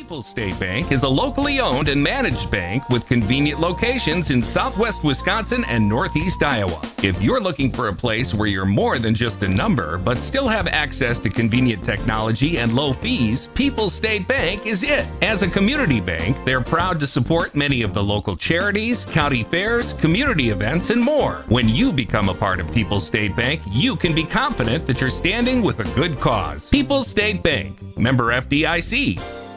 People's State Bank is a locally owned and managed bank with convenient locations in southwest Wisconsin and northeast Iowa. If you're looking for a place where you're more than just a number, but still have access to convenient technology and low fees, People's State Bank is it. As a community bank, they're proud to support many of the local charities, county fairs, community events, and more. When you become a part of People's State Bank, you can be confident that you're standing with a good cause. People's State Bank, member FDIC.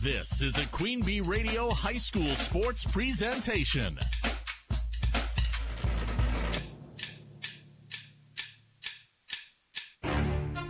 This is a Queen Bee Radio High School Sports presentation.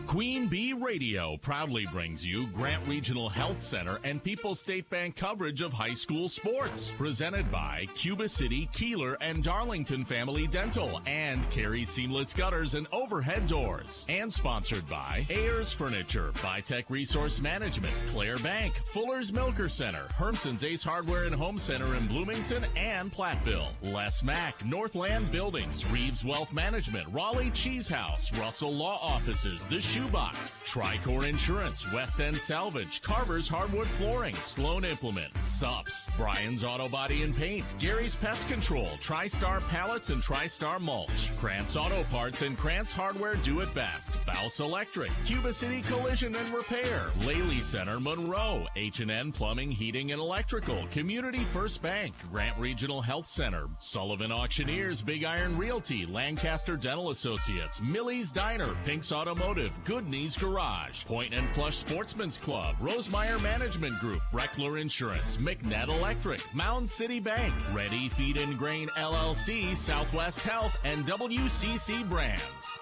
Queen Bee Radio proudly brings you Grant Regional Health Center and People's State Bank coverage of high school sports. Presented by Cuba City, Kieler, and Darlington Family Dental and Carey Seamless Gutters and Overhead Doors. And sponsored by Ayers Furniture, Bitech Resource Management, Claire Bank, Fuller's Milker Center, Hermson's Ace Hardware and Home Center in Bloomington and Platteville, Les Mack, Northland Buildings, Reeves Wealth Management, Raleigh Cheese House, Russell Law Offices, The Shoebox, Tricor Insurance, West End Salvage, Carver's Hardwood Flooring, Sloan Implement, Sups, Brian's Auto Body and Paint, Gary's Pest Control, TriStar Pallets and TriStar Mulch, Krantz Auto Parts and Krantz Hardware Do It Best, Bouse Electric, Cuba City Collision and Repair, Laley Center, Monroe, H&N Plumbing, Heating and Electrical, Community First Bank, Grant Regional Health Center, Sullivan Auctioneers, Big Iron Realty, Lancaster Dental Associates, Millie's Diner, Pink's Automotive, Good Knees Garage, Point and Flush Sportsman's Club, Rosemeyer Management Group, Breckler Insurance, McNett Electric, Mound City Bank, Ready Feed and Grain LLC, Southwest Health, and WCC Brands.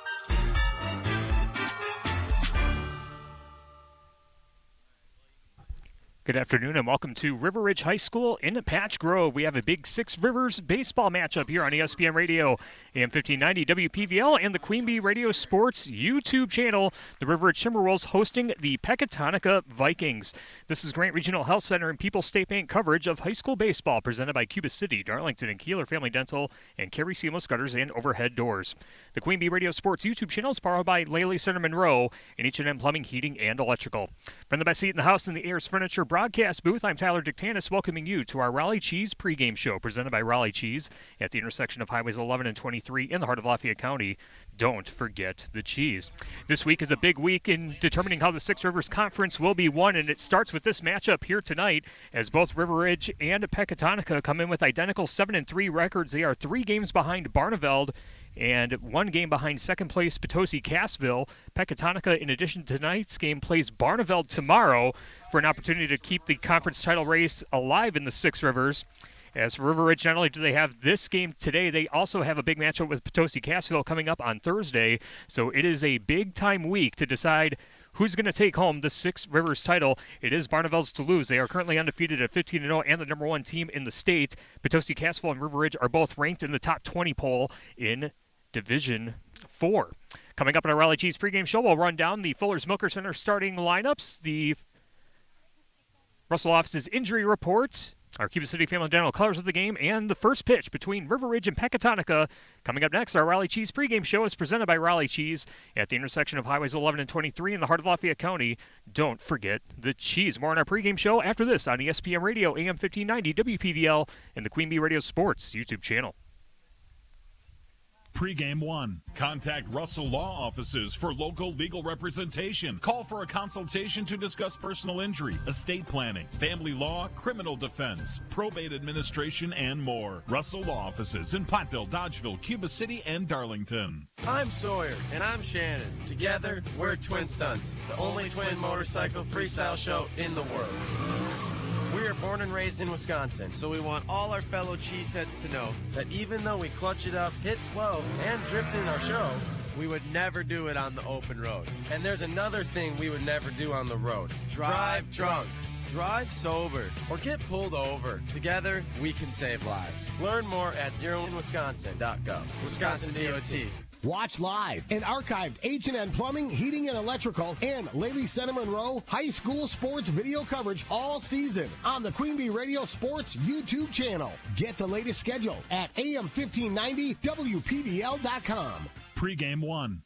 Good afternoon and welcome to River Ridge High School in Patch Grove. We have a big Six Rivers baseball matchup here on ESPN Radio, AM 1590 WPVL, and the Queen Bee Radio Sports YouTube channel. The River Ridge Timberwolves hosting the Pecatonica Vikings. This is Grant Regional Health Center and People's State Bank coverage of high school baseball presented by Cuba City, Darlington, and Kieler Family Dental, and Carey Seamless Gutters and Overhead Doors. The Queen Bee Radio Sports YouTube channel is powered by Laley Center Monroe and H&M Plumbing, Heating, and Electrical. From the best seat in the house in the Ayers Furniture broadcast booth, I'm Tyler Dictanis, welcoming you to our Raleigh Cheese pregame show presented by Raleigh Cheese at the intersection of Highways 11 and 23 in the heart of Lafayette County. Don't forget the cheese. This week is a big week in determining how the Six Rivers Conference will be won, and it starts with this matchup here tonight as both River Ridge and Pecatonica come in with identical 7-3 records. They are 3 games behind Barneveld and 1 game behind second place Potosi-Cassville. Pecatonica, in addition to tonight's game, plays Barneveld tomorrow for an opportunity to keep the conference title race alive in the Six Rivers. As for River Ridge, not only do they have this game today, they also have a big matchup with Potosi-Cassville coming up on Thursday. So it is a big-time week to decide who's going to take home the Six Rivers title. It is Barneveld's to lose. They are currently undefeated at 15-0 and the number 1 team in the state. Potosi-Cassville and River Ridge are both ranked in the top 20 poll in Division 4. Coming up in our Raleigh Cheese pregame show, we'll run down the Fuller's Milker Center starting lineups, the Russell office's injury report, our Cuba City Family Dental colors of the game, and the first pitch between River Ridge and Pecatonica. Coming up next, our Raleigh Cheese pregame show is presented by Raleigh Cheese at the intersection of Highways 11 and 23 in the heart of Lafayette County. Don't forget the cheese. More on our pregame show after this on ESPN Radio, AM 1590 WPVL, and the Queen Bee Radio Sports YouTube channel. Pre-game 1. Contact Russell Law Offices for local legal representation. Call for a consultation to discuss personal injury, estate planning, family law, criminal defense, probate administration, and more. Russell Law Offices in Platteville, Dodgeville, Cuba City, and Darlington. I'm Sawyer. And I'm Shannon. Together, we're Twin Stunts, the only twin motorcycle freestyle show in the world. We are born and raised in Wisconsin, so we want all our fellow cheeseheads to know that even though we clutch it up, hit 12, and drift in our show, we would never do it on the open road. And there's another thing we would never do on the road. Drive drunk. Drive sober. Or get pulled over. Together, we can save lives. Learn more at zeroinwisconsin.gov. Wisconsin DOT. Watch live and archived H&N Plumbing, Heating, and Electrical and Lady Center Monroe high school sports video coverage all season on the Queen Bee Radio Sports YouTube channel. Get the latest schedule at AM1590WPVL.com. Pre-game one.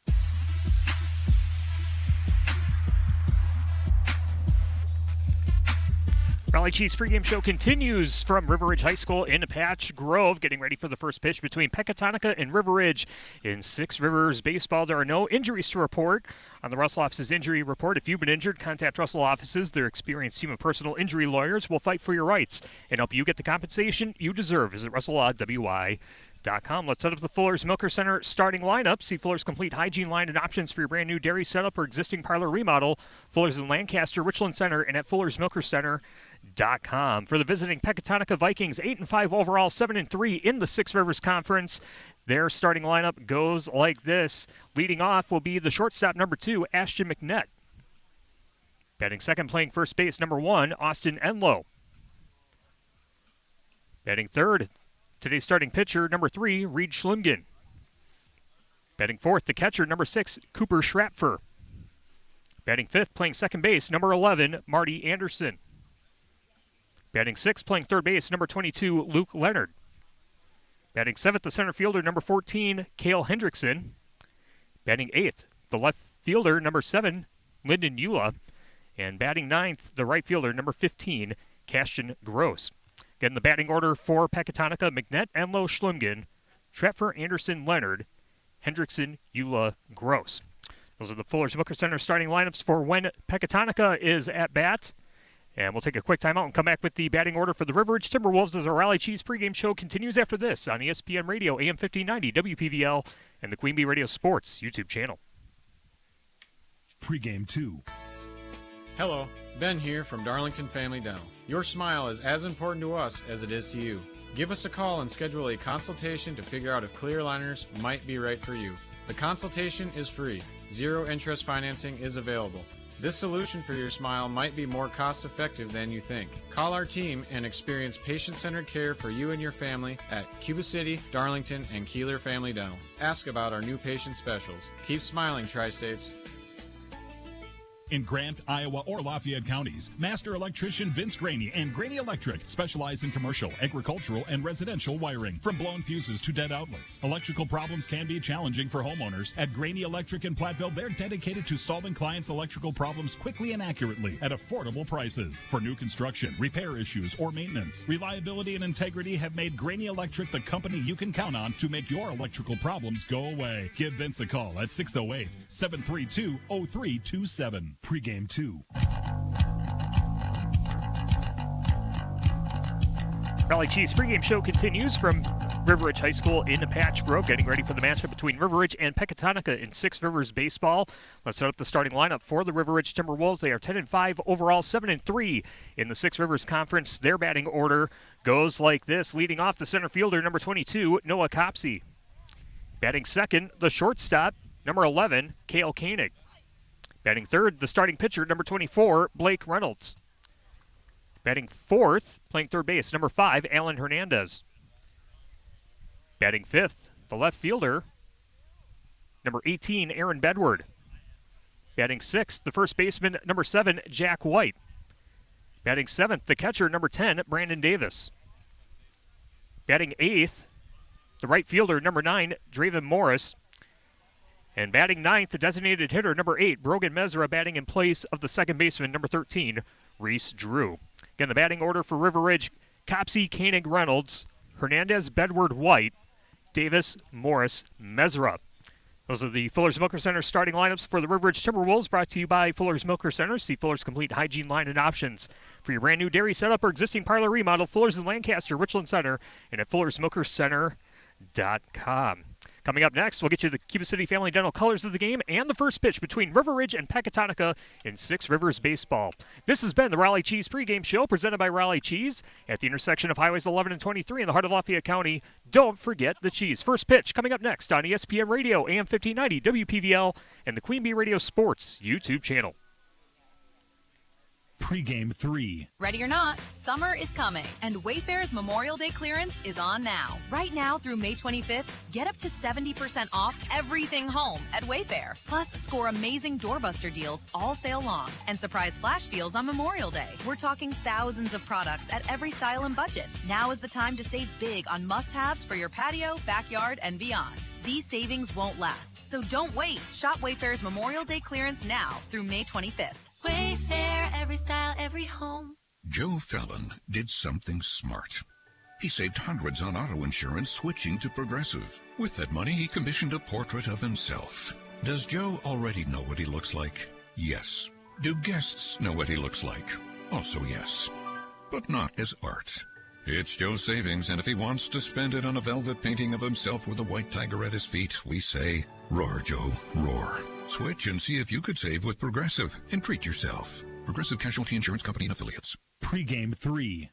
Raleigh Chiefs pregame show continues from River Ridge High School in Patch Grove, getting ready for the first pitch between Pecatonica and River Ridge in Six Rivers baseball. There are no injuries to report on the Russell Office's injury report. If you've been injured, contact Russell Offices. Their experienced team of personal injury lawyers will fight for your rights and help you get the compensation you deserve. Visit RussellLawWI.com. Let's set up the Fuller's Milker Center starting lineup. See Fuller's complete hygiene line and options for your brand new dairy setup or existing parlor remodel. Fuller's in Lancaster, Richland Center, and at Fuller's Milker Center.com. For the visiting Pecatonica Vikings, 8-5 overall, 7-3 in the Six Rivers Conference. Their starting lineup goes like this. Leading off will be the shortstop, number 2, Ashton McNett. Batting second, playing first base, number 1, Austin Enlow. Batting third, today's starting pitcher, number 3, Reed Schlimgen. Batting fourth, the catcher, number 6, Cooper Schrapfer. Batting fifth, playing second base, number 11, Marty Anderson. Batting sixth, playing third base, number 22, Luke Leonard. Batting seventh, the center fielder, number 14, Cale Hendrickson. Batting eighth, the left fielder, number 7, Lyndon Eula. And batting ninth, the right fielder, number 15, Castian Gross. Again, the batting order for Pecatonica: McNett, Enlow, Schlimgen, Schrapfer, Anderson, Leonard, Hendrickson, Eula, Gross. Those are the Fuller's Milker Center starting lineups for when Pecatonica is at bat. And we'll take a quick timeout and come back with the batting order for the River Ridge Timberwolves as our Raleigh Cheese pregame show continues after this on ESPN Radio, AM 1590, WPVL, and the Queen Bee Radio Sports YouTube channel. Pre-game 2. Hello, Ben here from Darlington Family Dental. Your smile is as important to us as it is to you. Give us a call and schedule a consultation to figure out if clear aligners might be right for you. The consultation is free. Zero interest financing is available. This solution for your smile might be more cost-effective than you think. Call our team and experience patient-centered care for you and your family at Cuba City, Darlington, and Kieler Family Dental. Ask about our new patient specials. Keep smiling, Tri-States. In Grant, Iowa, or Lafayette counties, Master Electrician Vince Graney and Graney Electric specialize in commercial, agricultural, and residential wiring. From blown fuses to dead outlets, electrical problems can be challenging for homeowners. At Graney Electric in Platteville, they're dedicated to solving clients' electrical problems quickly and accurately at affordable prices. For new construction, repair issues, or maintenance, reliability and integrity have made Graney Electric the company you can count on to make your electrical problems go away. Give Vince a call at 608-732-0327. Pre-game 2. Raleigh Cheese pregame show continues from River Ridge High School in Patch Grove, getting ready for the matchup between River Ridge and Pecatonica in Six Rivers baseball. Let's set up the starting lineup for the River Ridge Timberwolves. They are 10-5 overall, 7-3 in the Six Rivers Conference. Their batting order goes like this. Leading off, the center fielder, number 22, Noah Copsey. Batting second, the shortstop, number 11, Cale Koenig. Batting third, the starting pitcher, number 24, Blake Reynolds. Batting fourth, playing third base, number 5, Alan Hernandez. Batting fifth, the left fielder, number 18, Aaron Bedward. Batting sixth, the first baseman, number 7, Jack White. Batting seventh, the catcher, number 10, Brandon Davis. Batting eighth, the right fielder, number 9, Draven Morris. And batting ninth, the designated hitter, number 8, Brogan Mesra, batting in place of the second baseman, number 13, Reese Drew. Again, the batting order for River Ridge: Copsey, Koenig, Reynolds, Hernandez, Bedward, White, Davis, Morris, Mesra. Those are the Fuller's Milker Center starting lineups for the River Ridge Timberwolves, brought to you by Fuller's Milker Center. See Fuller's complete hygiene line and options for your brand new dairy setup or existing parlor remodel. Fuller's in Lancaster, Richland Center, and at Fuller'sMilkerCenter.com. Coming up next, we'll get you the Cuba City Family Dental colors of the game and the first pitch between River Ridge and Pecatonica in Six Rivers baseball. This has been the Raleigh Cheese pregame show presented by Raleigh Cheese at the intersection of Highways 11 and 23 in the heart of Lafayette County. Don't forget the cheese. First pitch coming up next on ESPN Radio, AM 1590, WPVL, and the Queen Bee Radio Sports YouTube channel. Pregame 3. Ready or not, summer is coming, and Wayfair's Memorial Day clearance is on now. Right now through May 25th, get up to 70% off everything home at Wayfair. Plus, score amazing doorbuster deals all sale long and surprise flash deals on Memorial Day. We're talking thousands of products at every style and budget. Now is the time to save big on must-haves for your patio, backyard, and beyond. These savings won't last, so don't wait. Shop Wayfair's Memorial Day clearance now through May 25th. Wayfair, every style, every home. Joe Fallon did something smart. He saved hundreds on auto insurance switching to Progressive. With that money, he commissioned a portrait of himself. Does Joe already know what he looks like? Yes. Do guests know what he looks like? Also yes. But not as art. It's Joe's savings, and if he wants to spend it on a velvet painting of himself with a white tiger at his feet, we say, roar, Joe, roar. Switch and see if you could save with Progressive and treat yourself. Progressive Casualty Insurance Company and Affiliates. Pregame 3.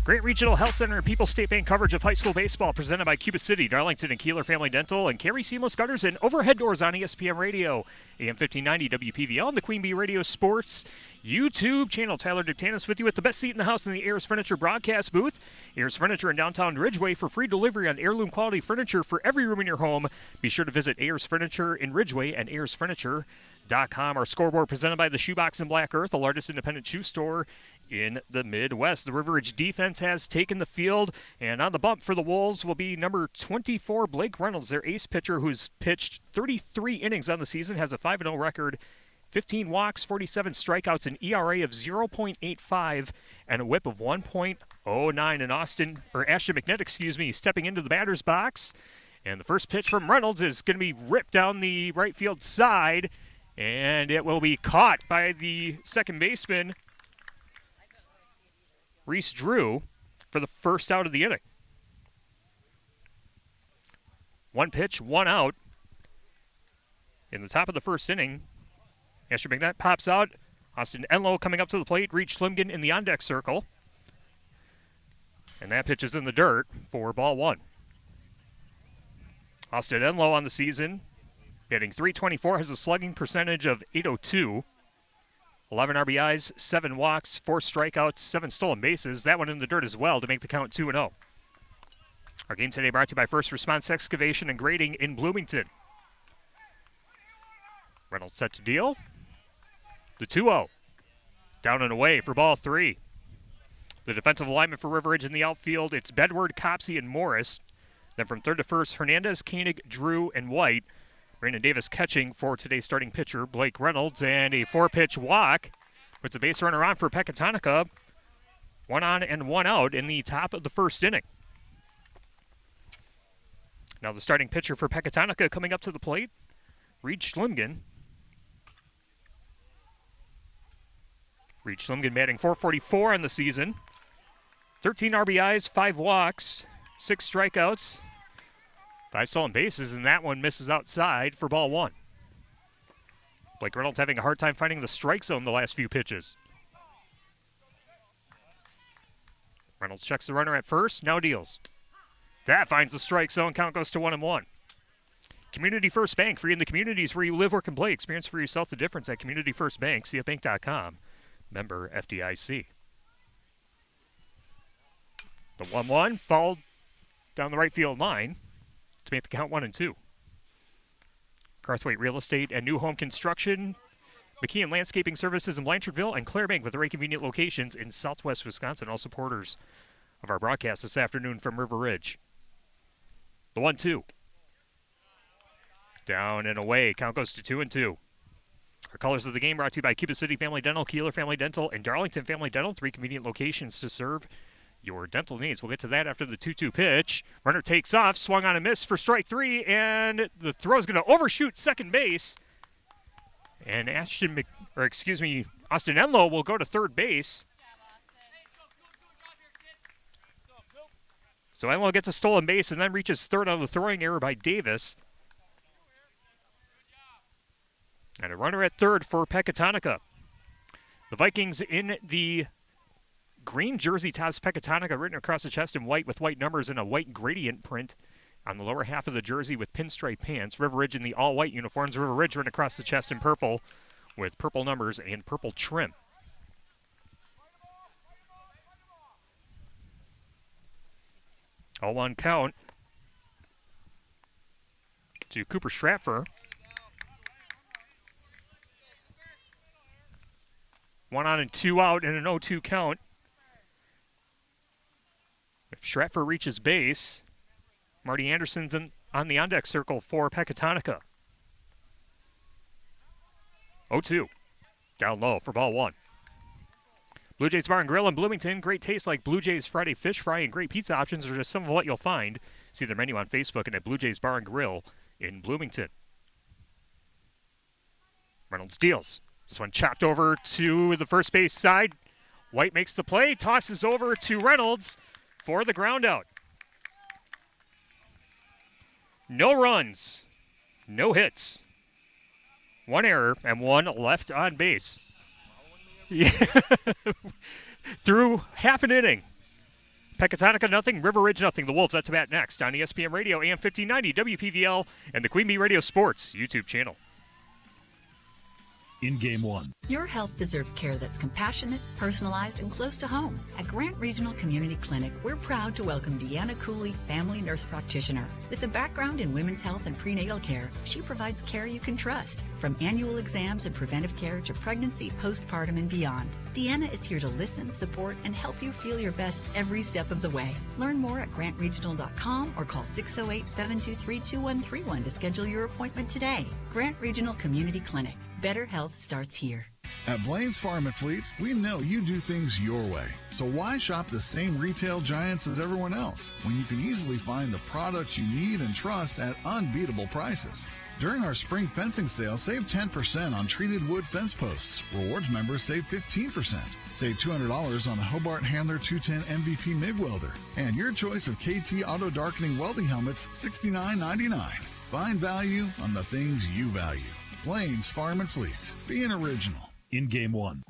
Great Regional Health Center and People's State Bank coverage of high school baseball presented by Cuba City, Darlington, and Kieler Family Dental, and Carey Seamless Gutters and Overhead Doors on ESPN Radio, AM 1590 WPVL, and the Queen Bee Radio Sports YouTube channel. Tyler Dictanis with you at the best seat in the house in the Ayers Furniture broadcast booth. Ayers Furniture in downtown Ridgeway for free delivery on heirloom quality furniture for every room in your home. Be sure to visit Ayers Furniture in Ridgeway and ayersfurniture.com. Our scoreboard presented by the Shoebox in Black Earth, the largest independent shoe store in the Midwest. The River Ridge defense has taken the field, and on the bump for the Wolves will be number 24, Blake Reynolds, their ace pitcher, who's pitched 33 innings on the season, has a 5-0 record, 15 walks, 47 strikeouts, an ERA of 0.85, and a whip of 1.09. And Ashton McNett, stepping into the batter's box. And the first pitch from Reynolds is going to be ripped down the right field side, and it will be caught by the second baseman, Reese Drew, for the first out of the inning. One pitch, one out. In the top of the first inning, Asher McNett pops out. Austin Enlow coming up to the plate. Reach Schlimgen in the on-deck circle. And that pitch is in the dirt for ball one. Austin Enlow on the season, hitting .324, has a slugging percentage of .802. 11 RBIs, 7 walks, 4 strikeouts, 7 stolen bases. That one in the dirt as well to make the count 2-0. Our game today brought to you by First Response Excavation and Grading in Bloomington. Reynolds set to deal. The 2-0. Down and away for ball 3. The defensive alignment for River Ridge in the outfield, it's Bedward, Copsey, and Morris. Then from third to first, Hernandez, Koenig, Drew, and White. Brandon Davis catching for today's starting pitcher, Blake Reynolds, and a 4-pitch walk. Puts a base runner on for Pecatonica. 1 on and 1 out in the top of the first inning. Now the starting pitcher for Pecatonica coming up to the plate, Reed Schlimgen. Reed Schlimgen batting .444 on the season. 13 RBIs, 5 walks, 6 strikeouts. 5 stolen bases, and that one misses outside for ball 1. Blake Reynolds having a hard time finding the strike zone the last few pitches. Reynolds checks the runner at first, now deals. That finds the strike zone, count goes to 1-1. Community First Bank, free in the communities where you live, work, and play. Experience for yourself the difference at Community First Bank, cfbank.com, member FDIC. The 1-1 fouled down the right field line to make the count 1-2. Carthwaite Real Estate and New Home Construction, McKeon Landscaping Services in Blanchardville, and Clare Bank with very convenient locations in southwest Wisconsin. All supporters of our broadcast this afternoon from River Ridge. The 1-2. Down and away. Count goes to 2-2. Our colors of the game brought to you by Cuba City Family Dental, Kieler Family Dental, and Darlington Family Dental. 3 convenient locations to serve your dental needs. We'll get to that after the 2-2 pitch. Runner takes off, swung on a miss for strike 3, and the throw is going to overshoot second base. And Austin Enlow will go to third base. So Enlow gets a stolen base and then reaches third on the throwing error by Davis. And a runner at third for Pecatonica. The Vikings in the green jersey tops Pecatonica written across the chest in white with white numbers and a white gradient print on the lower half of the jersey with pinstripe pants. River Ridge in the all-white uniforms. River Ridge run across the chest in purple with purple numbers and purple trim. All one count to Cooper Stratfer. 1 on and 2 out and an 0-2 count. If Stratfer reaches base, Marty Anderson's on the on-deck circle for Pecatonica. 0-2. Down low for ball 1. Blue Jays Bar and Grill in Bloomington. Great taste like Blue Jays Friday fish fry and great pizza options are just some of what you'll find. See their menu on Facebook and at Blue Jays Bar and Grill in Bloomington. Reynolds deals. This one chopped over to the first base side. White makes the play, tosses over to Reynolds for the ground out. No runs, no hits. 1 error and 1 left on base. Yeah. Through half an inning. Pecatonica nothing, River Ridge nothing. The Wolves at to bat next on ESPN Radio, AM 1590, WPVL, and the Queen Bee Radio Sports YouTube channel. In Game 1. Your health deserves care that's compassionate, personalized, and close to home. At Grant Regional Community Clinic, we're proud to welcome Deanna Cooley, family nurse practitioner. With a background in women's health and prenatal care, she provides care you can trust, from annual exams and preventive care to pregnancy, postpartum, and beyond. Deanna is here to listen, support, and help you feel your best every step of the way. Learn more at grantregional.com or call 608-723-2131 to schedule your appointment today. Grant Regional Community Clinic. Better health starts here. At Blaine's Farm and Fleet, we know you do things your way. So why shop the same retail giants as everyone else when you can easily find the products you need and trust at unbeatable prices? During our spring fencing sale, save 10% on treated wood fence posts. Rewards members save 15%. Save $200 on the Hobart Handler 210 MVP MIG welder. And your choice of KT auto darkening welding helmets, $69.99. Find value on the things you value. Blaine's Farm and Fleet. Be an original. In Game 1.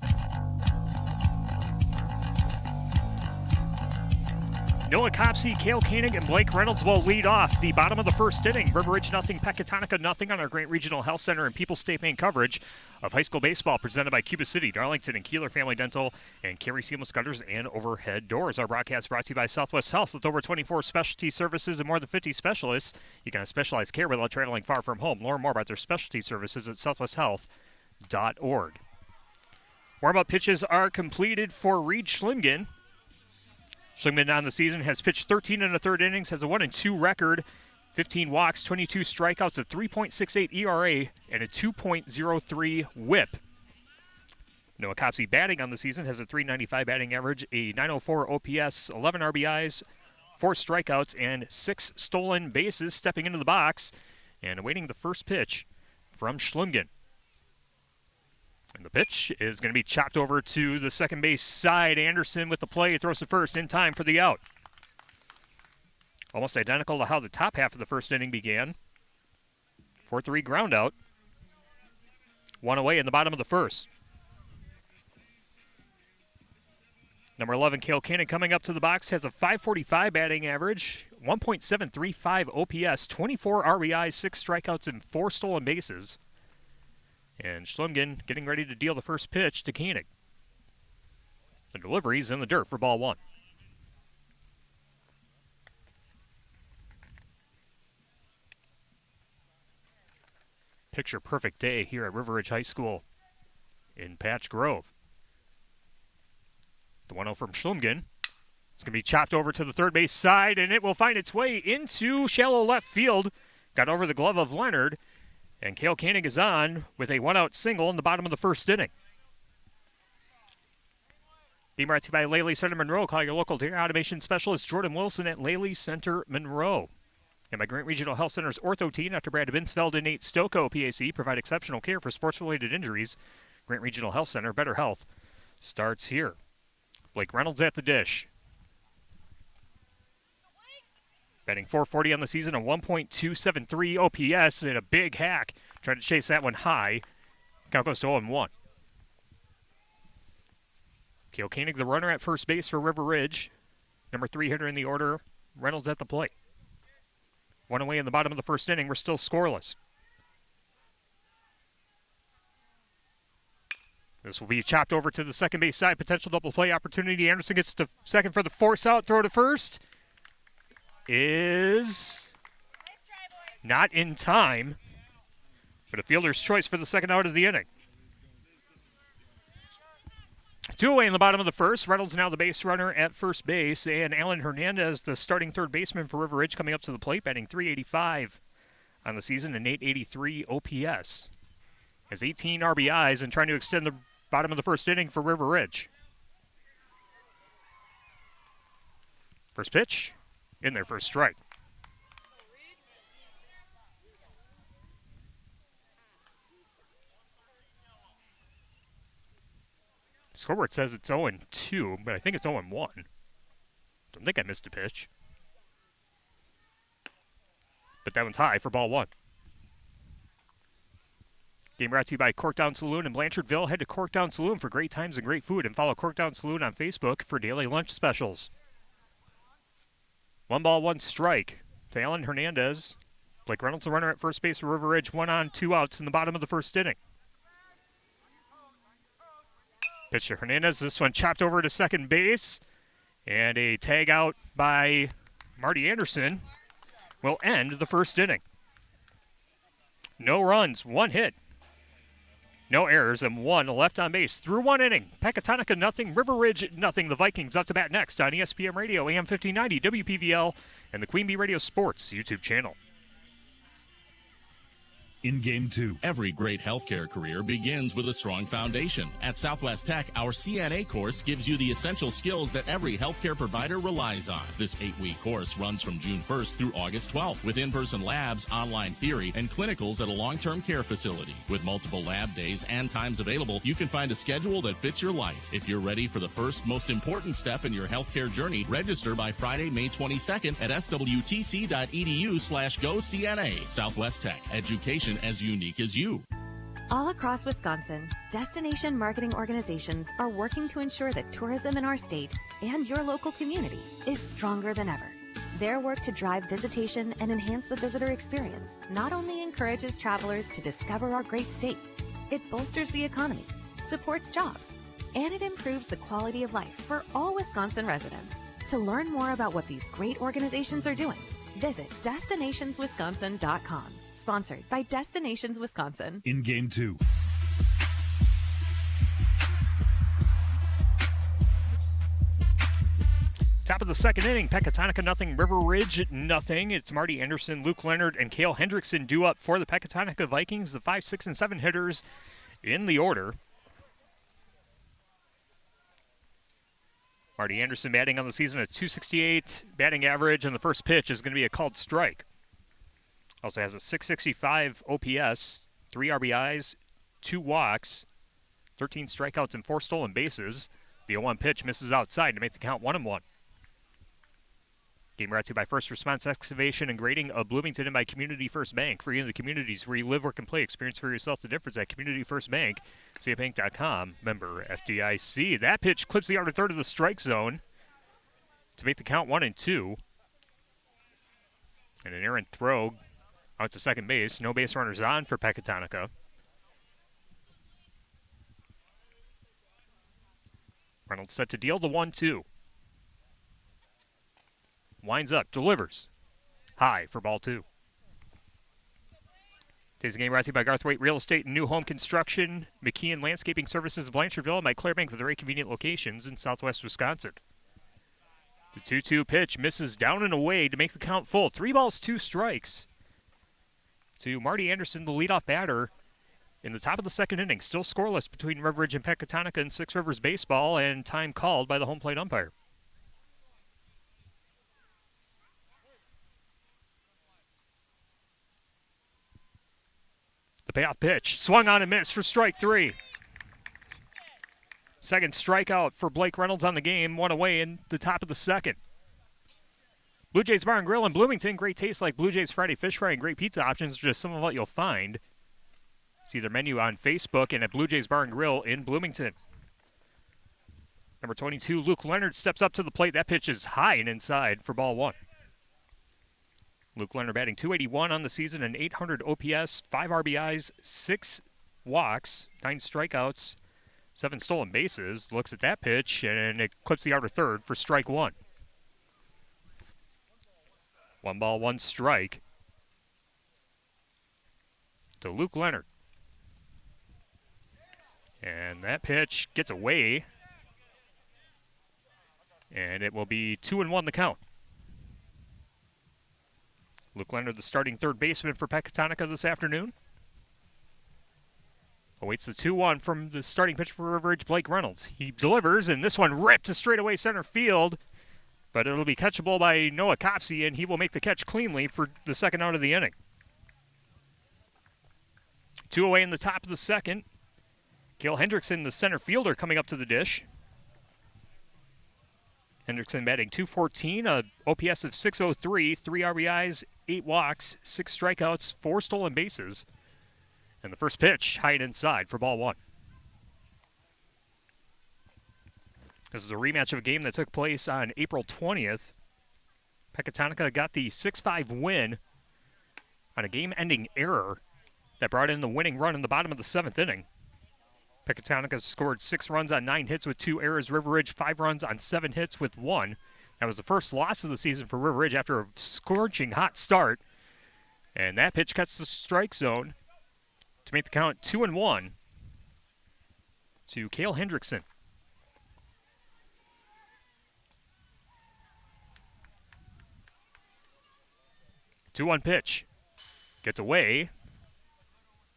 Noah Copsey, Cale Koenig, and Blake Reynolds will lead off the bottom of the first inning. River Ridge nothing, Pecatonica nothing on our Grant Regional Health Center and People's State Bank coverage of high school baseball presented by Cuba City, Darlington, and Kieler Family Dental, and Carey Seamless Gutters and Overhead Doors. Our broadcast brought to you by Southwest Health with over 24 specialty services and more than 50 specialists. You can have specialized care without traveling far from home. Learn more about their specialty services at southwesthealth.org. Warm-up pitches are completed for Reed Schlingen. Schlingman on the season has pitched 13 1/3 innings, has a 1-2 record, 15 walks, 22 strikeouts, a 3.68 ERA, and a 2.03 WHIP. Noah Copsey batting on the season has a 395 batting average, a 904 OPS, 11 RBIs, 4 strikeouts, and 6 stolen bases. Stepping into the box and awaiting the first pitch from Schlingen. And the pitch is going to be chopped over to the second base side. Anderson with the play, throws to first in time for the out. Almost identical to how the top half of the first inning began. 4-3 ground out. 1 away in the bottom of the first. Number 11, Cale Koenig, coming up to the box, has a 545 batting average, 1.735 OPS, 24 RBIs, 6 strikeouts, and 4 stolen bases. And Schlingen getting ready to deal the first pitch to Koenig. The delivery's in the dirt for ball 1. Picture perfect day here at River Ridge High School in Patch Grove. The 1-0 from Schlingen. It's going to be chopped over to the third base side, and it will find its way into shallow left field. Got over the glove of Leonard. And Cale Koenig is on with a 1-out single in the bottom of the first inning. Being brought to you by Laley Center Monroe. Call your local data automation specialist, Jordan Wilson, at Laley Center Monroe. And by Grant Regional Health Center's ortho team, Dr. Brad Binsfeld and Nate Stocco, PAC, provide exceptional care for sports-related injuries. Grant Regional Health Center, better health starts here. Blake Reynolds at the dish. Batting .440 on the season, a 1.273 OPS, and a big hack. Trying to chase that one high. Count goes to 0-1. Cale Koenig, the runner at first base for River Ridge. Number 3 hitter in the order, Reynolds at the plate. 1 away in the bottom of the first inning. We're still scoreless. This will be chopped over to the second base side. Potential double play opportunity. Anderson gets to second for the force out. Throw to first is not in time, but a fielder's choice for the second out of the inning. 2 away in the bottom of the first. Reynolds now the base runner at first base, and Alan Hernandez, the starting third baseman for River Ridge, coming up to the plate, batting .385 on the season and .883 OPS. Has 18 RBIs and trying to extend the bottom of the first inning for River Ridge. First pitch, in there for a strike. Scoreboard says it's 0-2, but I think it's 0-1. Don't think I missed a pitch. But that one's high for ball one. Game brought to you by Corkdown Saloon in Blanchardville. Head to Corkdown Saloon for great times and great food, and follow Corkdown Saloon on Facebook for daily lunch specials. 1 ball, 1 strike to Alan Hernandez. Blake Reynolds, the runner at first base for River Ridge, 1 on, 2 outs in the bottom of the first inning. Pitch to Hernandez. This one chopped over to second base, and a tag out by Marty Anderson will end the first inning. No runs, 1 hit. No errors, and 1 left on base through 1 inning. Pecatonica nothing, River Ridge nothing. The Vikings up to bat next on ESPN Radio, AM 1590, WPVL, and the Queen Bee Radio Sports YouTube channel. In Game 2, every great healthcare career begins with a strong foundation. At Southwest Tech, our CNA course gives you the essential skills that every healthcare provider relies on. This 8-week course runs from June 1st through August 12th with in-person labs, online theory, and clinicals at a long-term care facility. With multiple lab days and times available, you can find a schedule that fits your life. If you're ready for the first, most important step in your healthcare journey, register by Friday, May 22nd at swtc.edu/GoCNA. Southwest Tech, education as unique as you. All across Wisconsin, destination marketing organizations are working to ensure that tourism in our state and your local community is stronger than ever. Their work to drive visitation and enhance the visitor experience not only encourages travelers to discover our great state, it bolsters the economy, supports jobs, and it improves the quality of life for all Wisconsin residents. To learn more about what these great organizations are doing, visit destinationswisconsin.com. Sponsored by Destinations Wisconsin. In Game 2. Top of the second inning, Pecatonica nothing, River Ridge nothing. It's Marty Anderson, Luke Leonard, and Cale Hendrickson due up for the Pecatonica Vikings, the 5, 6, and 7 hitters in the order. Marty Anderson batting on the season at .268 batting average, and the first pitch is going to be a called strike. Also has a .665 OPS, 3 RBIs, 2 walks, 13 strikeouts, and 4 stolen bases. The 0-1 pitch misses outside to make the count 1-1. Game brought to you by First Response Excavation and Grading of Bloomington and by Community First Bank. For you in the communities where you live, work, and play, experience for yourself the difference at Community First Bank. CFBank.com, member FDIC. That pitch clips the outer third of the strike zone to make the count 1-2. And an errant throw out to second base. No base runners on for Pecatonica. Reynolds set to deal the 1-2. Winds up, delivers. High for ball 2. Today's game brought to you by Garthwaite Real Estate and New Home Construction, McKeon Landscaping Services of Blanchardville, and by Clarebank with very convenient locations in southwest Wisconsin. The 2-2 pitch misses down and away to make the count full. 3 balls, 2 strikes. To Marty Anderson, the leadoff batter, in the top of the second inning. Still scoreless between River Ridge and Pecatonica in Six Rivers baseball, and time called by the home plate umpire. The payoff pitch, swung on and missed for strike 3. Second strikeout for Blake Reynolds on the game, 1 away in the top of the second. Blue Jays Bar and Grill in Bloomington. Great taste like Blue Jays Friday Fish Fry and great pizza options. Just some of what you'll find. See their menu on Facebook and at Blue Jays Bar and Grill in Bloomington. Number 22, Luke Leonard steps up to the plate. That pitch is high and inside for ball 1. Luke Leonard batting .281 on the season, an .800 OPS, 5 RBIs, 6 walks, 9 strikeouts, 7 stolen bases. Looks at that pitch, and it clips the outer third for strike one. 1 ball, 1 strike to Luke Leonard. And that pitch gets away, and it will be 2-1 the count. Luke Leonard, the starting third baseman for Pecatonica this afternoon, awaits the 2-1 from the starting pitcher for River Ridge, Blake Reynolds. He delivers, and this one ripped to straightaway center field, but it'll be catchable by Noah Copsey, and he will make the catch cleanly for the second out of the inning. 2 away in the top of the second. Cale Hendrickson, the center fielder, coming up to the dish. Hendrickson batting .214, a OPS of .603, 3 RBIs, 8 walks, 6 strikeouts, 4 stolen bases. And the first pitch, high and inside for ball 1. This is a rematch of a game that took place on April 20th. Pecatonica got the 6-5 win on a game-ending error that brought in the winning run in the bottom of the 7th inning. Pecatonica scored 6 runs on 9 hits with 2 errors. River Ridge 5 runs on 7 hits with 1. That was the first loss of the season for River Ridge after a scorching hot start. And that pitch cuts the strike zone to make the count 2-1 to Cale Hendrickson. Two-one pitch. Gets away.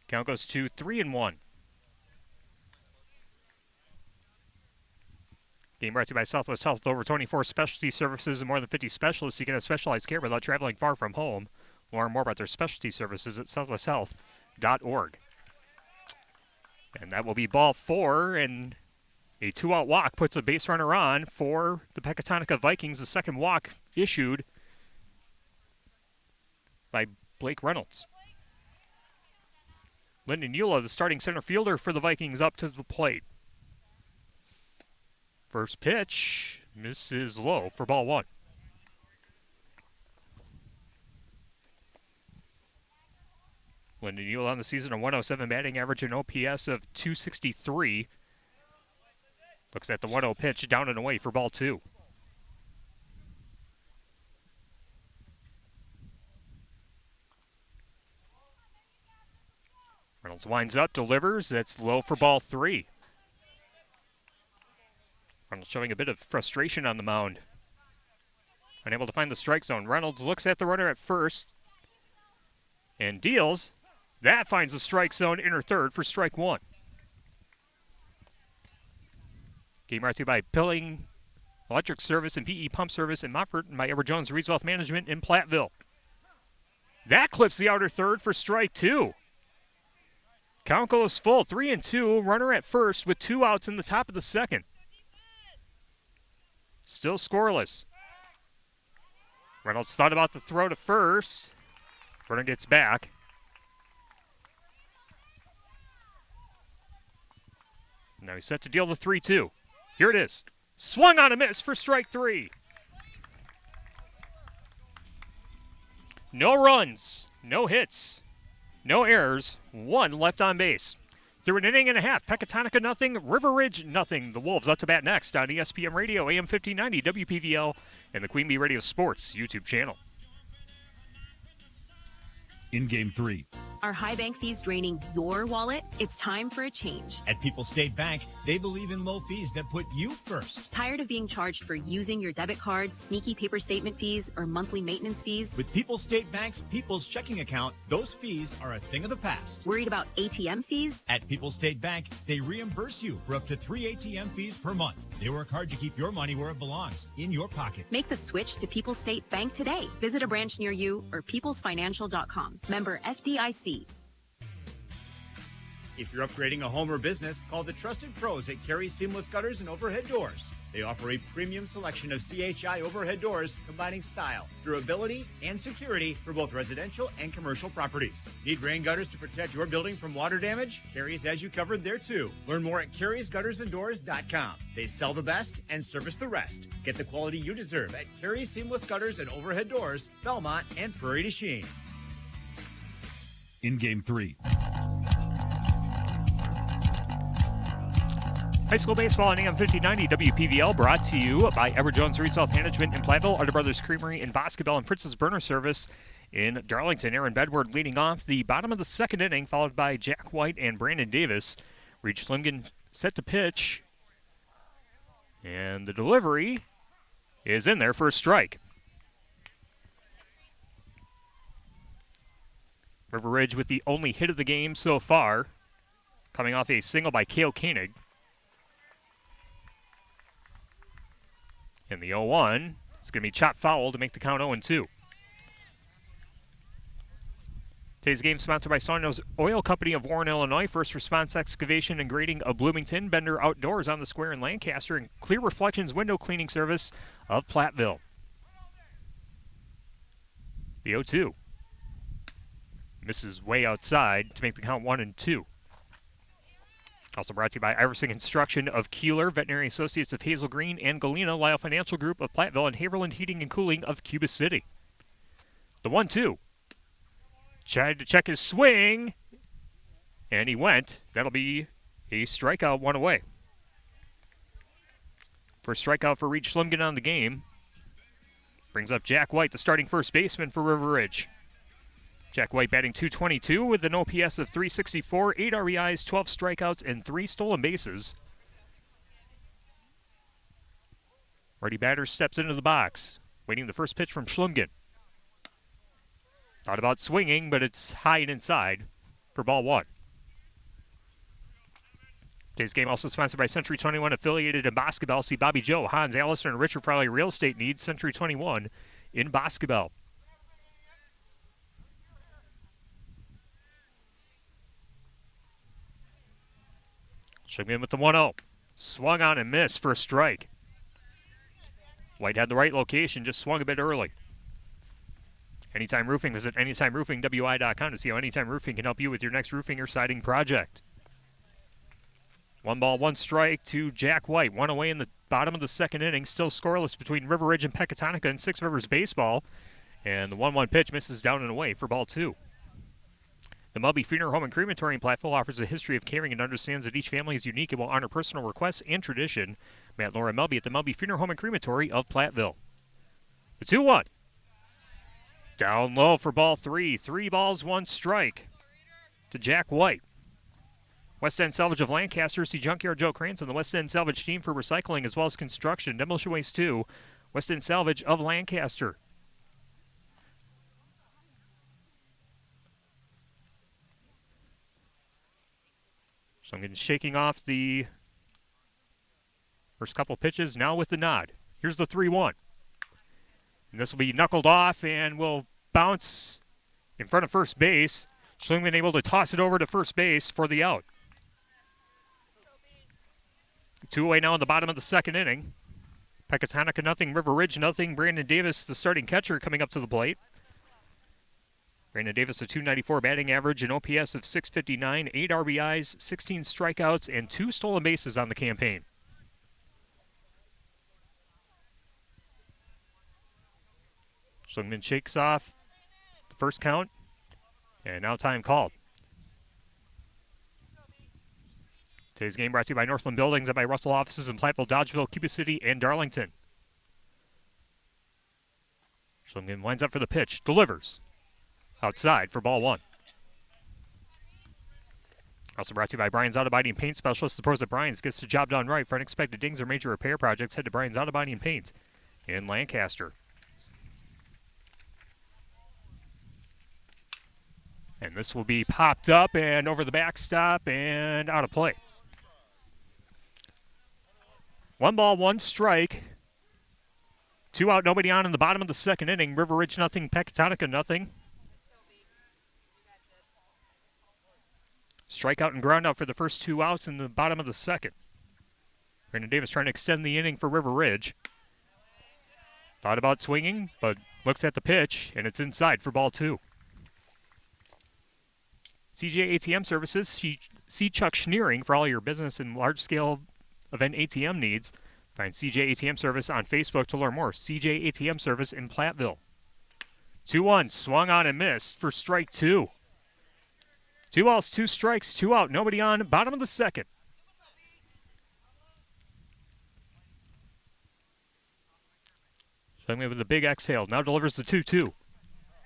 Count goes to 3-1. Game brought to you by Southwest Health. Over 24 specialty services and more than 50 specialists. You can have specialized care without traveling far from home. Learn more about their specialty services at southwesthealth.org. And that will be ball 4, and a 2-out walk puts a base runner on for the Pecatonica Vikings. The second walk issued by Blake Reynolds. Lyndon Eula, the starting center fielder for the Vikings, up to the plate. First pitch misses low for ball 1. Lyndon Eula on the season, a .107 batting average and OPS of .263. Looks at the 1-0 pitch, down and away for ball 2. Reynolds winds up, delivers. That's low for ball 3. Reynolds showing a bit of frustration on the mound. Unable to find the strike zone. Reynolds looks at the runner at first and deals. That finds the strike zone, inner third for strike 1. Game brought to you by Pilling Electric Service and PE Pump Service in Montfort, and by Edward Jones Reeds Wealth Management in Platteville. That clips the outer third for strike 2. Count goes full, 3-2. Runner at first with 2 outs in the top of the second. Still scoreless. Reynolds thought about the throw to first. Runner gets back. Now he's set to deal the 3-2. Here it is. Swung on a miss for strike 3. No runs, no hits, no errors, 1 left on base. Through an inning and a half, Pecatonica nothing, River Ridge nothing. The Wolves up to bat next on ESPN Radio, AM 1590, WPVL, and the Queen Bee Radio Sports YouTube channel. In Game 3. Are high bank fees draining your wallet? It's time for a change. At People's State Bank, they believe in low fees that put you first. Tired of being charged for using your debit card, sneaky paper statement fees, or monthly maintenance fees? With People's State Bank's People's Checking Account, those fees are a thing of the past. Worried about ATM fees? At People's State Bank, they reimburse you for up to 3 ATM fees per month. They work hard to keep your money where it belongs, in your pocket. Make the switch to People's State Bank today. Visit a branch near you or peoplesfinancial.com. Member FDIC. If you're upgrading a home or business, call the trusted pros at Carey Seamless Gutters and Overhead Doors. They offer a premium selection of CHI overhead doors, combining style, durability, and security for both residential and commercial properties. Need rain gutters to protect your building from water damage? Carey's has you covered there too. Learn more at Carey'sGuttersandDoors.com. They sell the best and service the rest. Get the quality you deserve at Carey Seamless Gutters and Overhead Doors, Belmont, and Prairie du Chien. In Game 3. High school baseball on AM 1590 WPVL brought to you by Edward Jones Reed Wealth Management in Platteville, Elder Brothers Creamery in Boscobel, and Fritz's Burner Service in Darlington. Aaron Bedward leading off the bottom of the second inning, followed by Jack White and Brandon Davis. Reed Schlimgen set to pitch, and the delivery is in there for a strike. River Ridge with the only hit of the game so far, coming off a single by Cale Koenig. And the 0-1 is going to be chopped foul to make the count 0-2. Today's game sponsored by Saunders Oil Company of Warren, Illinois, First Response Excavation and Grading of Bloomington, Bender Outdoors on the Square in Lancaster, and Clear Reflections Window Cleaning Service of Platteville. The 0-2 misses way outside to make the count 1-2. Also brought to you by Iverson Construction of Kieler, Veterinary Associates of Hazel Green and Galena, Lyle Financial Group of Platteville, and Haverland Heating and Cooling of Cuba City. The 1-2. Tried to check his swing, and he went. That'll be a strikeout, one away. First strikeout for Reed Schlimgen on the game. Brings up Jack White, the starting first baseman for River Ridge. Jack White batting .222 with an OPS of .364, 8 RBIs, 12 strikeouts, and 3 stolen bases. Ready batter steps into the box, waiting the first pitch from Schlimgen. Thought about swinging, but it's high and inside for ball 1. Today's game also sponsored by Century 21, affiliated in Boscobel. See Bobby Joe, Hans Allison, and Richard Frawley Real Estate Needs, Century 21 in Boscobel. Schlimgen with the 1-0. Swung on and missed for a strike. White had the right location, just swung a bit early. Anytime Roofing, visit AnytimeRoofingWI.com to see how Anytime Roofing can help you with your next roofing or siding project. 1 ball, 1 strike to Jack White. 1 away in the bottom of the second inning. Still scoreless between River Ridge and Pecatonica in Six Rivers baseball. And the 1-1 pitch misses down and away for ball 2. The Melby Funeral Home and Crematory in Platteville offers a history of caring and understands that each family is unique and will honor personal requests and tradition. Matt and Laura Melby at the Melby Funeral Home and Crematory of Platteville. The 2-1. Down low for ball 3. 3 balls, 1 strike to Jack White. West End Salvage of Lancaster, see Junkyard Joe Cranston, the West End Salvage team for recycling as well as construction. Demolition Waste 2, West End Salvage of Lancaster. So I'm getting shaking off the first couple pitches, now with the nod. Here's the 3-1. And this will be knuckled off and will bounce in front of first base. Schlimgen able to toss it over to first base for the out. 2 away now in the bottom of the second inning. Pecatonica nothing, River Ridge nothing. Brandon Davis, the starting catcher, coming up to the plate. Brandon Davis, a .294 batting average, an OPS of .659, 8 RBIs, 16 strikeouts, and 2 stolen bases on the campaign. Schlimgen shakes off the first count, and now time called. Today's game brought to you by Northland Buildings and by Russell Offices in Platteville, Dodgeville, Cuba City, and Darlington. Schlimgen winds up for the pitch, delivers. Outside for ball 1. Also brought to you by Brian's Auto Body and Paint Specialists. The pros at Brian's gets the job done right. For unexpected dings or major repair projects, head to Brian's Auto Body and Paint in Lancaster. And this will be popped up and over the backstop and out of play. 1 ball, 1 strike. 2 out, nobody on in the bottom of the second inning. River Ridge nothing, Pecatonica nothing. Strikeout and ground out for the first 2 outs in the bottom of the second. Brandon Davis trying to extend the inning for River Ridge. Thought about swinging, but looks at the pitch, and it's inside for ball 2. CJ ATM Services, see Chuck Schneering for all your business and large-scale event ATM needs. Find CJ ATM Service on Facebook to learn more. CJ ATM Service in Platteville. 2-1, swung on and missed for strike 2. 2 balls, 2 strikes, 2 out, nobody on, bottom of the second. Swinging with a big exhale, now delivers the 2-2.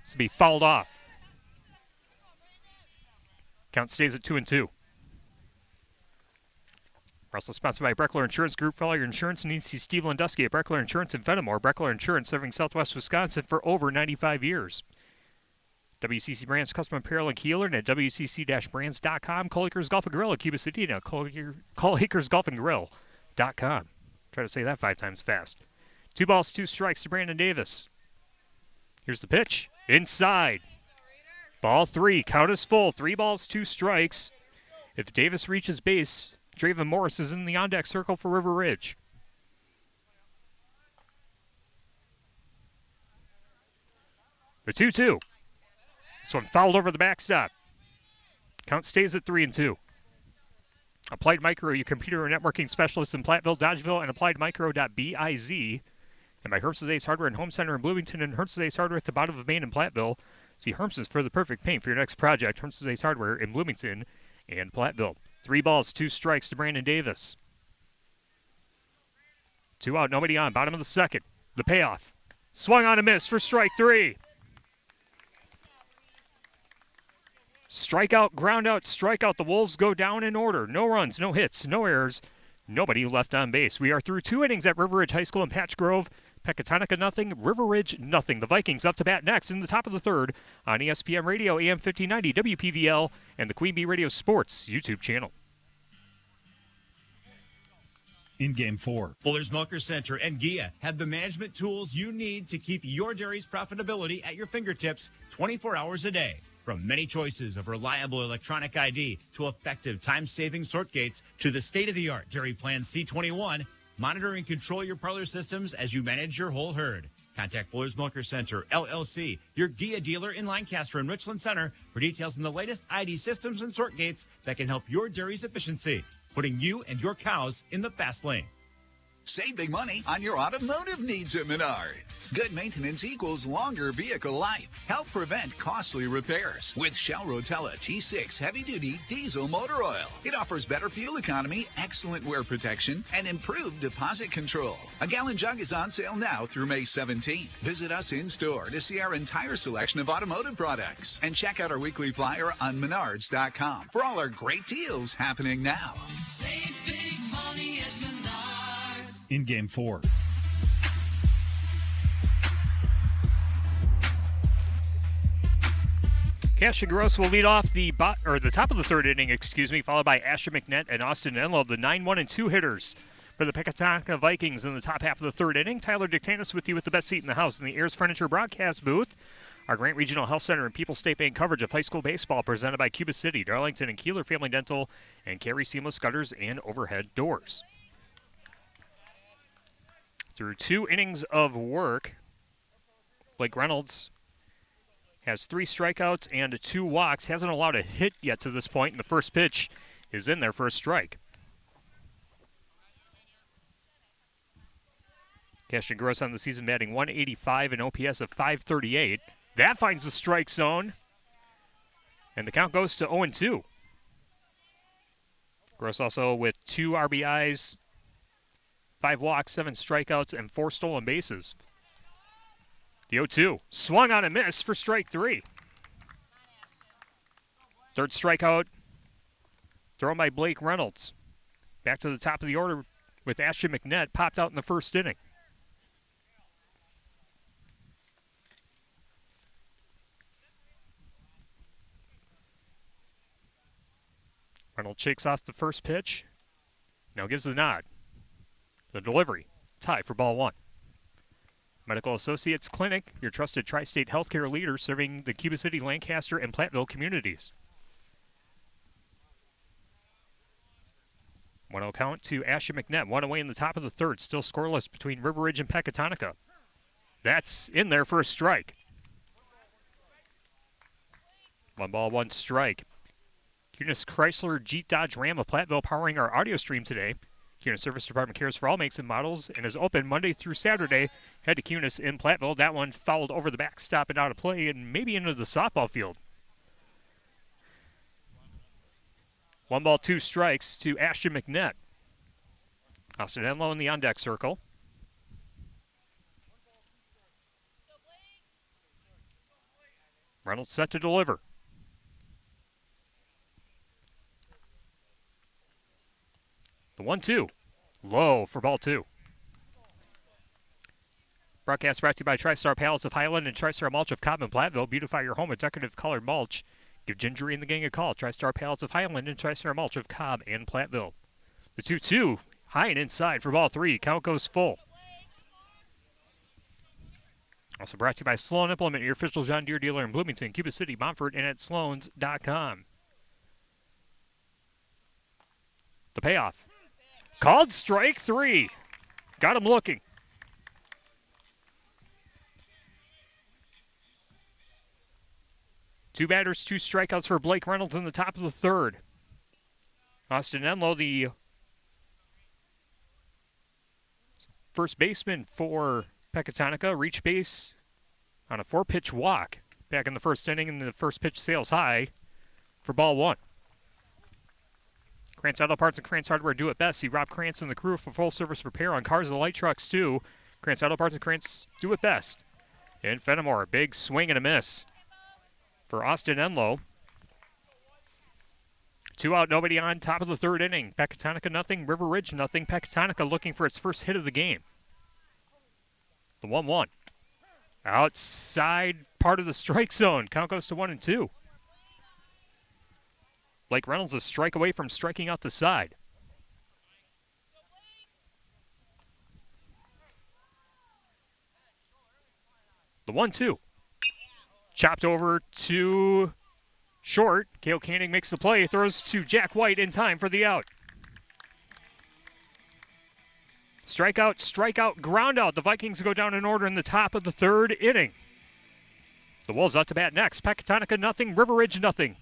This will be fouled off. Count stays at 2-2. We're also sponsored by Breckler Insurance Group. For all your insurance needs, see Steve Landusky at Breckler Insurance in Fenimore. Breckler Insurance, serving Southwest Wisconsin for over 95 years. WCC Brands Custom Apparel in Kieler and at WCC-brands.com. Cole Acres Golf and Grill at Cuba City and at Cole Acres Golf and Grill.com. Try to say that 5 times fast. 2 balls, 2 strikes to Brandon Davis. Here's the pitch. Inside. Ball 3. Count is full. 3 balls, 2 strikes. If Davis reaches base, Draven Morris is in the on-deck circle for River Ridge. The 2-2. This one fouled over the backstop. Count stays at 3-2. Applied Micro, your computer and networking specialist in Platteville, Dodgeville, and appliedmicro.biz. And by Herms's Ace Hardware and Home Center in Bloomington and Herms's Ace Hardware at the bottom of Main in Platteville. See Herms's for the perfect paint for your next project. Herms's Ace Hardware in Bloomington and Platteville. 3 balls, 2 strikes to Brandon Davis. 2 out, nobody on. Bottom of the second. The payoff. Swung on and missed for strike 3. Strikeout, ground out, strikeout. The Wolves go down in order. No runs, no hits, no errors. Nobody left on base. We are through 2 innings at River Ridge High School in Patch Grove. Pecatonica nothing, River Ridge nothing. The Vikings up to bat next in the top of the third on ESPN Radio, AM 1590, WPVL, and the Queen Bee Radio Sports YouTube channel. In Game 4. Fuller's Milker Center and GIA have the management tools you need to keep your dairy's profitability at your fingertips 24 hours a day. From many choices of reliable electronic ID to effective time-saving sort gates to the state-of-the-art Dairy Plan C21, monitor and control your parlor systems as you manage your whole herd. Contact Fuller's Milker Center, LLC, your GIA dealer in Lancaster and Richland Center for details on the latest ID systems and sort gates that can help your dairy's efficiency, putting you and your cows in the fast lane. Save big money on your automotive needs at Menards. Good maintenance equals longer vehicle life. Help prevent costly repairs with Shell Rotella T6 heavy-duty diesel motor oil. It offers better fuel economy, excellent wear protection, and improved deposit control. A gallon jug is on sale now through May 17th. Visit us in-store to see our entire selection of automotive products. And check out our weekly flyer on Menards.com for all our great deals happening now. Save big money at Menards. In Game 4. Cash Gross will lead off the top of the third inning, followed by Asher McNett and Austin Enlow, the 9-1 and 2 hitters for the Pecatonica Vikings in the top half of the third inning. Tyler Dictanis with you with the best seat in the house in the Ayers Furniture broadcast booth. Our Grant Regional Health Center and People's State Bank coverage of high school baseball presented by Cuba City, Darlington, and Kieler Family Dental, and Carey Seamless Gutters and Overhead Doors. Through 2 innings of work, Blake Reynolds has 3 strikeouts and 2 walks. Hasn't allowed a hit yet to this point, and the first pitch is in there for a strike. Cashin Gross on the season batting .185 and OPS of .538. That finds the strike zone, and the count goes to 0-2. Gross also with 2 RBIs, 5 walks, 7 strikeouts, and 4 stolen bases. The 0-2 swung on a miss for strike 3. Third strikeout thrown by Blake Reynolds. Back to the top of the order with Ashton McNett, popped out in the first inning. Reynolds shakes off the first pitch. Now gives the nod. The delivery, tie for ball 1. Medical Associates Clinic, your trusted tri-state healthcare leader serving the Cuba City, Lancaster, and Platteville communities. 1-0 count to Ashton McNett. One away in the top of the third. Still scoreless between River Ridge and Pecatonica. That's in there for a strike. 1-1 strike. Cunis Chrysler Jeep Dodge Ram of Platteville powering our audio stream today. Cunis Service Department cares for all makes and models and is open Monday through Saturday. Head to Cunis in Platteville. That one fouled over the backstop and out of play and maybe into the softball field. 1 2 strikes to Ashton McNett. Austin Enlow in the on-deck circle. Reynolds set to deliver. The 1-2. Low for ball 2. Broadcast brought to you by TriStar Pallets of Highland and TriStar Mulch of Cobb and Platteville. Beautify your home with decorative colored mulch. Give Gingery and the gang a call. TriStar Pallets of Highland and TriStar Mulch of Cobb and Platteville. The 2-2. High and inside for ball 3. Count goes full. Also brought to you by Sloan Implement, your official John Deere dealer in Bloomington, Cuba City, Montfort, and at Sloans.com. The payoff. Called strike 3. Got him looking. Two batters, 2 strikeouts for Blake Reynolds in the top of the third. Austin Enlow, the first baseman for Pecatonica, reached base on a 4-pitch walk back in the first inning, and the first pitch sails high for ball 1. Krantz Auto Parts and Krantz Hardware do it best. See Rob Krantz and the crew for full-service repair on cars and light trucks, too. Krantz Auto Parts and Krantz do it best. And Fenimore, big swing and a miss for Austin Enlow. 2 out, nobody on, top of the third inning. Pecatonica nothing, River Ridge nothing. Pecatonica looking for its first hit of the game. The 1-1. Outside part of the strike zone. Count goes to 1-2. Blake Reynolds a strike away from striking out the side. The 1-2. Chopped over to short. Cale Canning makes the play. Throws to Jack White in time for the out. Strikeout, strikeout, ground out. The Vikings go down in order in the top of the third inning. The Wolves out to bat next. Pecatonica nothing, River Ridge nothing.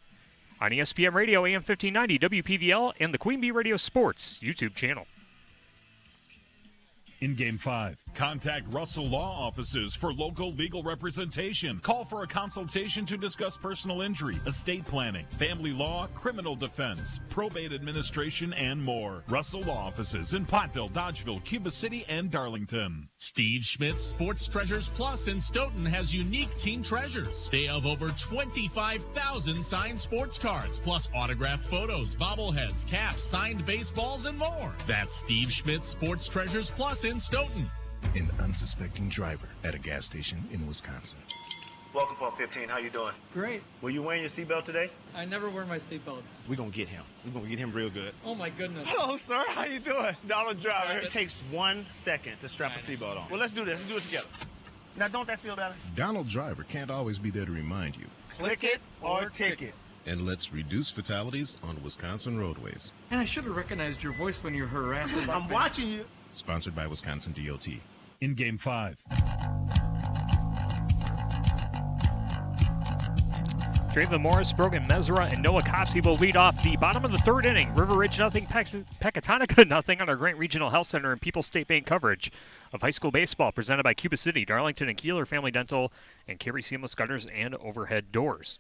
On ESPN Radio, AM 1590, WPVL, and the Queen Bee Radio Sports YouTube channel. In Game 5, contact Russell Law Offices for local legal representation. Call for a consultation to discuss personal injury, estate planning, family law, criminal defense, probate administration, and more. Russell Law Offices in Platteville, Dodgeville, Cuba City, and Darlington. Steve Schmidt's Sports Treasures Plus in Stoughton has unique team treasures. They have over 25,000 signed sports cards, plus autographed photos, bobbleheads, caps, signed baseballs, and more. That's Steve Schmidt's Sports Treasures Plus in Stoughton. An unsuspecting driver at a gas station in Wisconsin. Welcome, Pump 15. How you doing? Great. Were you wearing your seatbelt today? I never wear my seatbelt. We're going to get him. We're going to get him real good. Oh, my goodness. Hello, sir. How you doing? Donald Driver. It takes 1 second to strap a seatbelt on. Well, let's do this. Let's do it together. Now, don't that feel better? Donald Driver can't always be there to remind you. Click it or ticket. And let's reduce fatalities on Wisconsin roadways. And I should have recognized your voice when you're harassing. I'm watching you. Sponsored by Wisconsin DOT. In Game 5. Draven Morris, Brogan Mesra, and Noah Copsey will lead off the bottom of the third inning. River Ridge nothing, Pecatonica nothing on our Grant Regional Health Center and People's State Bank coverage of high school baseball presented by Cuba City, Darlington, and Kieler Family Dental, and Carey Seamless Gutters and Overhead Doors.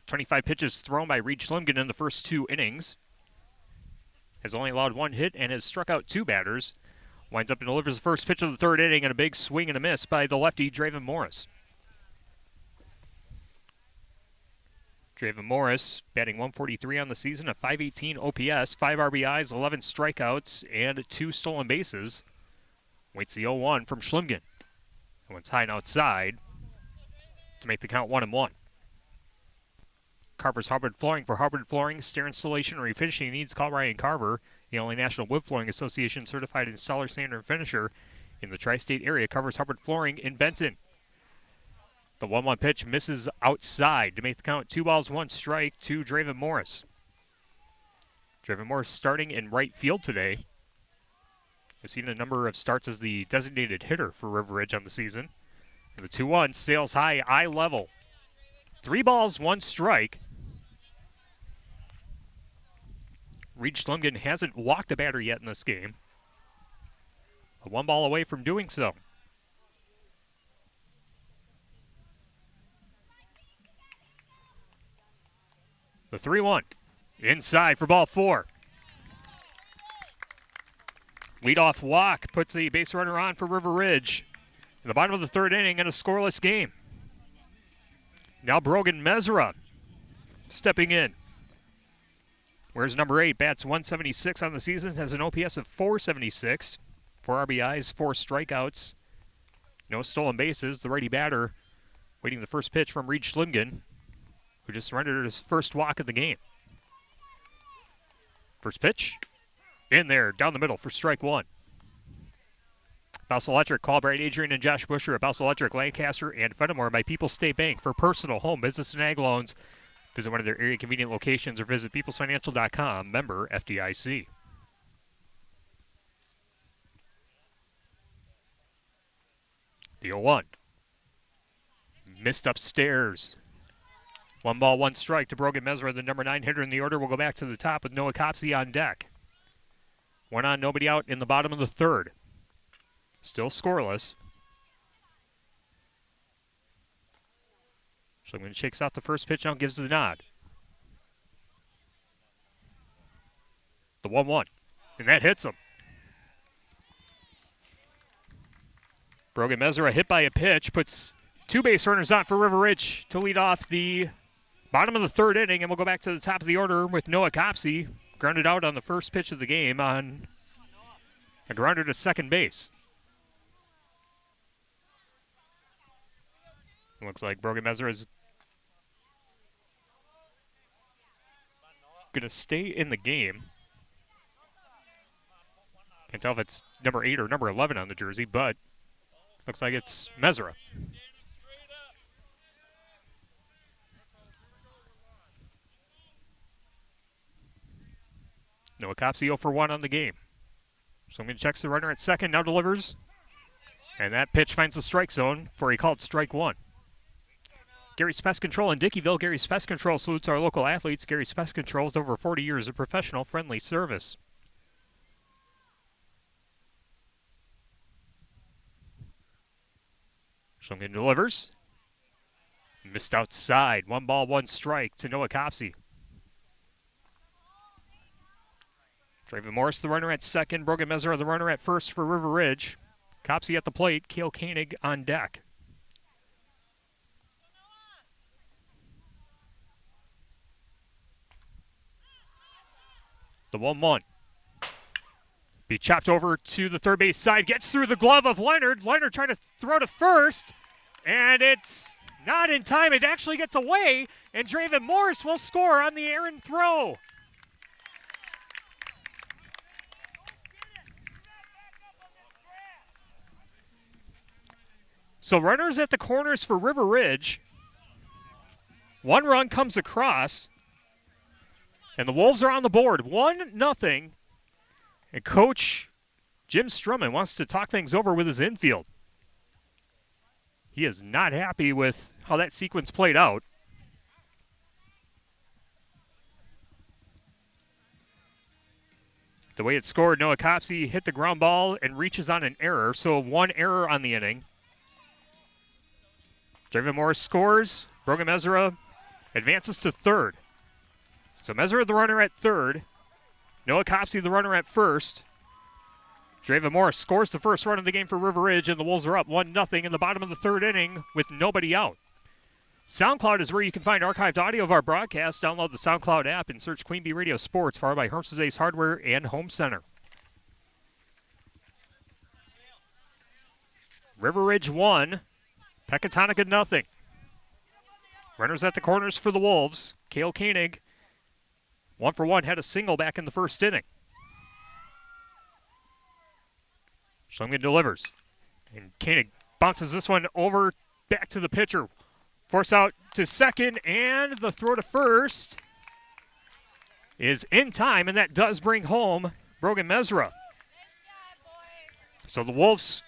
25 pitches thrown by Reed Schlimgen in the first 2 innings. Has only allowed 1 hit and has struck out 2 batters. Winds up and delivers the first pitch of the third inning and a big swing and a miss by the lefty, Draven Morris. Draven Morris batting .143 on the season, a .518 OPS, 5 RBIs, 11 strikeouts, and 2 stolen bases. Waits the 0-1 from Schlimgen. And one's high and outside to make the count 1-1. Carver's Hardwood Flooring. For hardwood flooring, stair installation, and refinishing needs, call Ryan Carver, the only National Wood Flooring Association certified installer, sander, and finisher in the tri-state area. Carver's Hardwood Flooring in Benton. The 1-1 pitch misses outside to make the count 2 balls, 1 strike to Draven Morris. Trayvon Morris starting in right field today. Has seen a number of starts as the designated hitter for River Ridge on the season. And the 2-1 sails high, eye level. 3 balls, 1 strike. Reed Schlumgen hasn't walked a batter yet in this game. But 1 ball away from doing so. The 3-1. Inside for ball 4. Leadoff walk puts the base runner on for River Ridge. In the bottom of the 3rd inning in a scoreless game. Now Brogan Mesra stepping in. Whereas number 8 bats .176 on the season, has an OPS of .476. 4 RBIs, 4 strikeouts. No stolen bases. The righty batter waiting the first pitch from Reed Schlumgen, who just surrendered his first walk of the game. First pitch. In there, down the middle for strike 1. Bouse Electric, call Bright Adrian and Josh Busher at Bouse Electric, Lancaster, and Fenimore by People's State Bank for personal, home, business, and ag loans. Visit one of their area convenient locations or visit peoplesfinancial.com, member FDIC. The 0-1. Missed upstairs. 1 ball, 1 strike to Brogan Mesra, the number 9 hitter in the order. Will go back to the top with Noah Copsey on deck. 1 on, nobody out in the bottom of the 3rd. Still scoreless. Schlumgen shakes out the first pitch now, gives the nod. The 1-1. And that hits him. Brogan Mesra hit by a pitch, puts 2 base runners on for River Ridge to lead off the bottom of the 3rd inning, and we'll go back to the top of the order with Noah Copsey, grounded out on the first pitch of the game on a grounder to second base. Looks like Brogan Mesra is going to stay in the game. Can't tell if it's number 8 or number 11 on the jersey, but looks like it's Mesra. Noah Copsey 0 for 1 on the game. So I'm going to check the runner at second, now delivers. And that pitch finds the strike zone for a called strike 1. Gary's Pest Control in Dickeyville. Gary's Pest Control salutes our local athletes. Gary's Pest Control has over 40 years of professional, friendly service. Schlumgen delivers. Missed outside. 1 ball, 1 strike to Noah Copsey. Trayvon Morris, the runner at second. Brogan Mesra, the runner at first for River Ridge. Copsey at the plate. Cale Koenig on deck. The 1-1. Be chopped over to the third base side. Gets through the glove of Leonard. Leonard trying to throw to first. And it's not in time. It actually gets away. And Trayvon Morris will score on the errant throw. So runners at the corners for River Ridge. 1 run comes across. And the Wolves are on the board, 1-0. And Coach Jim Strumman wants to talk things over with his infield. He is not happy with how that sequence played out. The way it scored, Noah Copsey hit the ground ball and reaches on an error, so 1 error on the inning. Trayvon Morris scores. Brogan Mesra advances to third. So Mesra the runner at third. Noah Copsey the runner at first. Trayvon Morris scores the first run of the game for River Ridge, and the Wolves are up 1-0 in the bottom of the 3rd inning with nobody out. SoundCloud is where you can find archived audio of our broadcast. Download the SoundCloud app and search Queen Bee Radio Sports, followed by Herm's Ace Hardware and Home Center. River Ridge 1, Pecatonica 0. Runners at the corners for the Wolves. Cale Koenig, 1 for 1, had a single back in the 1st inning. Schlumgen delivers. And Koenig bounces this one over back to the pitcher. Force out to second, and the throw to first. is in time, and that does bring home Brogan Mesra. So the Wolves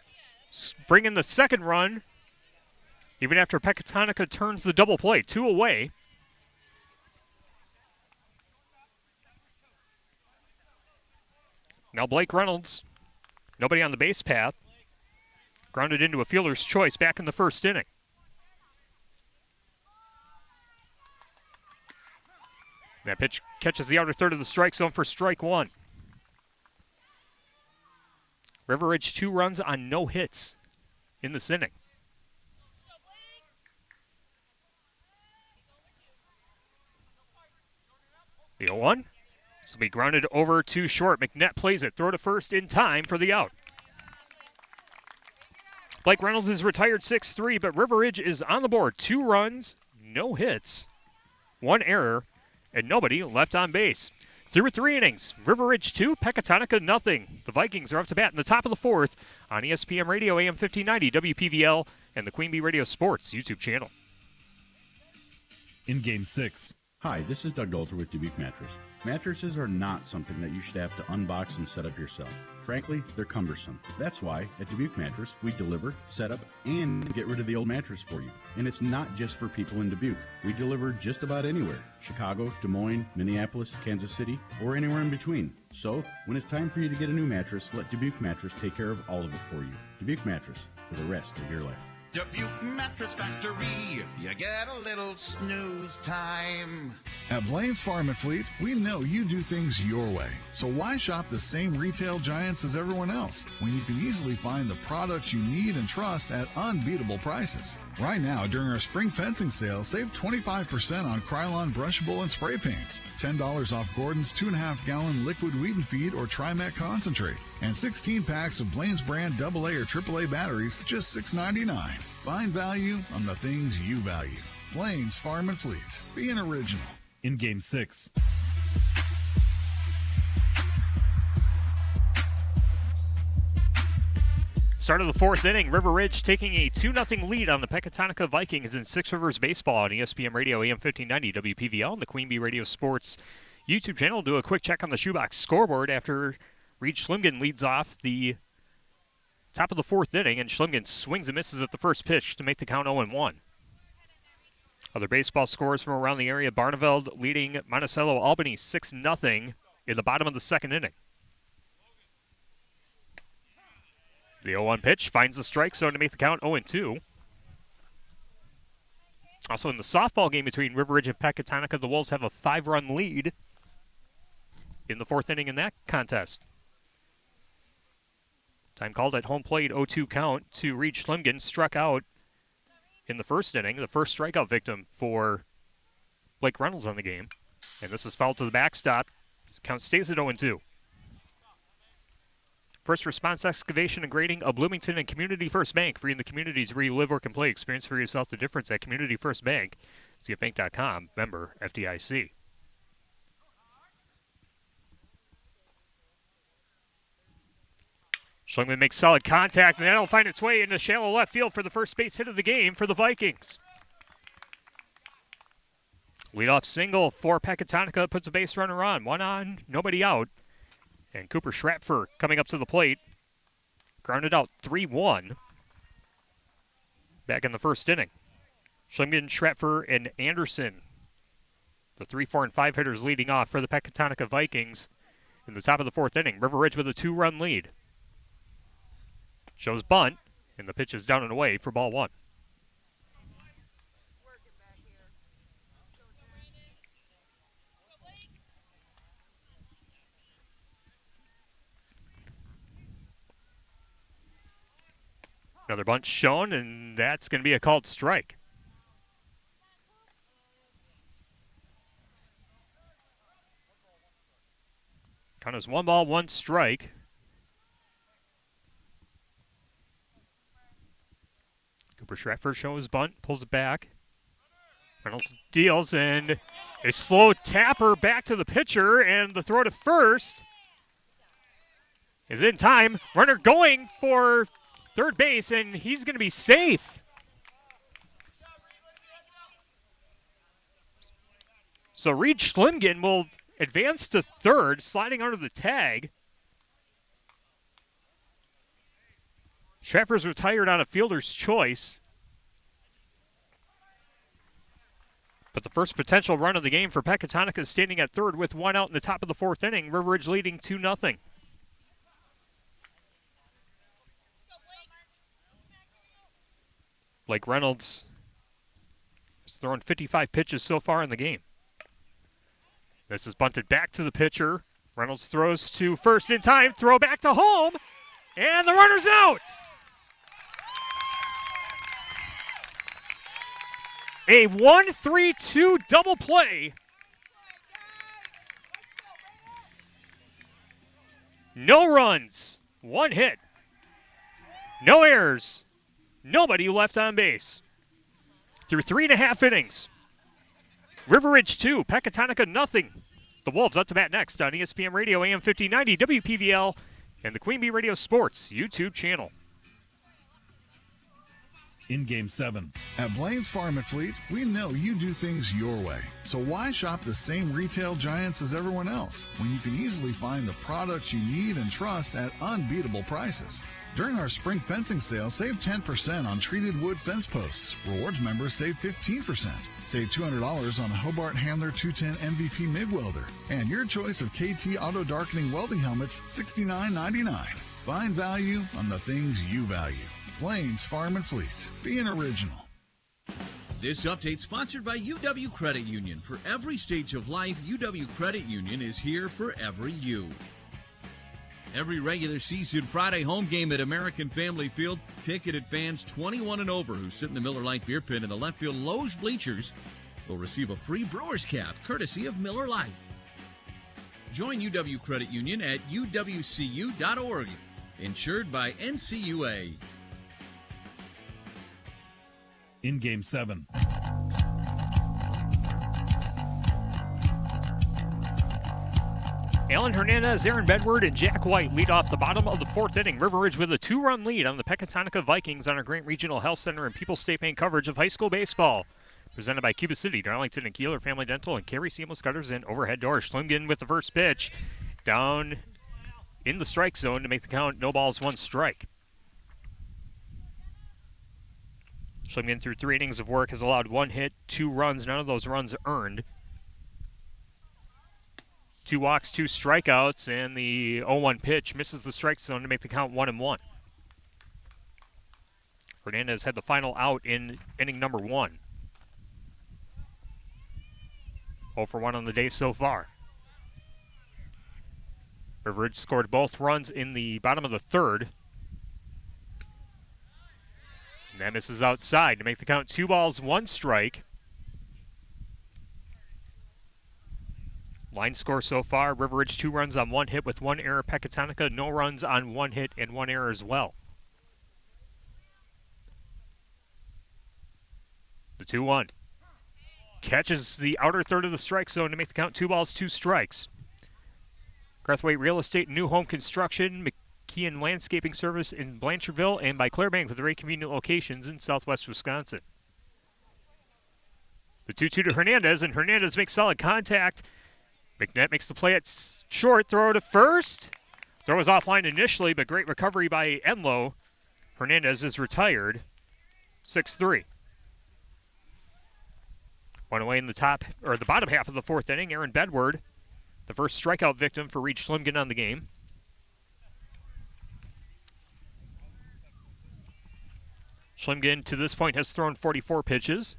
bring in the second run, even after Pecatonica turns the double play, 2 away. Now Blake Reynolds, nobody on the base path, grounded into a fielder's choice back in the first inning. That pitch catches the outer third of the strike zone for strike 1. River Ridge 2 runs on no hits in this inning. The 0-1. This will be grounded over to short. McNett plays it. Throw to first in time for the out. Blake Reynolds is retired 6-3, but River Ridge is on the board. 2 runs, no hits, 1 error, and nobody left on base. Through 3 innings, River Ridge 2, Pecatonica nothing. The Vikings are up to bat in the top of the 4th on ESPN Radio AM 1590, WPVL, and the Queen Bee Radio Sports YouTube channel. In Game 6. Hi, this is Doug Dolter with Dubuque Mattress. Mattresses are not something that you should have to unbox and set up yourself. Frankly, they're cumbersome. That's why at Dubuque Mattress, we deliver, set up, and get rid of the old mattress for you. And it's not just for people in Dubuque. We deliver just about anywhere. Chicago, Des Moines, Minneapolis, Kansas City, or anywhere in between. So, when it's time for you to get a new mattress, let Dubuque Mattress take care of all of it for you. Dubuque Mattress, for the rest of your life. Dubuque Mattress Factory, you get a little snooze time. At Blaine's Farm and Fleet, we know you do things your way. So why shop the same retail giants as everyone else when you can easily find the products you need and trust at unbeatable prices? Right now, during our spring fencing sale, save 25% on Krylon brushable and spray paints, $10 off Gordon's 2.5-gallon liquid weed and feed or Trimac concentrate, and 16 packs of Blaine's brand AA or AAA batteries, just $6.99. Find value on the things you value. Blaine's Farm and Fleet. Be an original. In Game 6. Start of the 4th inning, River Ridge taking a 2-0 lead on the Pecatonica Vikings in Six Rivers Baseball on ESPN Radio AM 1590 WPVL and the Queen Bee Radio Sports YouTube channel. Do a quick check on the shoebox scoreboard after Reed Schlimgen leads off the top of the 4th inning, and Schlimgen swings and misses at the first pitch to make the count 0-1. Other baseball scores from around the area, Barneveld leading Monticello Albany 6-0 in the bottom of the 2nd inning. The 0-1 pitch finds the strike zone to make the count 0-2. Also in the softball game between River Ridge and Pecatonica, the Wolves have a 5-run lead in the 4th inning in that contest. Time called at home plate, 0-2 count to Reed Schlimgen, struck out in the 1st inning, the first strikeout victim for Blake Reynolds on the game. And this is fouled to the backstop. Count stays at 0-2. First Response Excavation and Grading of Bloomington and Community First Bank. Free in the communities where you live, work, and play. Experience for yourself the difference at Community First Bank. CFBank.com, member FDIC. Schlimgen makes solid contact, and that'll find its way into shallow left field for the first base hit of the game for the Vikings. Leadoff single for Pecatonica puts a base runner on. 1 on, nobody out. And Cooper Schratfer coming up to the plate. Grounded out 3-1 back in the 1st inning. Schlimgen, Schratfer, and Anderson, the 3, 4, and 5 hitters leading off for the Pecatonica Vikings in the top of the 4th inning. River Ridge with a 2-run lead. Shows bunt, and the pitch is down and away for ball 1. Another bunt shown, and that's going to be a called strike. Count is 1 ball, 1 strike. Cooper Schratfer shows bunt, pulls it back. Reynolds deals, and a slow tapper back to the pitcher, and the throw to first is in time. Runner going for third base, and he's going to be safe. So Reed Schlimgen will advanced to third, sliding under the tag. Travers retired on a fielder's choice. But the first potential run of the game for Pecatonica is standing at third with one out in the top of the fourth inning. River Ridge leading 2-0. Blake Reynolds has thrown 55 pitches so far in the game. This is bunted back to the pitcher. Reynolds throws to first in time, throw back to home, and the runner's out. A 1-3-2 double play. No runs, one hit, no errors, nobody left on base. Through 3.5 innings. River Ridge 2, Pecatonica nothing. The Wolves up to bat next on ESPN Radio AM 1590 WPVL and the Queen Bee Radio Sports YouTube channel. In Game 7. At Blaine's Farm and Fleet, we know you do things your way. So why shop the same retail giants as everyone else when you can easily find the products you need and trust at unbeatable prices? During our spring fencing sale, save 10% on treated wood fence posts. Rewards members save 15%. Save $200 on the Hobart Handler 210 MVP MIG welder. And your choice of KT auto darkening welding helmets, $69.99. Find value on the things you value. Blaine's Farm and Fleet. Be an original. This update sponsored by UW Credit Union. For every stage of life, UW Credit Union is here for every you. Every regular season Friday home game at American Family Field, ticketed fans 21 and over who sit in the Miller Lite beer pit in the left field loge bleachers will receive a free Brewers cap courtesy of Miller Lite. Join UW Credit Union at uwcu.org. Insured by NCUA. In Game 7. Alan Hernandez, Aaron Bedward, and Jack White lead off the bottom of the fourth inning. River Ridge with a 2-run lead on the Pecatonica Vikings on our Grant Regional Health Center and People's State Bank coverage of high school baseball. Presented by Cuba City, Darlington, and Kieler Family Dental, and Carey Seamless Gutters and Overhead Doors. Schlingen with the first pitch. Down in the strike zone to make the count. No balls, one strike. Schlingen through 3 innings of work has allowed 1 hit, 2 runs, none of those runs earned. 2 walks, 2 strikeouts, and the 0-1 pitch misses the strike zone to make the count 1-1. Hernandez had the final out in inning number 1. 0 for 1 on the day so far. River Ridge scored both runs in the bottom of the third. And that misses outside to make the count 2 balls, 1 strike. Line score so far, River Ridge 2 runs on 1 hit with 1 error. Pecatonica no runs on 1 hit and 1 error as well. The 2-1. Catches the outer third of the strike zone to make the count 2 balls, 2 strikes. Garthwaite Real Estate and New Home Construction, McKeon Landscaping Service in Blanchardville, and by Clairbank with very convenient locations in southwest Wisconsin. The 2-2 to Hernandez, and Hernandez makes solid contact. McNett makes the play at short, throw to first. Throw was offline initially, but great recovery by Enlow. Hernandez is retired, 6-3. One away in the bottom half of the fourth inning, Aaron Bedward, the first strikeout victim for Reed Schlimgen on the game. Schlimgen to this point has thrown 44 pitches.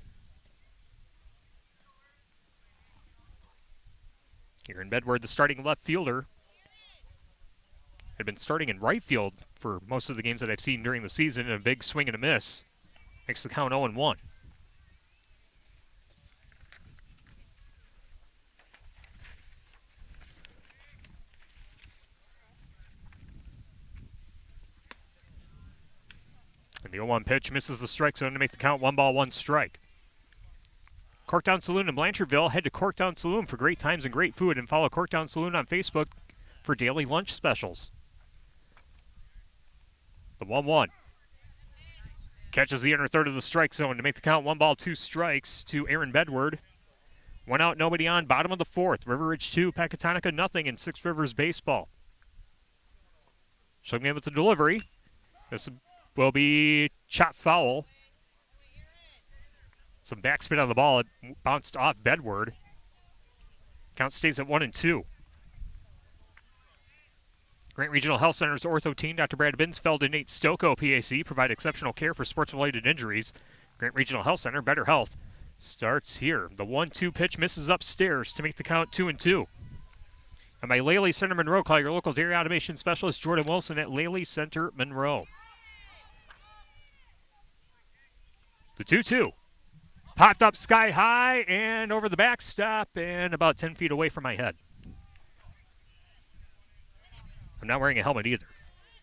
Aaron Bedward, the starting left fielder, had been starting in right field for most of the games that I've seen during the season, and a big swing and a miss makes the count 0-1. And the 0-1 pitch misses the strike zone to make the count 1 ball, 1 strike. Corktown Saloon in Blanchardville. Head to Corktown Saloon for great times and great food, and follow Corktown Saloon on Facebook for daily lunch specials. The 1-1. Catches the inner third of the strike zone to make the count 1 ball, 2 strikes to Aaron Bedward. 1 out, nobody on. Bottom of the 4th. River Ridge 2, Pecatonica nothing in Six Rivers baseball. Schlimmgen with the delivery. This will be chop foul. Some backspin on the ball. It bounced off Bedward. Count stays at 1-2. Grant Regional Health Center's ortho team, Dr. Brad Binsfeld and Nate Stocco, PAC, provide exceptional care for sports-related injuries. Grant Regional Health Center, better health, starts here. The 1-2 pitch misses upstairs to make the count 2-2. And by Lely Center Monroe, call your local dairy automation specialist, Jordan Wilson, at Lely Center Monroe. The 2-2. Popped up sky high and over the backstop and about 10 feet away from my head. I'm not wearing a helmet either.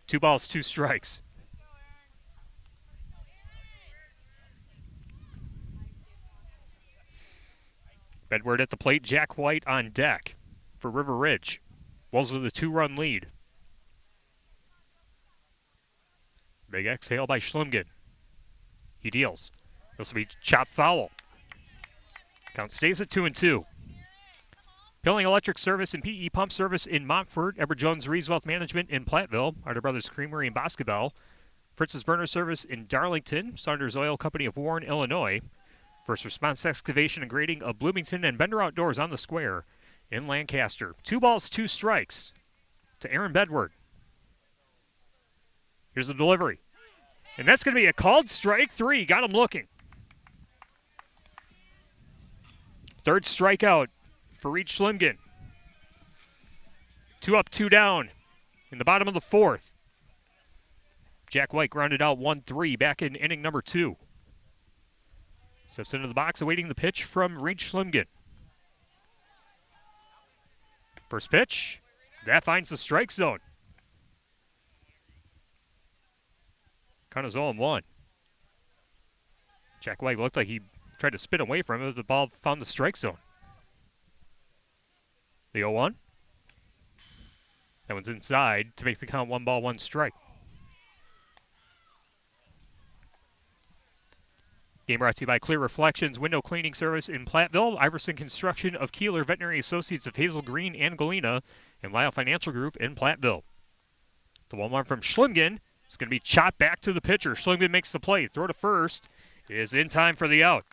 2 balls, 2 strikes. Bedward at the plate, Jack White on deck for River Ridge. Wolves with a 2-run lead. Big exhale by Schlimmgen. He deals. This will be chop foul. Count stays at 2-2. Pilling Electric Service and PE Pump Service in Montfort. Edward Jones Reeves Wealth Management in Platteville. Arter Brothers Creamery in Boscobel. Fritz's Burner Service in Darlington. Saunders Oil Company of Warren, Illinois. First Response Excavation and Grading of Bloomington, and Bender Outdoors on the Square in Lancaster. 2 balls, 2 strikes to Aaron Bedward. Here's the delivery. And that's going to be a called strike 3. Got him looking. 3rd strikeout for Reed Schlimmgen. 2 up, 2 down in the bottom of the 4th. Jack White grounded out 1-3 back in inning number 2. Steps into the box awaiting the pitch from Reed Schlimmgen. First pitch. That finds the strike zone. Count is 0-1. Jack White looked like he tried to spin away from it as the ball found the strike zone. The 0-1. That one's inside to make the count 1 ball, 1 strike. Game brought to you by Clear Reflections Window Cleaning Service in Platteville, Iverson Construction of Kieler, Veterinary Associates of Hazel Green and Galena, and Lyle Financial Group in Platteville. The 1-1 from Schlimmgen is going to be chopped back to the pitcher. Schlimmgen makes the play. Throw to first is in time for the out.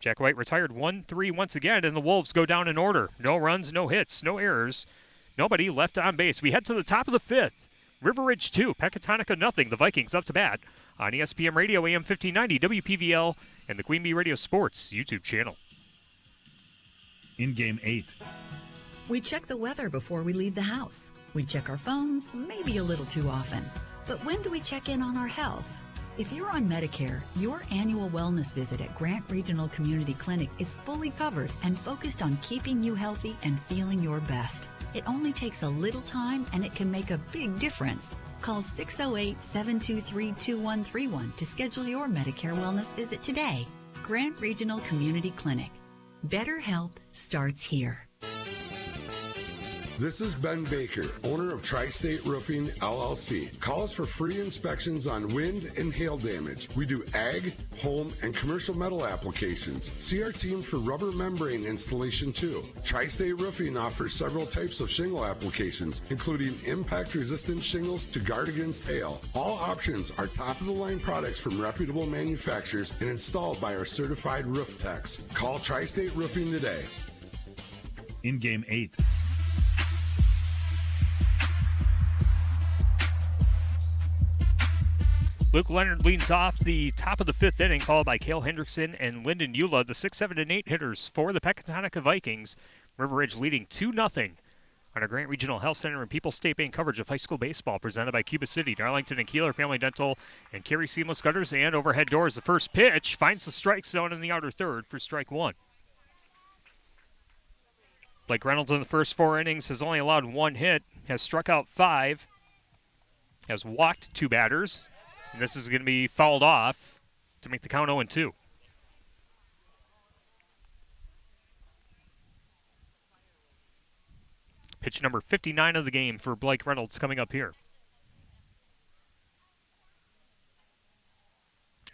Jack White retired 1-3 once again, and the Wolves go down in order. No runs, no hits, no errors. Nobody left on base. We head to the top of the 5th. River Ridge 2, Pecatonica nothing. The Vikings up to bat on ESPN Radio, AM 1590, WPVL, and the Queen Bee Radio Sports YouTube channel. In Game 8. We check the weather before we leave the house. We check our phones, maybe a little too often. But when do we check in on our health? If you're on Medicare, your annual wellness visit at Grant Regional Community Clinic is fully covered and focused on keeping you healthy and feeling your best. It only takes a little time, and it can make a big difference. Call 608-723-2131 to schedule your Medicare wellness visit today. Grant Regional Community Clinic. Better health starts here. This is Ben Baker, owner of Tri-State Roofing, LLC. Call us for free inspections on wind and hail damage. We do ag, home, and commercial metal applications. See our team for rubber membrane installation too. Tri-State Roofing offers several types of shingle applications, including impact-resistant shingles to guard against hail. All options are top-of-the-line products from reputable manufacturers and installed by our certified roof techs. Call Tri-State Roofing today. In Game 8. Luke Leonard leads off the top of the 5th inning, followed by Cale Hendrickson and Lyndon Eula, the 6, 7, and 8 hitters for the Pecatonica Vikings. River Ridge leading 2-0 on our Grant Regional Health Center and People's State Bank coverage of high school baseball presented by Cuba City, Darlington, and Kieler Family Dental, and Carey Seamless Gutters and Overhead Doors. The first pitch finds the strike zone in the outer third for strike 1. Blake Reynolds in the first 4 innings has only allowed 1 hit, has struck out 5, has walked 2 batters. And this is going to be fouled off to make the count 0-2. Pitch number 59 of the game for Blake Reynolds coming up here.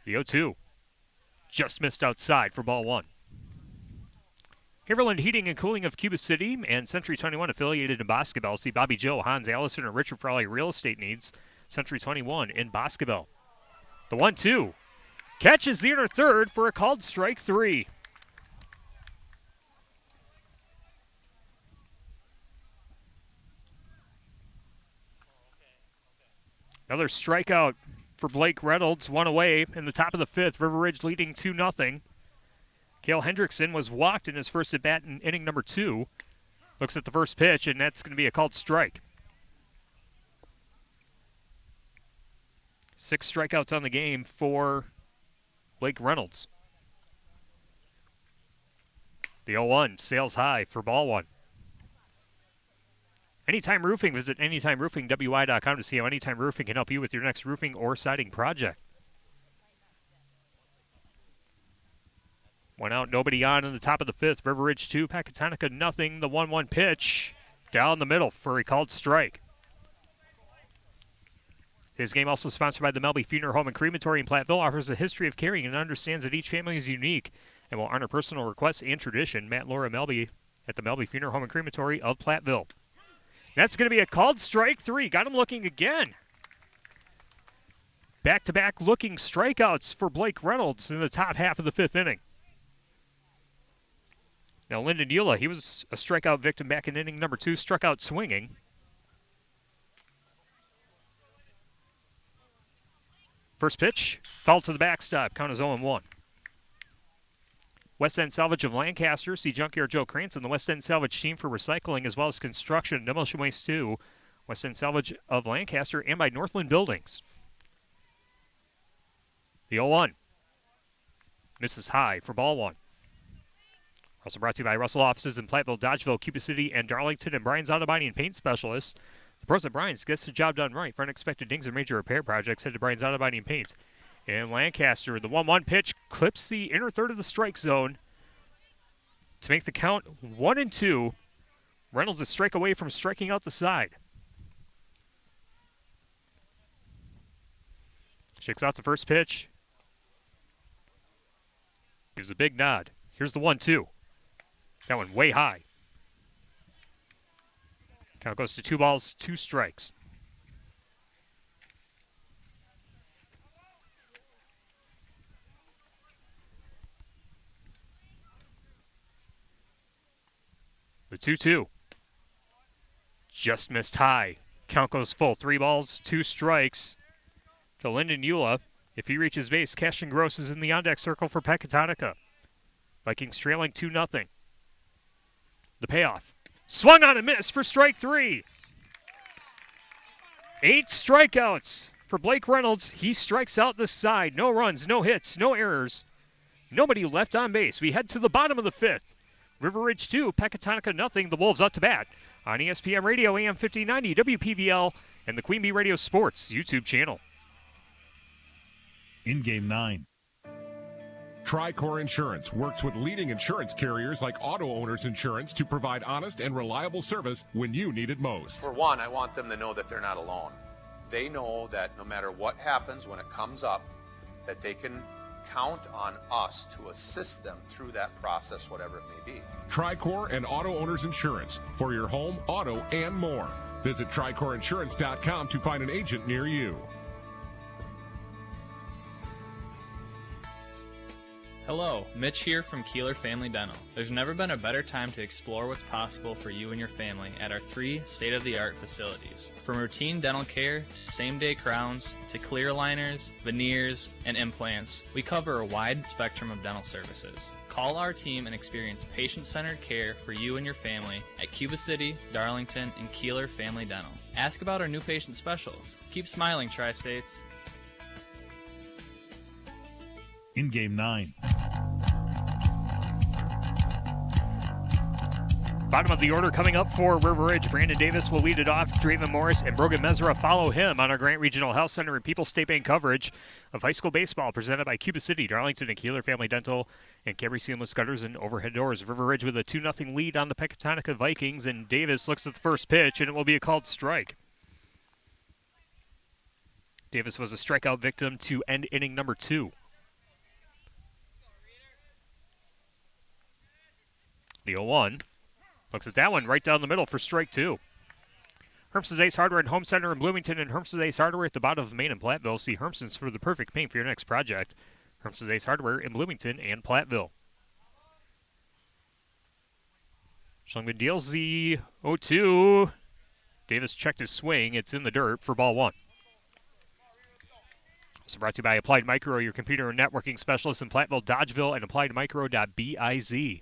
The 0-2. Just missed outside for ball one. Haverland Heating and Cooling of Cuba City and Century 21 affiliated in Boscobel. See Bobby Joe, Hans Allison, and Richard for all your real estate needs. Century 21 in Boscobel. The 1-2. Catches the inner third for a called strike 3. Another strikeout for Blake Reynolds, one away in the top of the fifth. River Ridge leading 2-0. Cale Hendrickson was walked in his first at-bat in inning number 2. Looks at the first pitch, and that's going to be a called strike. 6 strikeouts on the game for Blake Reynolds. The 0-1 sails high for ball one. Anytime Roofing, visit anytimeroofingwi.com to see how Anytime Roofing can help you with your next roofing or siding project. One out, nobody on in the top of the fifth. River Ridge 2, Pecatonica nothing. The 1-1 pitch down the middle for a called strike. Today's game also sponsored by the Melby Funeral Home and Crematory in Platteville. Offers a history of caring and understands that each family is unique and will honor personal requests and tradition. Matt and Laura Melby at the Melby Funeral Home and Crematory of Platteville. That's going to be a called strike 3. Got him looking again. Back-to-back looking strikeouts for Blake Reynolds in the top half of the fifth inning. Now, Lyndon Eula, he was a strikeout victim back in inning number 2, struck out swinging. First pitch, foul to the backstop, count is 0-1. West End Salvage of Lancaster, see Junkyard Joe Cranston, the West End Salvage team for recycling as well as construction, demolition waste too. West End Salvage of Lancaster and by Northland Buildings. The 0-1 misses high for ball one. Also brought to you by Russell Offices in Platteville, Dodgeville, Cuba City, and Darlington, and Brian's Auto Body and Paint Specialists. The pros at Brian's gets the job done right. For unexpected dings and major repair projects, head to Brian's Auto Body and Paint. And Lancaster, the 1-1 pitch clips the inner third of the strike zone to make the count 1-2. Reynolds is strike away from striking out the side. Shakes out the first pitch. Gives a big nod. Here's the 1-2. That one way high. Count goes to 2 balls, 2 strikes. The 2-2. Just missed high. Count goes full. 3 balls, 2 strikes. To Lyndon Eula. If he reaches base, Cashin Gross is in the on-deck circle for Pecatonica. Vikings trailing 2-0. The payoff. Swung on and missed for strike 3. 8 strikeouts for Blake Reynolds. He strikes out the side. No runs, no hits, no errors. Nobody left on base. We head to the bottom of the fifth. River Ridge 2, Pecatonica nothing. The Wolves up to bat on ESPN Radio, AM 1590, WPVL, and the Queen Bee Radio Sports YouTube channel. In Game 9. Tricor Insurance works with leading insurance carriers like Auto Owners Insurance to provide honest and reliable service when you need it most. For one, I want them to know that they're not alone. They know that no matter what happens when it comes up, that they can count on us to assist them through that process, whatever it may be. Tricor and Auto Owners Insurance for your home, auto, and more. Visit TricorInsurance.com to find an agent near you. Hello, Mitch here from Kieler Family Dental. There's never been a better time to explore what's possible for you and your family at our 3 state-of-the-art facilities. From routine dental care, to same-day crowns, to clear aligners, veneers, and implants, we cover a wide spectrum of dental services. Call our team and experience patient-centered care for you and your family at Cuba City, Darlington, and Kieler Family Dental. Ask about our new patient specials. Keep smiling, Tri-States. In Game 9. Bottom of the order coming up for River Ridge. Brandon Davis will lead it off. Draven Morris and Brogan Mesra follow him on our Grant Regional Health Center and People's State Bank coverage of high school baseball presented by Cuba City, Darlington, and Kieler Family Dental, and Carey Seamless Gutters and Overhead Doors. River Ridge with a 2-0 lead on the Pecatonica Vikings, and Davis looks at the first pitch, and it will be a called strike. Davis was a strikeout victim to end inning number 2. The 0-1. Looks at that one right down the middle for strike two. Hermson's Ace Hardware and Home Center in Bloomington and Hermson's Ace Hardware at the bottom of Main and Platteville. See Hermson's for the perfect paint for your next project. Hermson's Ace Hardware in Bloomington and Platteville. Schlingman deals the 0-2. Davis checked his swing. It's in the dirt for ball one. Also brought to you by Applied Micro, your computer and networking specialist in Platteville, Dodgeville, and appliedmicro.biz.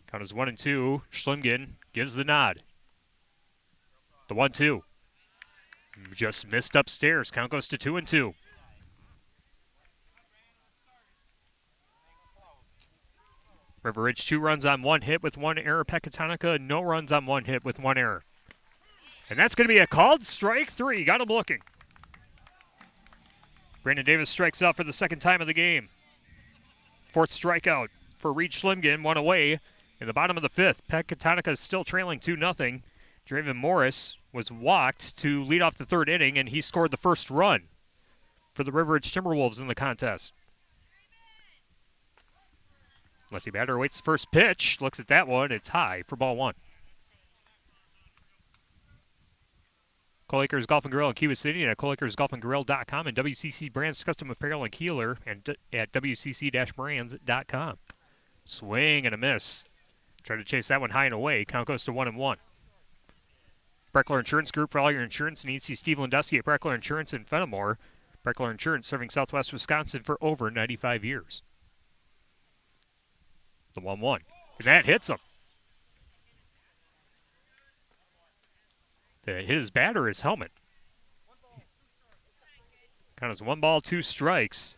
Count is 1-2. Schlingen gives the nod. The 1-2. Just missed upstairs. Count goes to 2-2. River Ridge 2 runs on 1 hit with 1 error. Pecatonica no runs on 1 hit with 1 error. And that's going to be a called strike 3. Got him looking. Brandon Davis strikes out for the second time of the game. Fourth strikeout for Reed Schlingen, 1 away. In the bottom of the 5th, Pecatonica is still trailing 2-0. Draven Morris was walked to lead off the 3rd inning, and he scored the first run for the River Ridge Timberwolves in the contest. Lefty batter awaits the first pitch, looks at that one. It's high for ball one. Cole Akers Golf and Grill in Cuba City and at ColeAkersGolfandGrill.com and WCC Brands Custom Apparel in Kieler and at WCC-Brands.com. Swing and a miss. Try to chase that one high and away. Count goes to 1-1. Breckler Insurance Group for all your insurance needs. See Steve Landusky at Breckler Insurance in Fenimore. Breckler Insurance serving Southwest Wisconsin for over 95 years. The 1-1. And that hits him. That hit his bat or his helmet. Count is 1 ball, 2 strikes.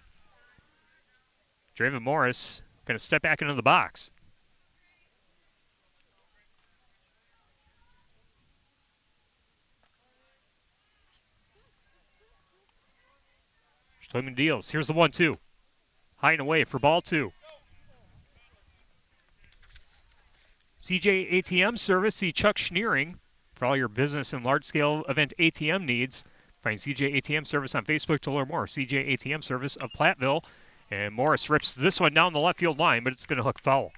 Draven Morris going to step back into the box. Schlingman deals. Here's the 1-2. High and away for ball 2. CJ ATM service. See Chuck Schneering for all your business and large-scale event ATM needs. Find CJ ATM service on Facebook to learn more. CJ ATM service of Platteville. And Morris rips this one down the left field line, but it's going to hook foul.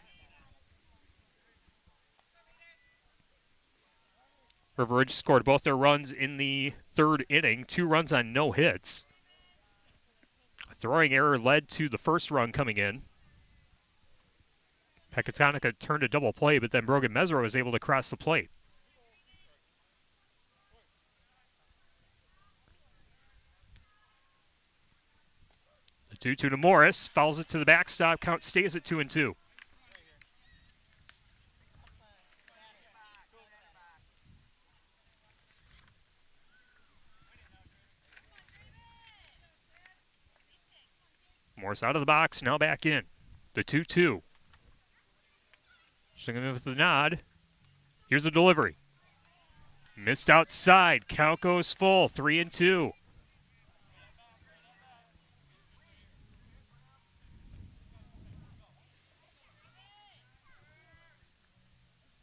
River Ridge scored both their runs in the 3rd inning. 2 runs on no hits. A throwing error led to the first run coming in. Pecatonica turned a double play, but then Brogan Mesro was able to cross the plate. The 2-2 to Morris. Fouls it to the backstop. Count stays at 2-2. Morris out of the box. Now back in. The 2-2. Schlingen with the nod. Here's the delivery. Missed outside. Count goes full. 3-2.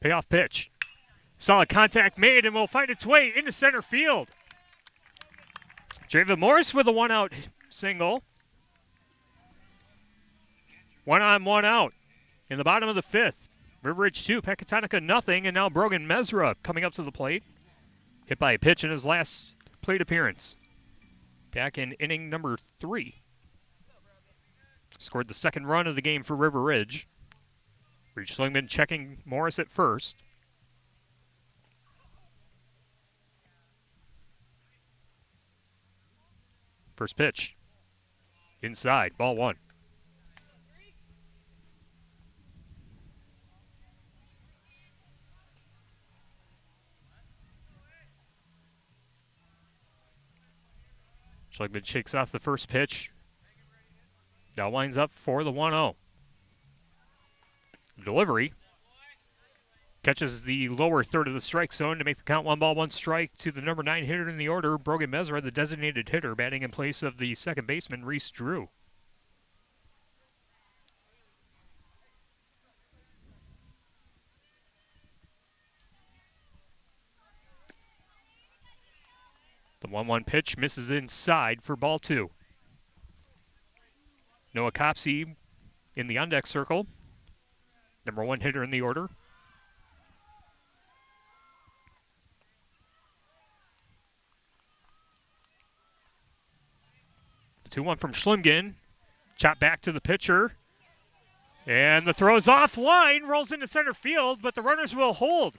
Payoff pitch. Solid contact made and will find its way into center field. Draven Morris with a 1-out single. 1 on, 1 out. In the bottom of the 5th. River Ridge 2, Pecatonica nothing, and now Brogan Mesra coming up to the plate. Hit by a pitch in his last plate appearance. Back in inning number 3. Scored the 2nd run of the game for River Ridge. Reed Schlingman checking Morris at first. First pitch. Inside, ball 1. Schlingman shakes off the first pitch. Now winds up for the 1-0. Delivery. Catches the lower third of the strike zone to make the count 1 ball, 1 strike to the number 9 hitter in the order, Brogan Mesra, the designated hitter, batting in place of the second baseman, Reese Drew. The 1-1 pitch misses inside for ball 2. Noah Copsey in the on-deck circle. Number 1 hitter in the order. The 2-1 from Schlimgen. Chop back to the pitcher. And the throw's offline, rolls into center field, but the runners will hold.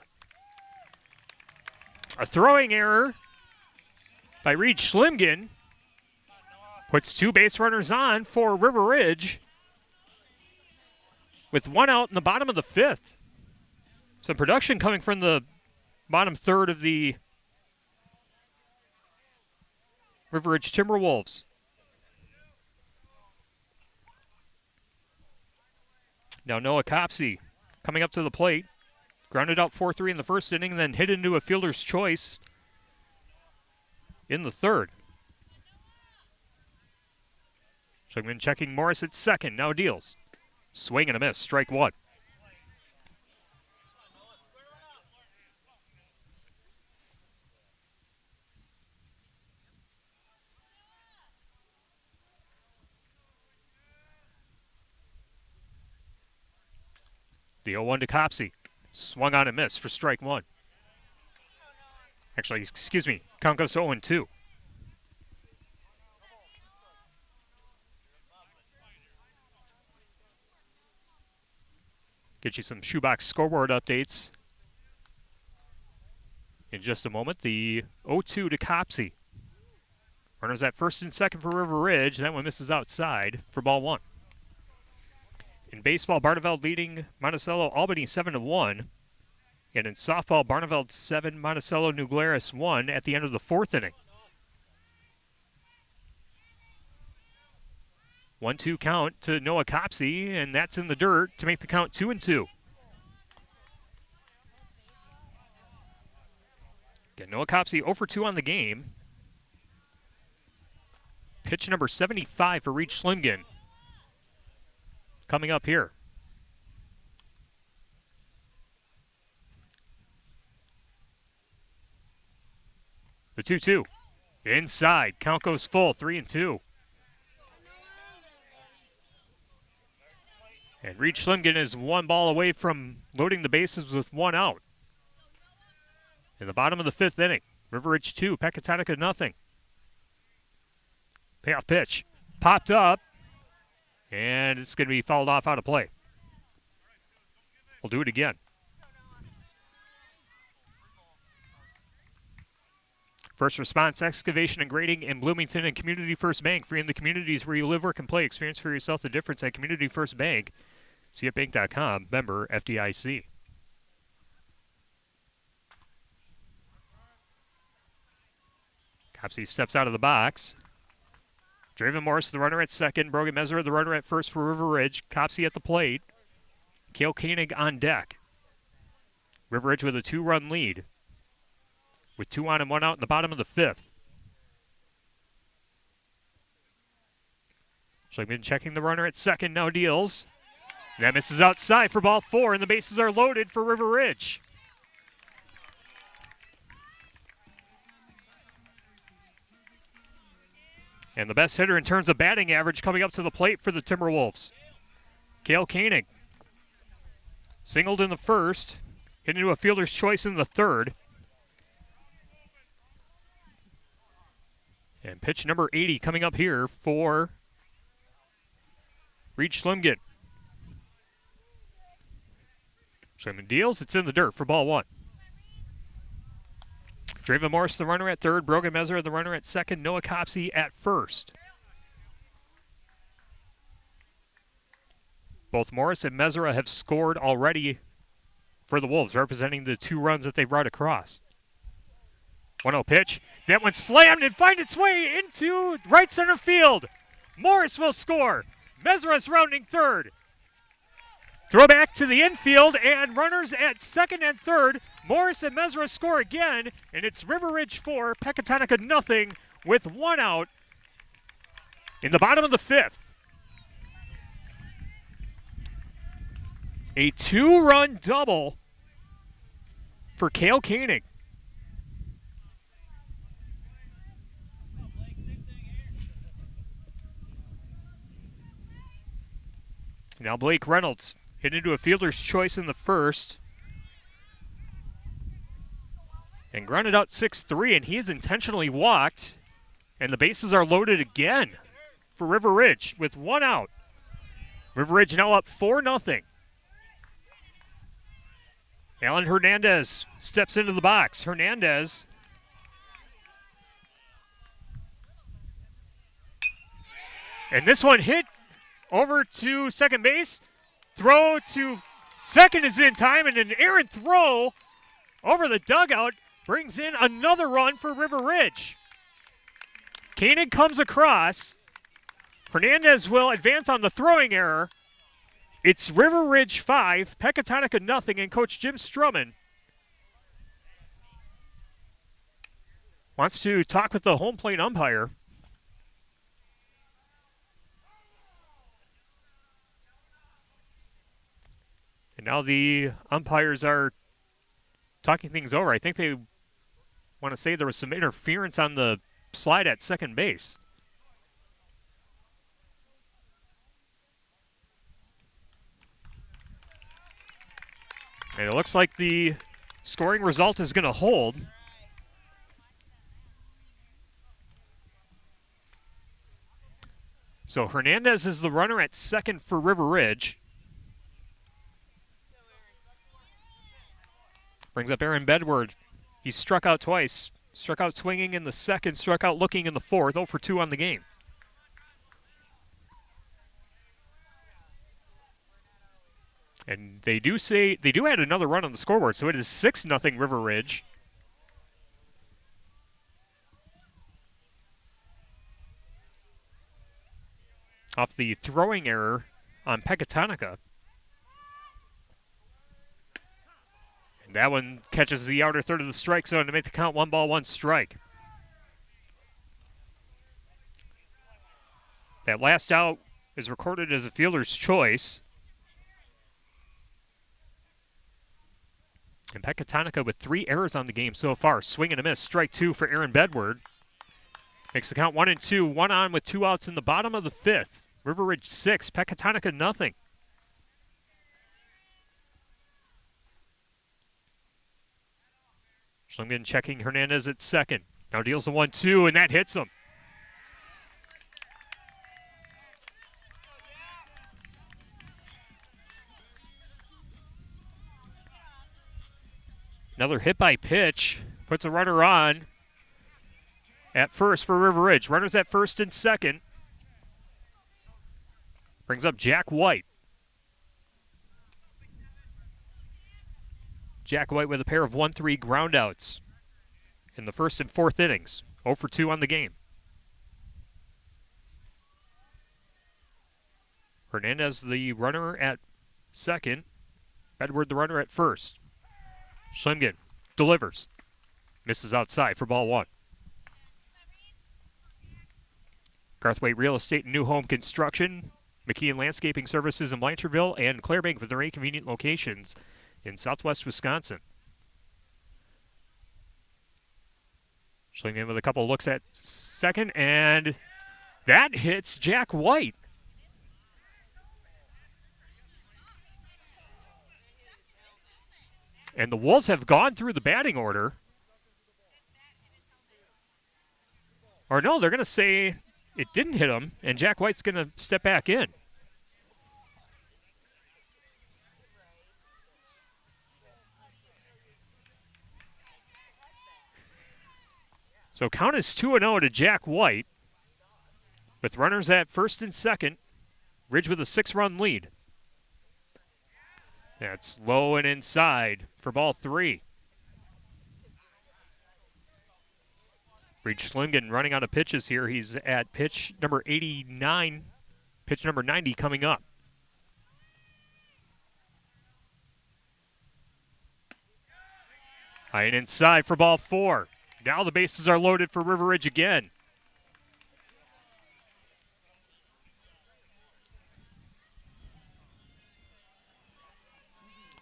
A throwing error by Reed Schlimgen puts 2 base runners on for River Ridge with 1 out in the bottom of the 5th. Some production coming from the bottom third of the River Ridge Timberwolves. Now Noah Copsey coming up to the plate. Grounded out 4-3 in the first inning, then hit into a fielder's choice in the third. Schligman checking Morris at second, now deals. Swing and a miss, strike 1. The 0-1 to Copsey. Swung on and missed for strike 1. Actually, excuse me, count goes to 0-2. Get you some shoebox scoreboard updates in just a moment. The 0-2 to Copsey. Runners at first and second for River Ridge. That one misses outside for ball 1. In baseball, Barneveld leading Monticello Albany 7-1. And in softball, Barneveld 7, Monticello New Glarus 1 at the end of the 4th inning. 1-2 count to Noah Copsey, and that's in the dirt to make the count 2-2. Again, Noah Copsey 0 for 2 on the game. Pitch number 75 for Reed Schlimgen. Coming up here. The 2-2. Inside. Count goes full. 3-2. And Reed Schlimgen is 1 ball away from loading the bases with 1 out. In the bottom of the 5th inning. River Ridge 2, Pecatonica nothing. Payoff pitch. Popped up. And it's going to be fouled off out of play. We'll do it again. First Response Excavation and Grading in Bloomington and Community First Bank. Free in the communities where you live, work, and play. Experience for yourself the difference at Community First Bank. CFBank.com. Member FDIC. Copsey steps out of the box. Draven Morris, the runner at second. Brogan Mesra, the runner at first for River Ridge. Copsey at the plate. Cale Koenig on deck. River Ridge with a 2-run lead. With 2 on and 1 out in the bottom of the 5th. Schligman checking the runner at second, now deals. That misses outside for ball 4, and the bases are loaded for River Ridge. And the best hitter in terms of batting average coming up to the plate for the Timberwolves. Cale Koenig. Singled in the first. Hit into a fielder's choice in the third. And pitch number 80 coming up here for Reed Schlimgen. Schlimgen deals. It's in the dirt for ball 1. Draven Morris, the runner at third. Brogan Mesra, the runner at second. Noah Copsey at first. Both Morris and Mesra have scored already for the Wolves, representing the 2 runs that they brought across. 1-0 pitch. That one slammed and finds its way into right center field. Morris will score. Mesra's rounding third. Throw back to the infield, and runners at second and third. Morris and Mesra score again, and it's River Ridge 4, Pecatonica nothing, with 1 out in the bottom of the 5th. A 2-run double for Cale Koenig. Now Blake Reynolds Hit into a fielder's choice in the first. And grounded out 6-3, and he is intentionally walked. And the bases are loaded again for River Ridge with one out. River Ridge now up 4-0. Alan Hernandez steps into the box. Hernandez and this one hit over to second base. Throw to second is in time, and an errant throw over the dugout brings in another run for River Ridge. Koenig comes across. Hernandez will advance on the throwing error. It's River Ridge 5, Pecatonica 0, and Coach Jim Strumman wants to talk with the home plate umpire. And now the umpires are talking things over. I think they want to say there was some interference on the slide at second base. And it looks like the scoring result is going to hold. So Hernandez is the runner at second for River Ridge. Brings up Aaron Bedward. He's struck out twice. Struck out swinging in the second, struck out looking in the fourth. 0 for 2 on the game. And they do add another run on the scoreboard, so it is 6-0 River Ridge. Off the throwing error on Pecatonica. And that one catches the outer third of the strike zone to make the count 1 ball, 1 strike. That last out is recorded as a fielder's choice. And Pecatonica with 3 errors on the game so far. Swing and a miss. Strike 2 for Aaron Bedward. Makes the count 1-2. 1 on with 2 outs in the bottom of the 5th. River Ridge 6, Pecatonica 0. Schlingen checking Hernandez at second. Now deals a 1-2, and that hits him. Another hit by pitch. Puts a runner on at first for River Ridge. Runners at first and second. Brings up Jack White. Jack White with a pair of 1-3 groundouts in the first and fourth innings. 0 for 2 on the game. Hernandez the runner at second. Bedward the runner at first. Schlingen delivers. Misses outside for ball 1. Garthwaite Real Estate and New Home Construction, McKeon Landscaping Services in Blanchardville, and Clarebank with their 8 convenient locations in southwest Wisconsin. Schlingen with a couple looks at second, and that hits Jack White. And the Wolves have gone through the batting order. Or no, they're going to say it didn't hit him, and Jack White's going to step back in. So count is 2-0 to Jack White, with runners at first and second. Ridge with a 6-run lead. That's low and inside for ball 3. Reed Schlingen running out of pitches here. He's at pitch number 89, pitch number 90 coming up. High and inside for ball 4. Now the bases are loaded for River Ridge again.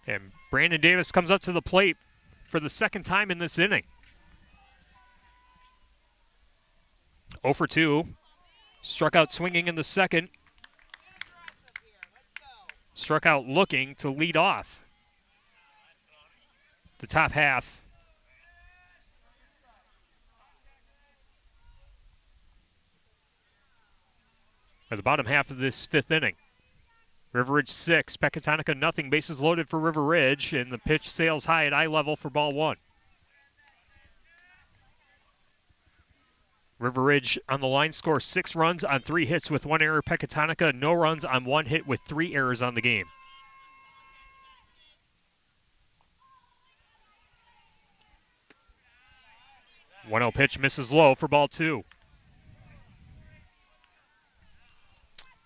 And Brandon Davis comes up to the plate for the second time in this inning. 0 for 2. Struck out swinging in the second. struck out looking to lead off the top half. Or the bottom half of this fifth inning. River Ridge 6, Pecatonica nothing. Bases loaded for River Ridge, and the pitch sails high at eye level for ball one. River Ridge on the line scores 6 runs on 3 hits with 1 error. Pecatonica no runs on 1 hit with 3 errors on the game. One-0 pitch misses low for ball 2.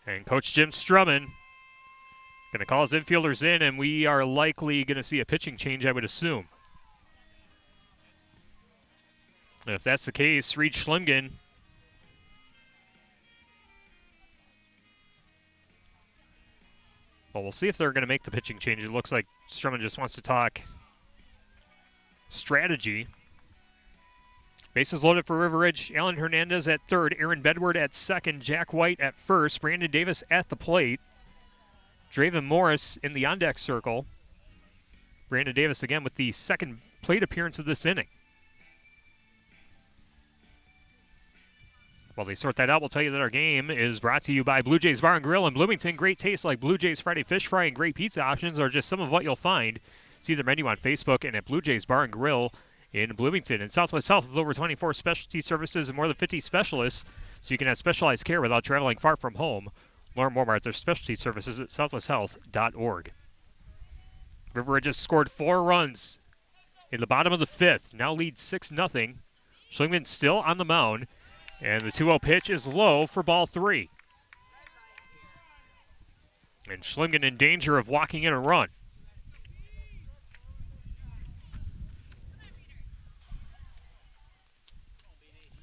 And Coach Jim Strumman going to call his infielders in, and we are likely going to see a pitching change, I would assume. And if that's the case, Reed Schlimgen well, we'll see if they're going to make the pitching change. It looks like Strumman just wants to talk strategy. Bases loaded for River Ridge. Alan Hernandez at third. Aaron Bedward at second. Jack White at first. Brandon Davis at the plate. Draven Morris in the on-deck circle. Brandon Davis again with the second plate appearance of this inning. While they sort that out, we'll tell you that our game is brought to you by Blue Jays Bar and Grill in Bloomington. Great taste like Blue Jays Friday Fish Fry and great pizza options are just some of what you'll find. See their menu on Facebook and at Blue Jays Bar and Grill in Bloomington. In Southwest Health with over 24 specialty services and more than 50 specialists, so you can have specialized care without traveling far from home. Learn more about their specialty services at southwesthealth.org. River Ridge has scored 4 runs in the bottom of the 5th. Now leads 6-0. Schlingman still on the mound, and the 2-0 pitch is low for ball 3. And Schlingen in danger of walking in a run.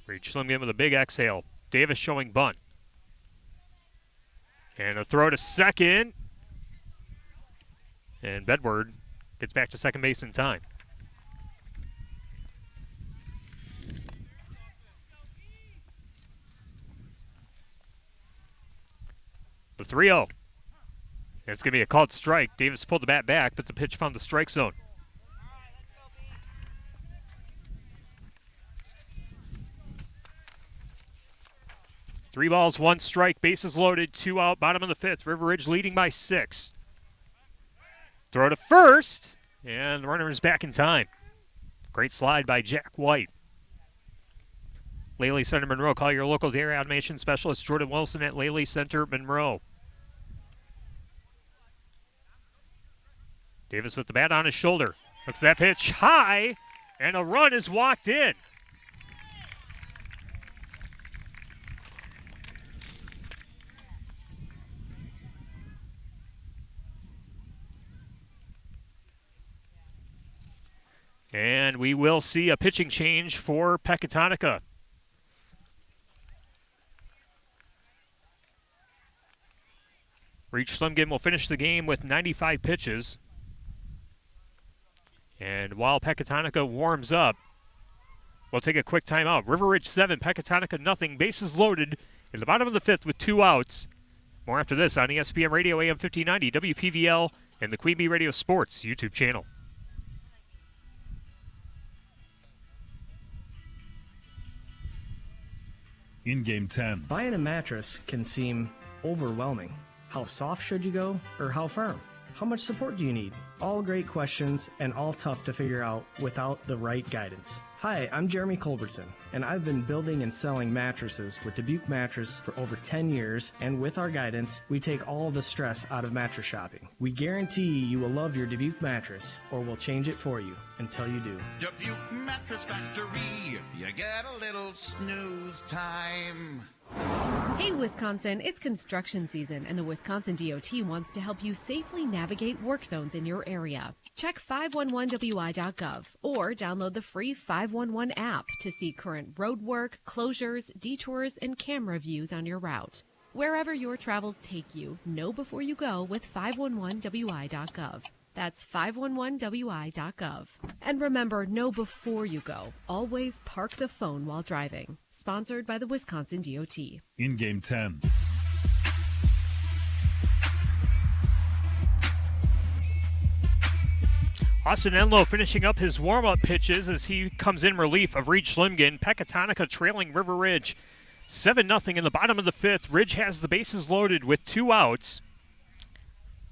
Reed Schlingen with a big exhale. Davis showing bunt. And a throw to second. And Bedward gets back to second base in time. The 3-0. It's going to be a called strike. Davis pulled the bat back, but the pitch found the strike zone. Three balls, 1 strike, bases loaded, 2 out, bottom of the 5th. River Ridge leading by 6. Throw to first, and the runner is back in time. Great slide by Jack White. Lely Center Monroe. Call your local dairy automation specialist, Jordan Wilson at Lely Center Monroe. Davis with the bat on his shoulder. Looks that pitch high, and a run is walked in. And we will see a pitching change for Pecatonica. Reed Schlingen will finish the game with 95 pitches. And while Pecatonica warms up, we'll take a quick timeout. River Ridge 7, Pecatonica nothing. Bases loaded in the bottom of the 5th with 2 outs. More after this on ESPN Radio AM 1590, WPVL, and the Queen Bee Radio Sports YouTube channel. In Game 10. Buying a mattress can seem overwhelming. How soft should you go, or how firm? How much support do you need? All great questions and all tough to figure out without the right guidance. Hi, I'm Jeremy Culbertson, and I've been building and selling mattresses with Dubuque Mattress for over 10 years, and with our guidance, we take all the stress out of mattress shopping. We guarantee you will love your Dubuque mattress, or we'll change it for you until you do. Dubuque Mattress Factory, you get a little snooze time. Hey Wisconsin, it's construction season and the Wisconsin DOT wants to help you safely navigate work zones in your area. Check 511wi.gov or download the free 511 app to see current road work, closures, detours, and camera views on your route. Wherever your travels take you, know before you go with 511wi.gov. That's 511wi.gov. And remember, know before you go. Always park the phone while driving. Sponsored by the Wisconsin DOT. In Game 10. Austin Enlow finishing up his warm-up pitches as he comes in relief of Reed Schlimgen. Pecatonica trailing River Ridge 7-0 in the bottom of the fifth. Ridge has the bases loaded with 2 outs.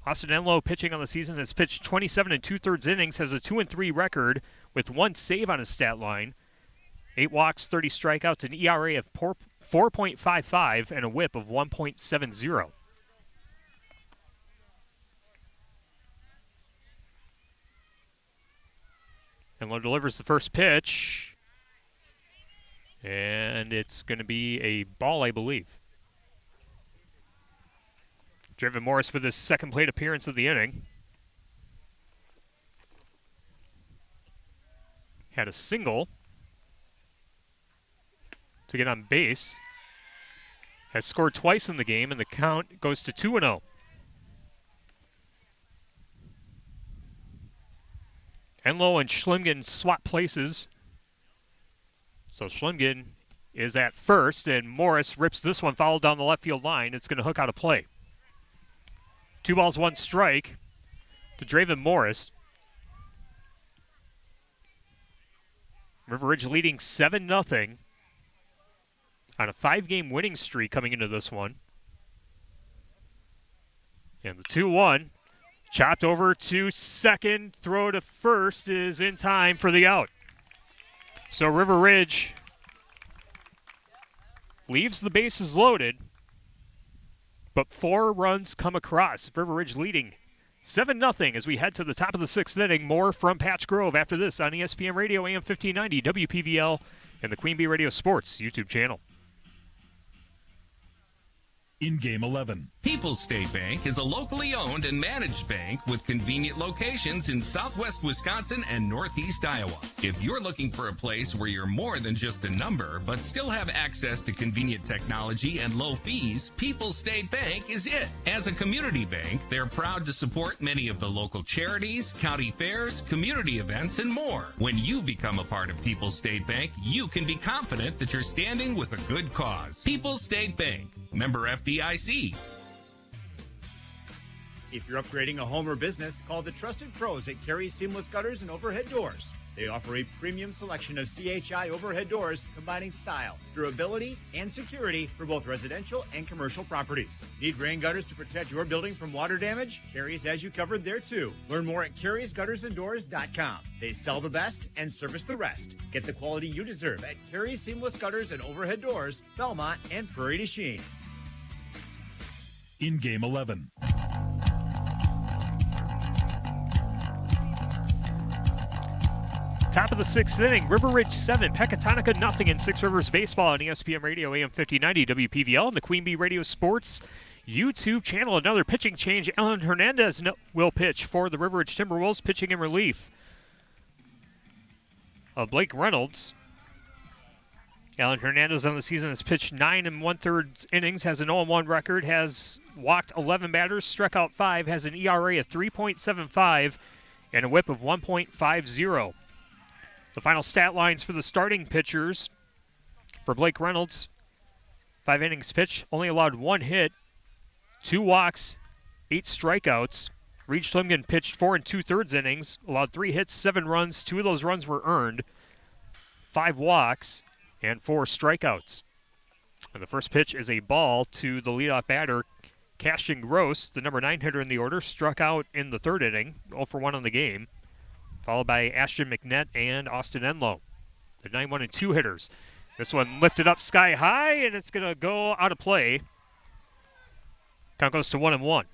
Austin Enlow, pitching on the season, has pitched 27 2/3 innings, has a 2-3 record with 1 save on his stat line. 8 walks, 30 strikeouts, an ERA of 4.55, and a whip of 1.70. Enlow delivers the first pitch, and it's going to be a ball, I believe. Draven Morris with his second plate appearance of the inning. Had a single to get on base. Has scored twice in the game, and the count goes to 2-0. Enlow and Schlimgen swap places. So Schlimgen is at first, and Morris rips this one foul down the left field line. It's going to hook out a play. 2 balls, 1 strike to Draven Morris. River Ridge leading 7-0 on a 5-game winning streak coming into this one. And the 2-1. Chopped over to second, throw to first is in time for the out. So River Ridge leaves the bases loaded, but 4 runs come across. River Ridge leading 7-0 as we head to the top of the 6th inning. More from Patch Grove after this on ESPN Radio AM 1590, WPVL, and the Queen Bee Radio Sports YouTube channel. In Game 11. People's State Bank is a locally owned and managed bank with convenient locations in southwest Wisconsin and northeast Iowa. If you're looking for a place where you're more than just a number, but still have access to convenient technology and low fees, People's State Bank is it. As a community bank, they're proud to support many of the local charities, county fairs, community events, and more. When you become a part of People's State Bank, you can be confident that you're standing with a good cause. People's State Bank, member FDIC. If you're upgrading a home or business, call the trusted pros at Carey Seamless Gutters and Overhead Doors. They offer a premium selection of CHI overhead doors, combining style, durability, and security for both residential and commercial properties. Need rain gutters to protect your building from water damage? Carey's has you covered there too. Learn more at Carey'sGuttersandDoors.com. They sell the best and service the rest. Get the quality you deserve at Carey Seamless Gutters and Overhead Doors, Belmont, and Prairie du Chien. In Game 11. Top of the 6th inning, River Ridge 7, Pecatonica 0 in 6 Rivers Baseball on ESPN Radio AM 1590 WPVL and the Queen Bee Radio Sports YouTube channel. Another pitching change. Alan Hernandez will pitch for the River Ridge Timberwolves, pitching in relief of Blake Reynolds. Alan Hernandez on the season has pitched 9 1/3 innings, has an 0-1 record, has walked 11 batters, struck out 5, has an ERA of 3.75 and a whip of 1.50. The final stat lines for the starting pitchers for Blake Reynolds: 5 innings pitched, only allowed 1 hit, 2 walks, 8 strikeouts. Reed Schlimgen pitched 4 2/3 innings, allowed 3 hits, 7 runs. 2 of those runs were earned, 5 walks, and 4 strikeouts. And the first pitch is a ball to the leadoff batter, Cashin Gross, the number 9 hitter in the order, struck out in the 3rd inning, 0 for 1 on the game, followed by Ashton McNett and Austin Enlow, the 9-1 and 2 hitters. This one lifted up sky high, and it's going to go out of play. Count goes to 1-1.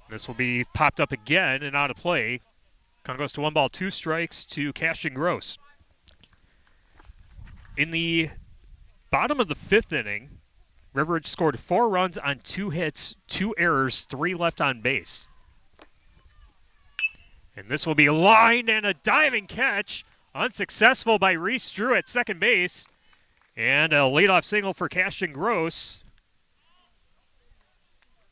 This will be popped up again and out of play. Count goes to 1 ball, 2 strikes to Cashin Gross. In the bottom of the 5th inning, River Ridge scored 4 runs on 2 hits, 2 errors, 3 left on base. And this will be lined and a diving catch, unsuccessful by Reese Drew at second base. And a leadoff single for Cashin Gross.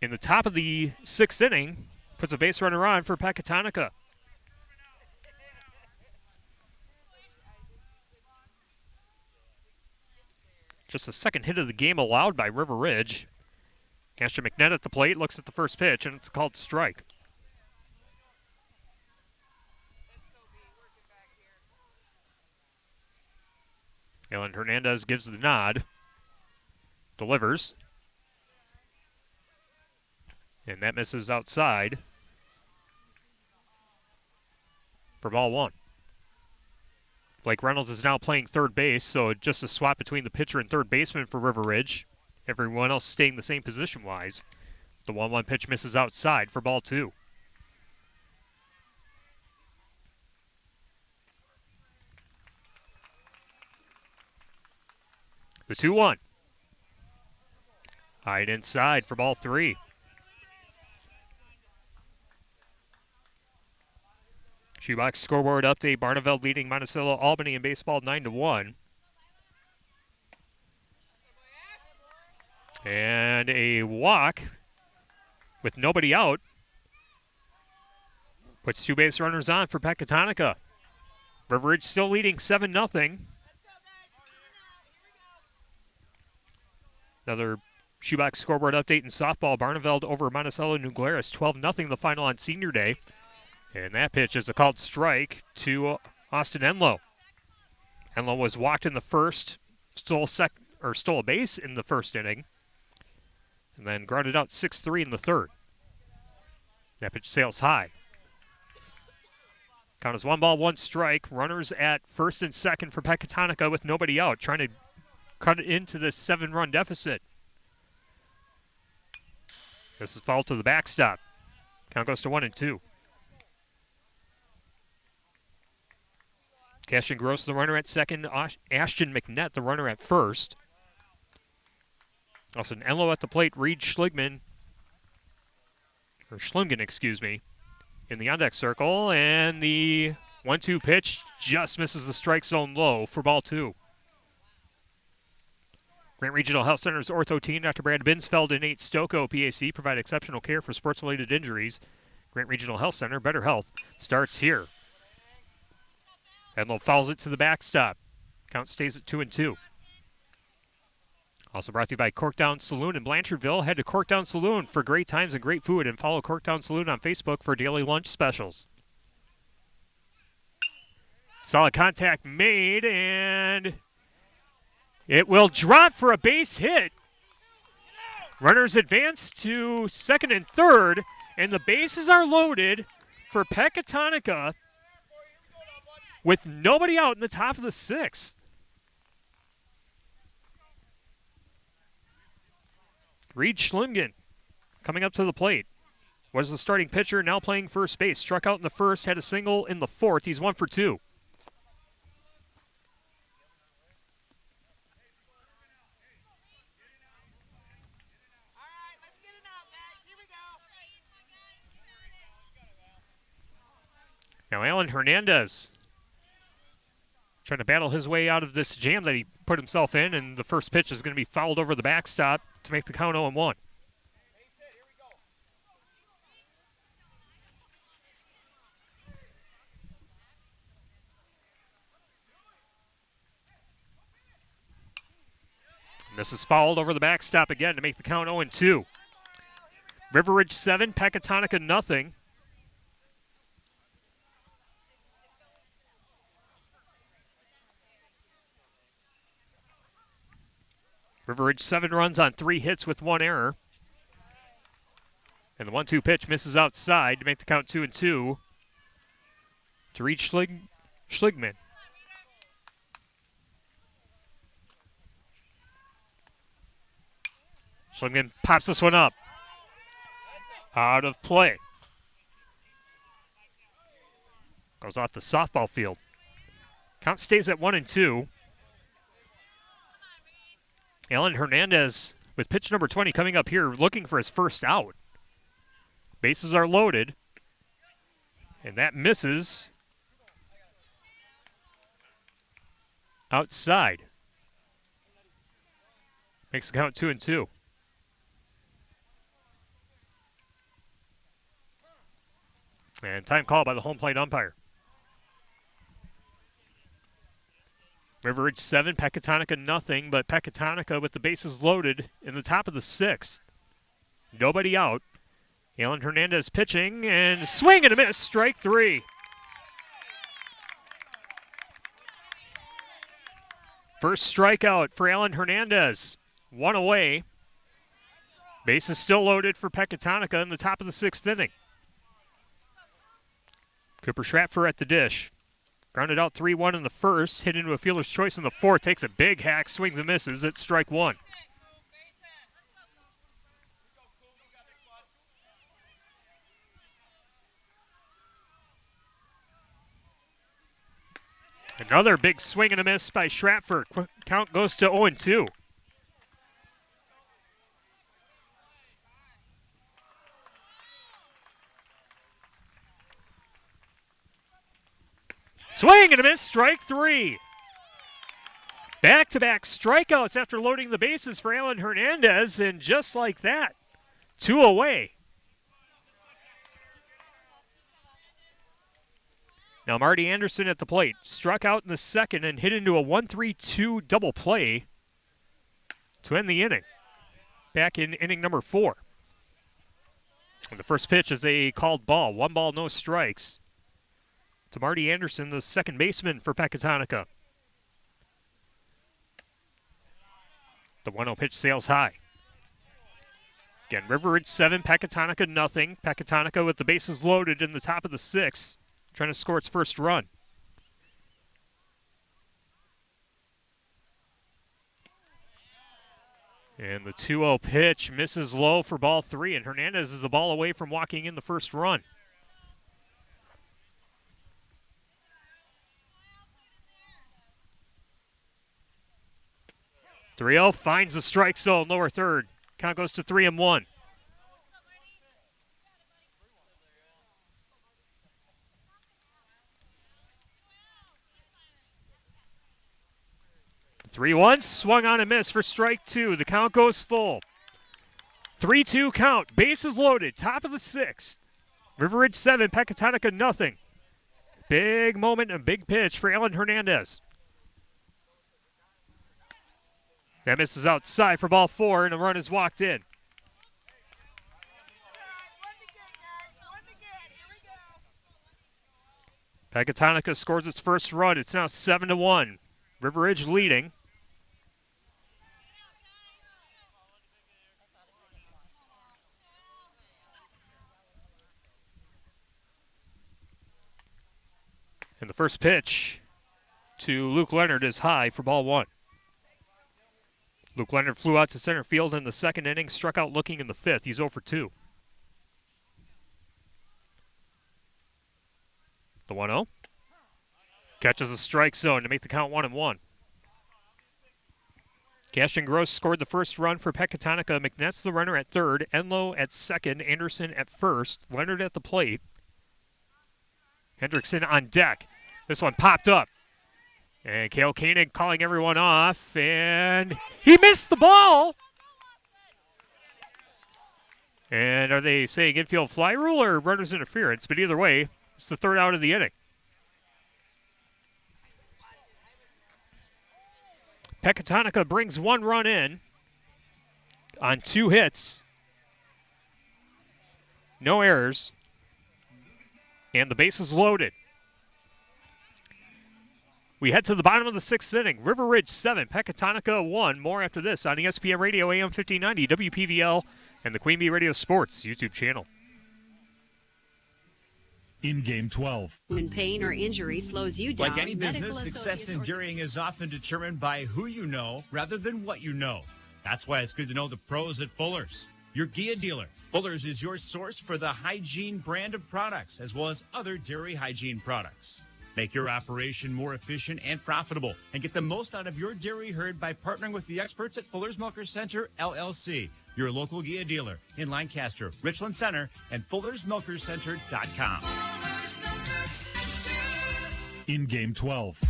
In the top of the 6th inning, puts a base runner on for Pecatonica. Just the second hit of the game allowed by River Ridge. Ashton McNett at the plate, looks at the first pitch, and it's called strike. Alan Hernandez gives the nod. Delivers. And that misses outside for ball one. Blake Reynolds is now playing third base, so just a swap between the pitcher and third baseman for River Ridge. Everyone else staying the same position-wise. The 1-1 pitch misses outside for ball two. The 2-1. High and inside for ball three. Shoebox scoreboard update. Barneveld leading Monticello Albany in baseball 9-1. And a walk with nobody out. Puts two base runners on for Pecatonica. River Ridge still leading 7-0. Another Shoebox scoreboard update in softball. Barneveld over Monticello New Glarus 12-0 the final on senior day. And that pitch is a called strike to Austin Enlow. Enlow was walked in the first, stole a base in the first inning, and then grounded out 6-3 in the third. That pitch sails high. Count is 1-1 strike. Runners at first and second for Pecatonica with nobody out, trying to cut it into this 7-run deficit. This is foul to the backstop. Count goes to 1-2. Ashton Gross, the runner at second. Ashton McNett, the runner at first. Also, Enlow at the plate. Reed Schlingen, in the on-deck circle. And the 1-2 pitch just misses the strike zone low for ball two. Grant Regional Health Center's ortho team, Dr. Brad Binsfeld and Nate Stocco, PAC, provide exceptional care for sports-related injuries. Grant Regional Health Center, better health, starts here. Enlow fouls it to the backstop. Count stays at 2-2. Also brought to you by Corkdown Saloon in Blanchardville. Head to Corkdown Saloon for great times and great food, and follow Corkdown Saloon on Facebook for daily lunch specials. Solid contact made, and it will drop for a base hit. Runners advance to second and third, and the bases are loaded for Pecatonica with nobody out in the top of the sixth. Reed Schlingen coming up to the plate. Was the starting pitcher, now playing first base. Struck out in the first, had a single in the fourth. He's 1 for 2. Now Alan Hernandez trying to battle his way out of this jam that he put himself in, and the first pitch is going to be fouled over the backstop to make the count 0-1. This is fouled over the backstop again to make the count 0-2. River Ridge 7, Pecatonica nothing. River Ridge 7 runs on 3 hits with 1 error. And the 1-2 pitch misses outside to make the count 2-2 to reach Schligman. Schligman pops this one up. Out of play. Goes off the softball field. Count stays at 1-2. Alan Hernandez with pitch number 20 coming up here looking for his first out. Bases are loaded. And that misses outside. Makes the count 2-2. And time call by the home plate umpire. River Ridge 7, Pecatonica nothing, but Pecatonica with the bases loaded in the top of the 6th. Nobody out. Alan Hernandez pitching and swing and a miss, strike 3. First strikeout for Alan Hernandez. 1 away. Bases still loaded for Pecatonica in the top of the 6th inning. Cooper Schratfer at the dish. Grounded out 3-1 in the first, hit into a fielder's choice in the 4th, takes a big hack, swings and misses. It's strike 1. Another big swing and a miss by Schratfer. Count goes to 0-2. Swing and a miss, strike 3. Back-to-back strikeouts after loading the bases for Alan Hernandez, and just like that, 2 away. Now Marty Anderson at the plate, struck out in the 2nd and hit into a 1-3-2 double play to end the inning. Back in inning number 4. And the first pitch is a called ball. 1 ball, no strikes. To Marty Anderson, the second baseman for Pecatonica. The 1-0 pitch sails high. Again, River Ridge 7, Pecatonica nothing. Pecatonica with the bases loaded in the top of the 6th, trying to score its first run. And the 2-0 pitch misses low for ball 3, and Hernandez is a ball away from walking in the first run. 3-0 finds the strike zone, lower third. Count goes to 3-1. Three 3-1, swung on and missed for strike 2. The count goes full. 3-2 count, bases loaded, top of the 6th. River Ridge 7, Pecatonica nothing. Big moment and big pitch for Alan Hernandez. That misses outside for ball 4, and a run is walked in. Pecatonica scores its first run. It's now 7-1. River Ridge leading. And the first pitch to Luke Leonard is high for ball 1. Luke Leonard flew out to center field in the 2nd inning, struck out looking in the 5th. He's 0 for 2. The 1-0. Catches a strike zone to make the count 1-1. Cashton Gross scored the first run for Pecatonica. McNett's the runner at 3rd. Enlow at 2nd. Anderson at 1st. Leonard at the plate. Hendrickson on deck. This one popped up. And Cale Koenig calling everyone off. And he missed the ball. And are they saying infield fly rule or runner's interference? But either way, it's the 3rd out of the inning. Pecatonica brings 1 run in on 2 hits. No errors. And the bases loaded. We head to the bottom of the 6th inning. River Ridge 7, Pecatonica 1. More after this on ESPN Radio AM 1590, WPVL, and the Queen Bee Radio Sports YouTube channel. In Game 12. When pain or injury slows you down. Like any business, success in dairying is often determined by who you know rather than what you know. That's why it's good to know the pros at Fuller's, your Gia dealer. Fuller's is your source for the hygiene brand of products, as well as other dairy hygiene products. Make your operation more efficient and profitable, and get the most out of your dairy herd by partnering with the experts at Fuller's Milker Center, LLC, your local Gia dealer in Lancaster, Richland Center, and FullersMilkerCenter.com. In Game 12.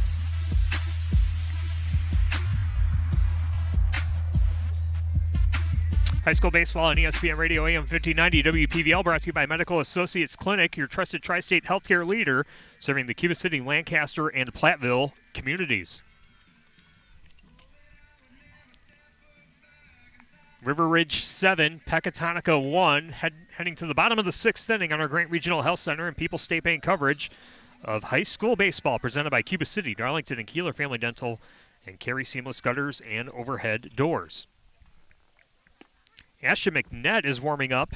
High school baseball on ESPN Radio AM 1590 WPVL, brought to you by Medical Associates Clinic, your trusted tri-state healthcare leader, serving the Cuba City, Lancaster, and Platteville communities. River Ridge 7, Pecatonica 1, heading to the bottom of the 6th inning on our Grant Regional Health Center and People's State Bank coverage of high school baseball presented by Cuba City, Darlington, and Kieler Family Dental, and Carey Seamless Gutters and Overhead Doors. Ashton McNett is warming up,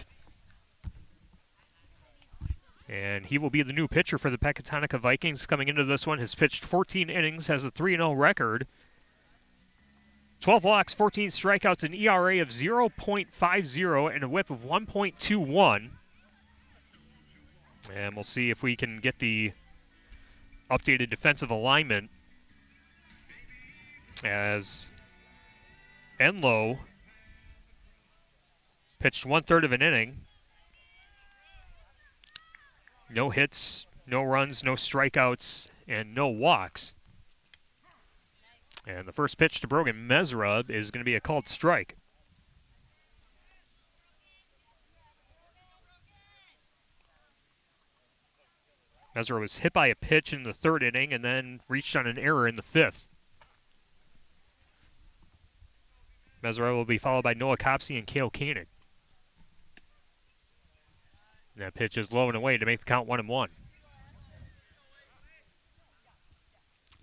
and he will be the new pitcher for the Pecatonica Vikings coming into this one. Has pitched 14 innings, has a 3-0 record. 12 walks, 14 strikeouts, an ERA of 0.50, and a whip of 1.21. And we'll see if we can get the updated defensive alignment as Enlow pitched 1/3 of an inning. No hits, no runs, no strikeouts, and no walks. And the first pitch to Brogan Mesra is going to be a called strike. Mesra was hit by a pitch in the 3rd inning and then reached on an error in the 5th. Mesra will be followed by Noah Copsey and Cale Koenig. And that pitch is low and away to make the count 1-1.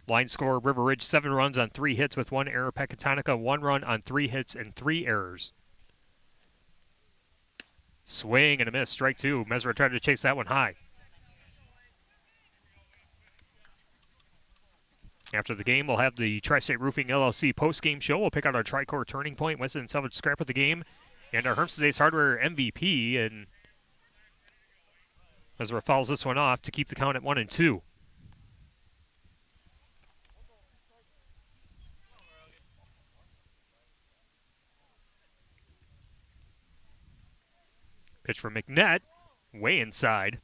Line score, River Ridge 7 runs on 3 hits with 1 error. Pecatonica 1 run on 3 hits and 3 errors. Swing and a miss, strike 2. Mesra tried to chase that one high. After the game, we'll have the Tri-State Roofing LLC post-game show. We'll pick out our Tri-Core Turning Point, Weston Salvage Scrap of the game, and our Herms's Ace Hardware MVP. And Mesra fouls this one off to keep the count at 1-2. Pitch from McNett, way inside.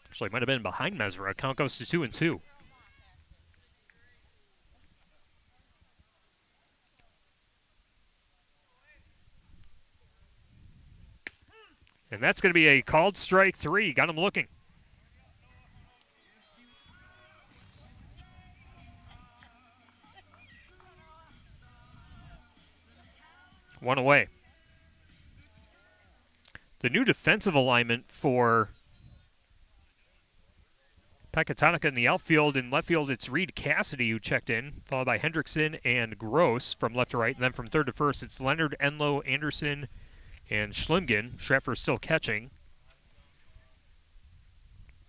Actually, might have been behind Mesra. Count goes to 2-2. And that's going to be a called strike 3. Got him looking. One away. The new defensive alignment for Pecatonica in the outfield. In left field, it's Reed Cassidy who checked in, followed by Hendrickson and Gross from left to right. And then from 3rd to 1st, it's Leonard, Enlow, Anderson, and Schlimgen. Schaffer still catching.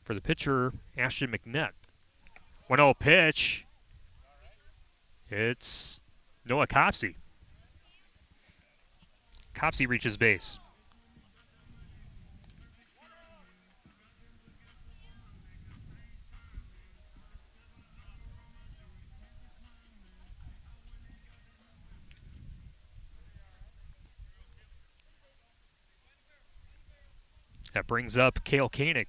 For the pitcher, Ashton McNett. 1-0 pitch. It's Noah Copsey. Copsey reaches base. That brings up Cale Koenig.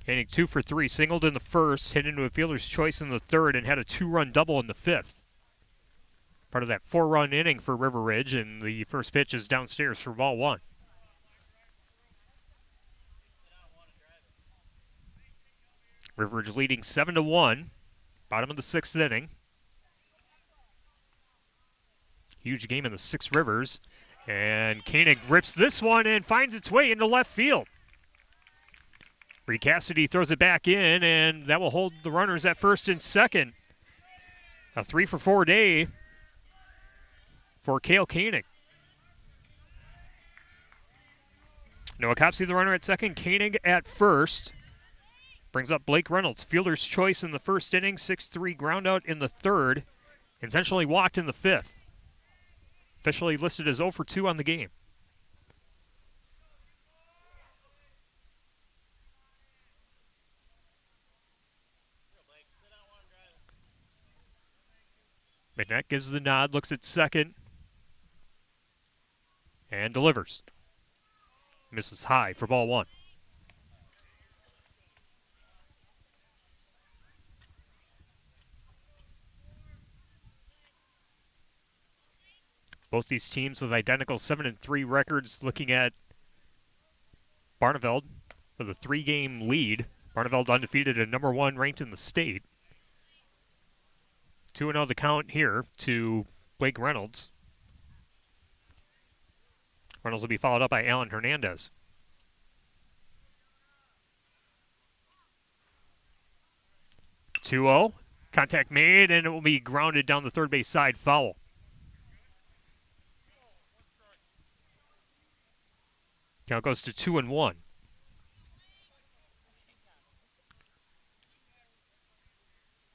Koenig 2 for 3, singled in the 1st, hit into a fielder's choice in the 3rd, and had a 2-run double in the 5th. Part of that 4-run inning for River Ridge, and the first pitch is downstairs for ball 1. River Ridge leading 7-1, bottom of the 6th inning. Huge game in the 6 Rivers. And Koenig rips this one and finds its way into left field. Reed Cassidy throws it back in, and that will hold the runners at 1st and 2nd. A 3-for-4 day for Cale Koenig. Noah Copsey, the runner at 2nd, Koenig at 1st. Brings up Blake Reynolds, fielder's choice in the 1st inning, 6-3 ground out in the 3rd, intentionally walked in the 5th. Officially listed as 0 for 2 on the game. McNett gives the nod, looks at 2nd, and delivers. Misses high for ball 1. Both these teams with identical 7-3 records. Looking at Barneveld for the 3-game lead. Barneveld undefeated and #1 ranked in the state. 2-0 the count here to Blake Reynolds. Reynolds will be followed up by Alan Hernandez. (2-0). Contact made, and it will be grounded down the third base side, foul. Count goes to 2-1.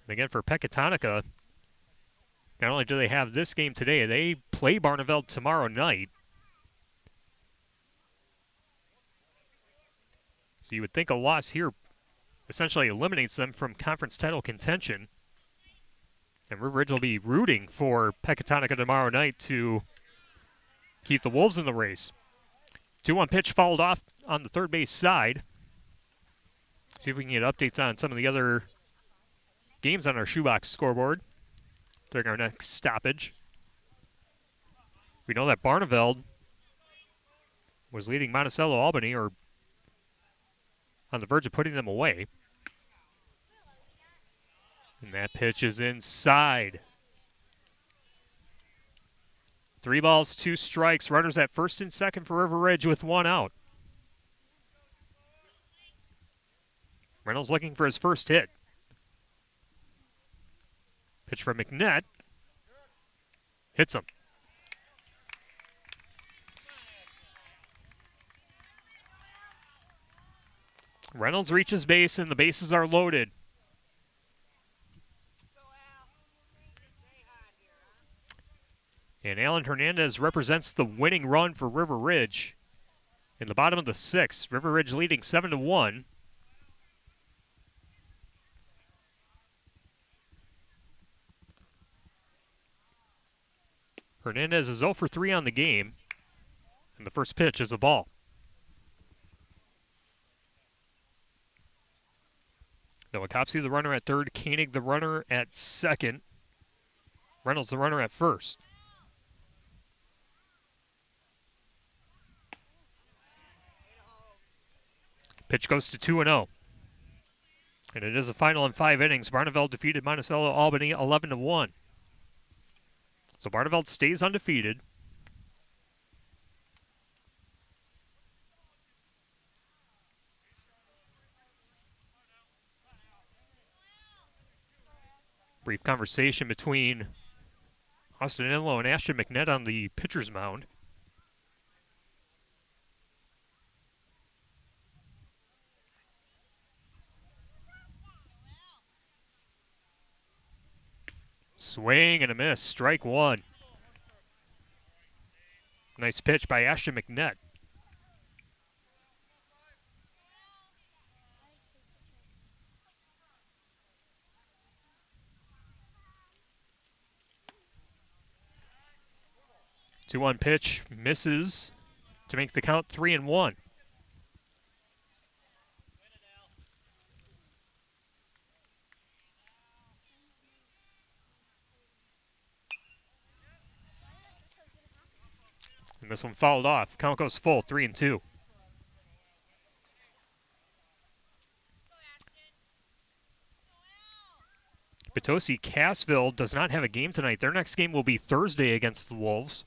And again, for Pecatonica, not only do they have this game today, they play Barneveld tomorrow night. So you would think a loss here essentially eliminates them from conference title contention. And River Ridge will be rooting for Pecatonica tomorrow night to keep the Wolves in the race. 2-1 pitch fouled off on the third base side. See if we can get updates on some of the other games on our shoebox scoreboard during our next stoppage. We know that Barneveld was leading Monticello Albany, or on the verge of putting them away. And that pitch is inside. 3 balls, 2 strikes. Runners at first and second for River Ridge with 1 out. Reynolds looking for his first hit. Pitch from McNett. Hits him. Reynolds reaches base, and the bases are loaded. And Alan Hernandez represents the winning run for River Ridge in the bottom of the 6th. River Ridge leading 7-1. Hernandez is 0 for 3 on the game, and the first pitch is a ball. Nowakopsy, the runner at third. Koenig, the runner at second. Reynolds, the runner at first. Pitch goes to 2-0. And it is a final in 5 innings. Barneveld defeated Monticello Albany 11-1. So Barneveld stays undefeated. Brief conversation between Austin Enlow and Ashton McNett on the pitcher's mound. Swing and a miss, strike 1. Nice pitch by Ashton McNett. Two-one pitch misses to make the count 3-1. And this one fouled off. Count goes full, 3-2. Potosi Cassville does not have a game tonight. Their next game will be Thursday against the Wolves.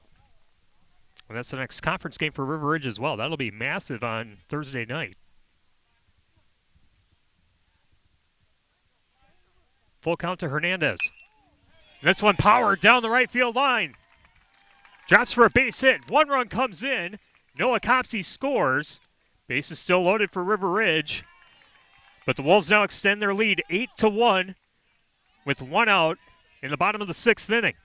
And that's the next conference game for River Ridge as well. That'll be massive on Thursday night. Full count to Hernandez. This one powered down the right field line. Drops for a base hit. 1 run comes in. Noah Copsey scores. Base is still loaded for River Ridge. But the Wolves now extend their lead 8-1 with 1 out in the bottom of the 6th inning.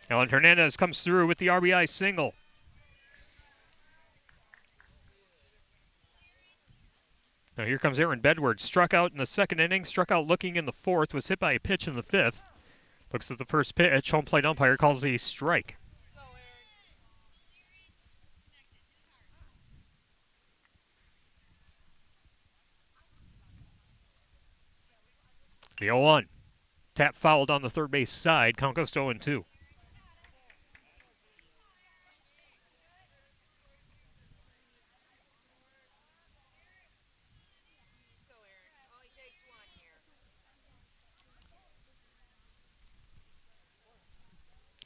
Alan Hernandez comes through with the RBI single. Now here comes Aaron Bedward. Struck out in the 2nd inning, struck out looking in the 4th, was hit by a pitch in the 5th. Looks at the first pitch, home plate umpire calls a strike. The 0-1. Tap fouled on the third base side. Count goes to 0-2.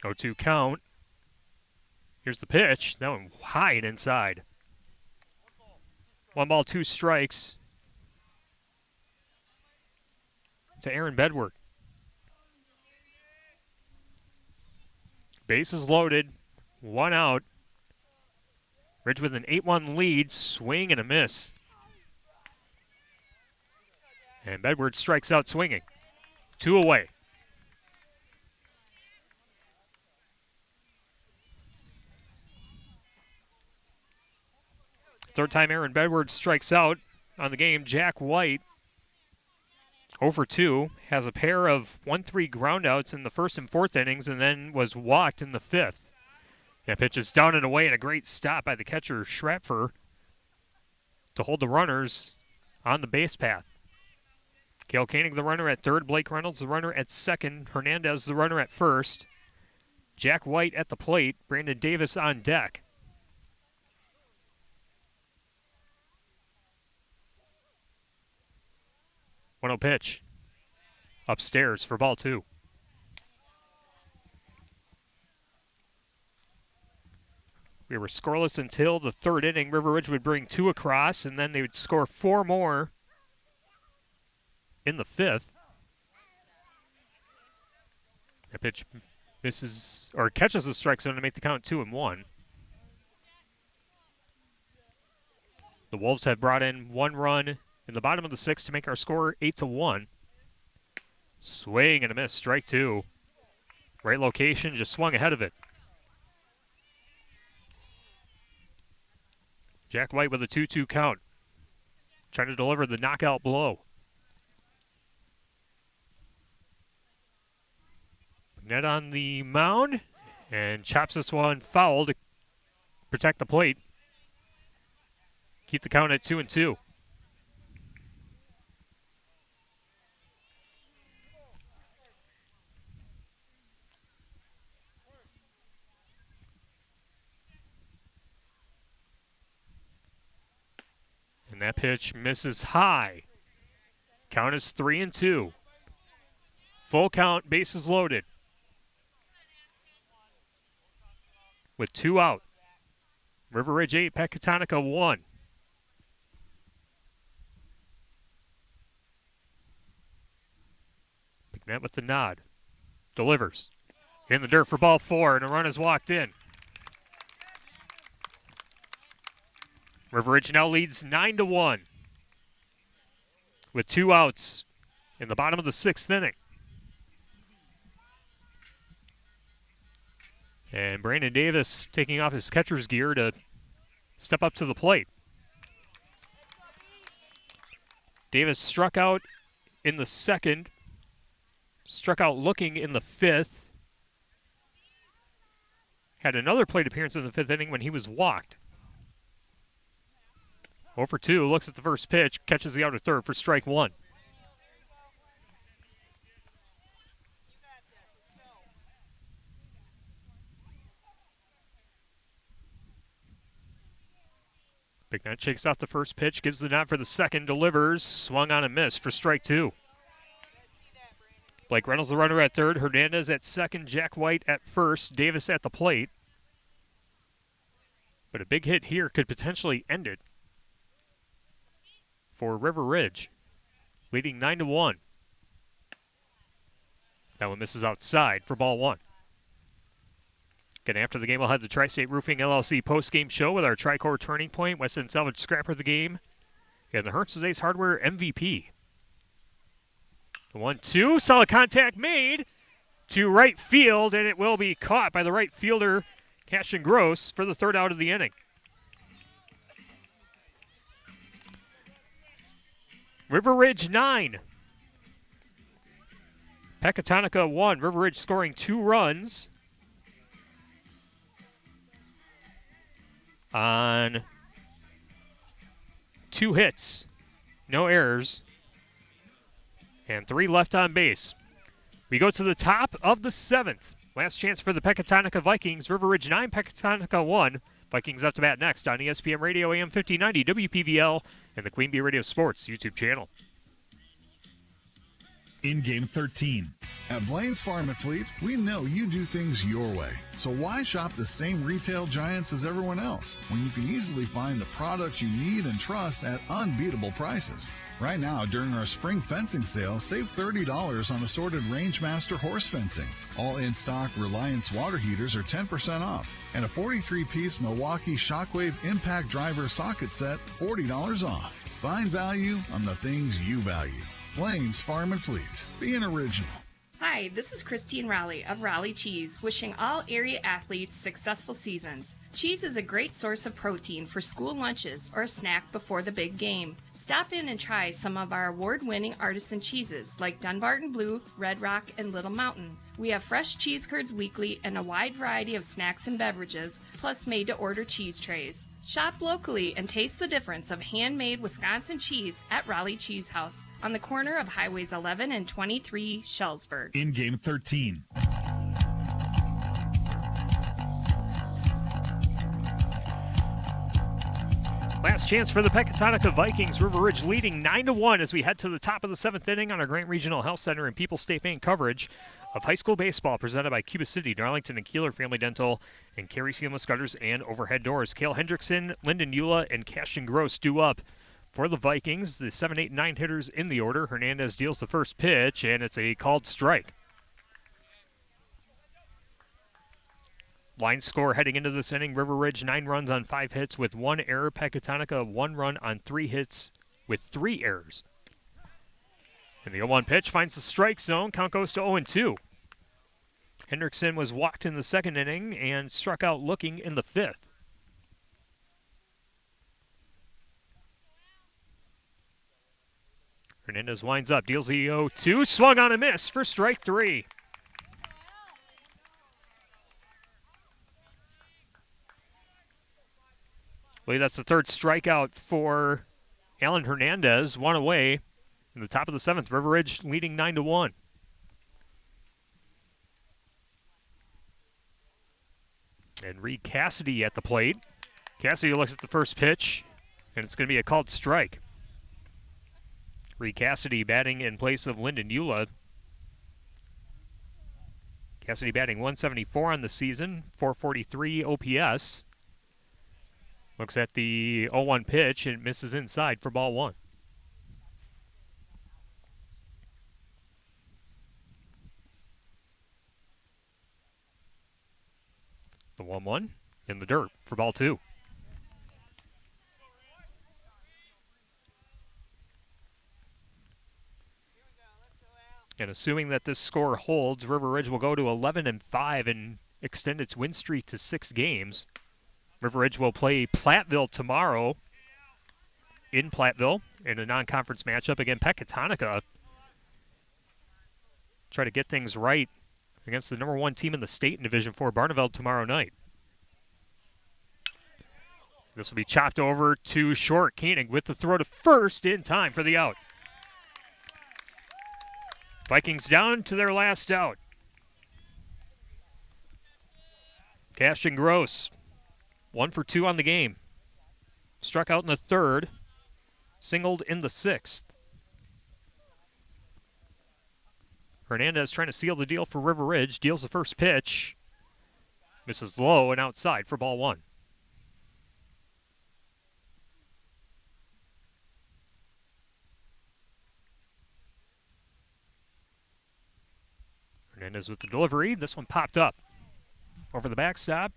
0-2 count. Here's the pitch. That one high and inside. 1 ball, 2 strikes to Aaron Bedward. Bases loaded. 1 out. Ridge with an 8-1 lead. Swing and a miss. And Bedward strikes out swinging. 2 away. Third time Aaron Bedward strikes out on the game. Jack White, 0 for 2, has a pair of 1-3 groundouts in the first and fourth innings and then was walked in the fifth. That pitch is down and away, and a great stop by the catcher, Schrapfer, to hold the runners on the base path. Cale Koenig, the runner at third. Blake Reynolds, the runner at second. Hernandez, the runner at first. Jack White at the plate. Brandon Davis on deck. One-0 pitch. Upstairs for ball 2. We were scoreless until the third inning. River Ridge would bring 2 across, and then they would score 4 more in the fifth. That pitch misses or catches the strike zone to make the count 2-1. The Wolves have brought in 1 run in the bottom of the 6th to make our score 8-1. Swing and a miss, strike 2. Right location, just swung ahead of it. Jack White with a 2-2 count. Trying to deliver the knockout blow. Net on the mound and chops this one foul to protect the plate. Keep the count at 2-2. And that pitch misses high. Count is 3-2. Full count, bases loaded. With 2 out. River Ridge 8, Pecatonica 1. Net with the nod. Delivers. In the dirt for ball 4, and a run is walked in. River Ridge now leads 9-1 with 2 outs in the bottom of the 6th inning. And Brandon Davis taking off his catcher's gear to step up to the plate. Davis struck out in the 2nd, struck out looking in the 5th, had another plate appearance in the 5th inning when he was walked. 0 for 2, looks at the first pitch, catches the outer third for strike 1. Big Net shakes off the first pitch, gives the nod for the second, delivers, swung on a miss for strike 2. Blake Reynolds, the runner at third, Hernandez at second, Jack White at first, Davis at the plate. But a big hit here could potentially end it for River Ridge, leading 9-1. That one misses outside for ball 1. Again, after the game, we'll have the Tri-State Roofing LLC post-game show with our Tri-Core Turning Point, West End Salvage Scrapper of the game, and the Hertz's Ace Hardware MVP. The 1-2, solid contact made to right field, and it will be caught by the right fielder, Cashin Gross, for the 3rd out of the inning. River Ridge 9. Pecatonica 1. River Ridge scoring 2 runs on 2 hits. No errors. And 3 left on base. We go to the top of the 7th. Last chance for the Pecatonica Vikings. River Ridge 9, Pecatonica 1. Vikings up to bat next on ESPN Radio AM 1590, WPVL, and the Queen Bee Radio Sports YouTube channel. in Game 13. At Blaine's Farm and Fleet, we know you do things your way. So why shop the same retail giants as everyone else when you can easily find the products you need and trust at unbeatable prices? Right now, during our spring fencing sale, save $30 on assorted Rangemaster horse fencing. All in-stock Reliance water heaters are 10% off. And a 43-piece Milwaukee Shockwave Impact Driver socket set, $40 off. Find value on the things you value. Blaine's Farm and Fleet. Be an original. Hi, this is Christine Raleigh of Raleigh Cheese, wishing all area athletes successful seasons. Cheese is a great source of protein for school lunches or a snack before the big game. Stop in and try some of our award-winning artisan cheeses like Dunbarton Blue, Red Rock, and Little Mountain. We have fresh cheese curds weekly and a wide variety of snacks and beverages, plus made-to-order cheese trays. Shop locally and taste the difference of handmade Wisconsin cheese at Raleigh Cheese House on the corner of Highways 11 and 23, Shellsburg. In Game 13. Last chance for the Pecatonica Vikings. River Ridge leading 9-1 as we head to the top of the 7th inning on our Grant Regional Health Center and People's State Bank coverage of high school baseball presented by Cuba City, Darlington, and Kieler Family Dental, and Carey Seamless Gutters and Overhead Doors. Cale Hendrickson, Lyndon Eula, and Cashin Gross due up for the Vikings. The 7, 8, 9 hitters in the order. Hernandez deals the first pitch, and it's a called strike. Line score heading into this inning, River Ridge 9 runs on 5 hits with 1 error. Pecatonica 1 run on 3 hits with 3 errors. And the 0-1 pitch finds the strike zone. Count goes to 0-2. Hendrickson was walked in the 2nd inning and struck out looking in the 5th. Hernandez winds up, deals the 0-2, swung on a miss for strike 3. I believe that's the 3rd strikeout for Alan Hernandez. 1 away in the top of the 7th. River Ridge leading 9-1. And Reed Cassidy at the plate. Cassidy looks at the first pitch, and it's going to be a called strike. Reed Cassidy batting in place of Lyndon Eula. Cassidy batting 174 on the season, 443 OPS. Looks at the 0-1 pitch and misses inside for ball 1. The 1-1 in the dirt for ball 2. And assuming that this score holds, River Ridge will go to 11-5 and extend its win streak to 6 games. River Ridge will play Platteville tomorrow in Platteville in a non-conference matchup. Again, Pecatonica try to get things right against the number 1 team in the state in Division 4, Barneveld, tomorrow night. This will be chopped over to short. Koenig with the throw to first in time for the out. Vikings down to their last out. Cash and Gross, 1 for 2 on the game. Struck out in the 3rd, singled in the 6th. Hernandez trying to seal the deal for River Ridge, deals the first pitch. Misses low and outside for ball 1. Hernandez with the delivery. This one popped up over the backstop.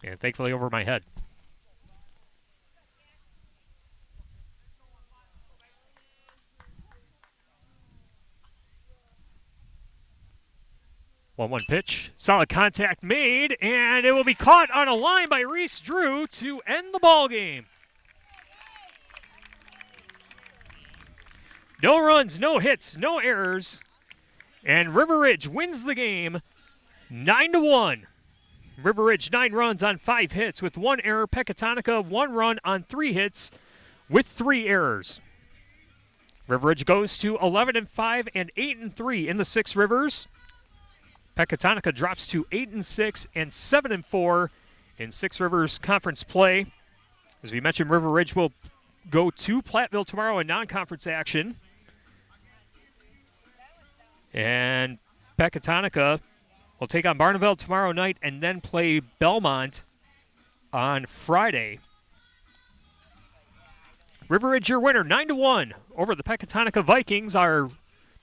And thankfully over my head. One pitch. Solid contact made, and it will be caught on a line by Reese Drew to end the ball game. No runs, no hits, no errors. And River Ridge wins the game 9-1. River Ridge 9 runs on 5 hits with 1 error. Pecatonica 1 run on 3 hits with 3 errors. River Ridge goes to 11-5 and 8-3 in the 6 Rivers. Pecatonica drops to 8-6 and 7-4 in 6 Rivers conference play. As we mentioned, River Ridge will go to Platteville tomorrow in non-conference action. And Pecatonica will take on Barneveld tomorrow night and then play Belmont on Friday. River Ridge, your winner, 9-1 over the Pecatonica Vikings. Our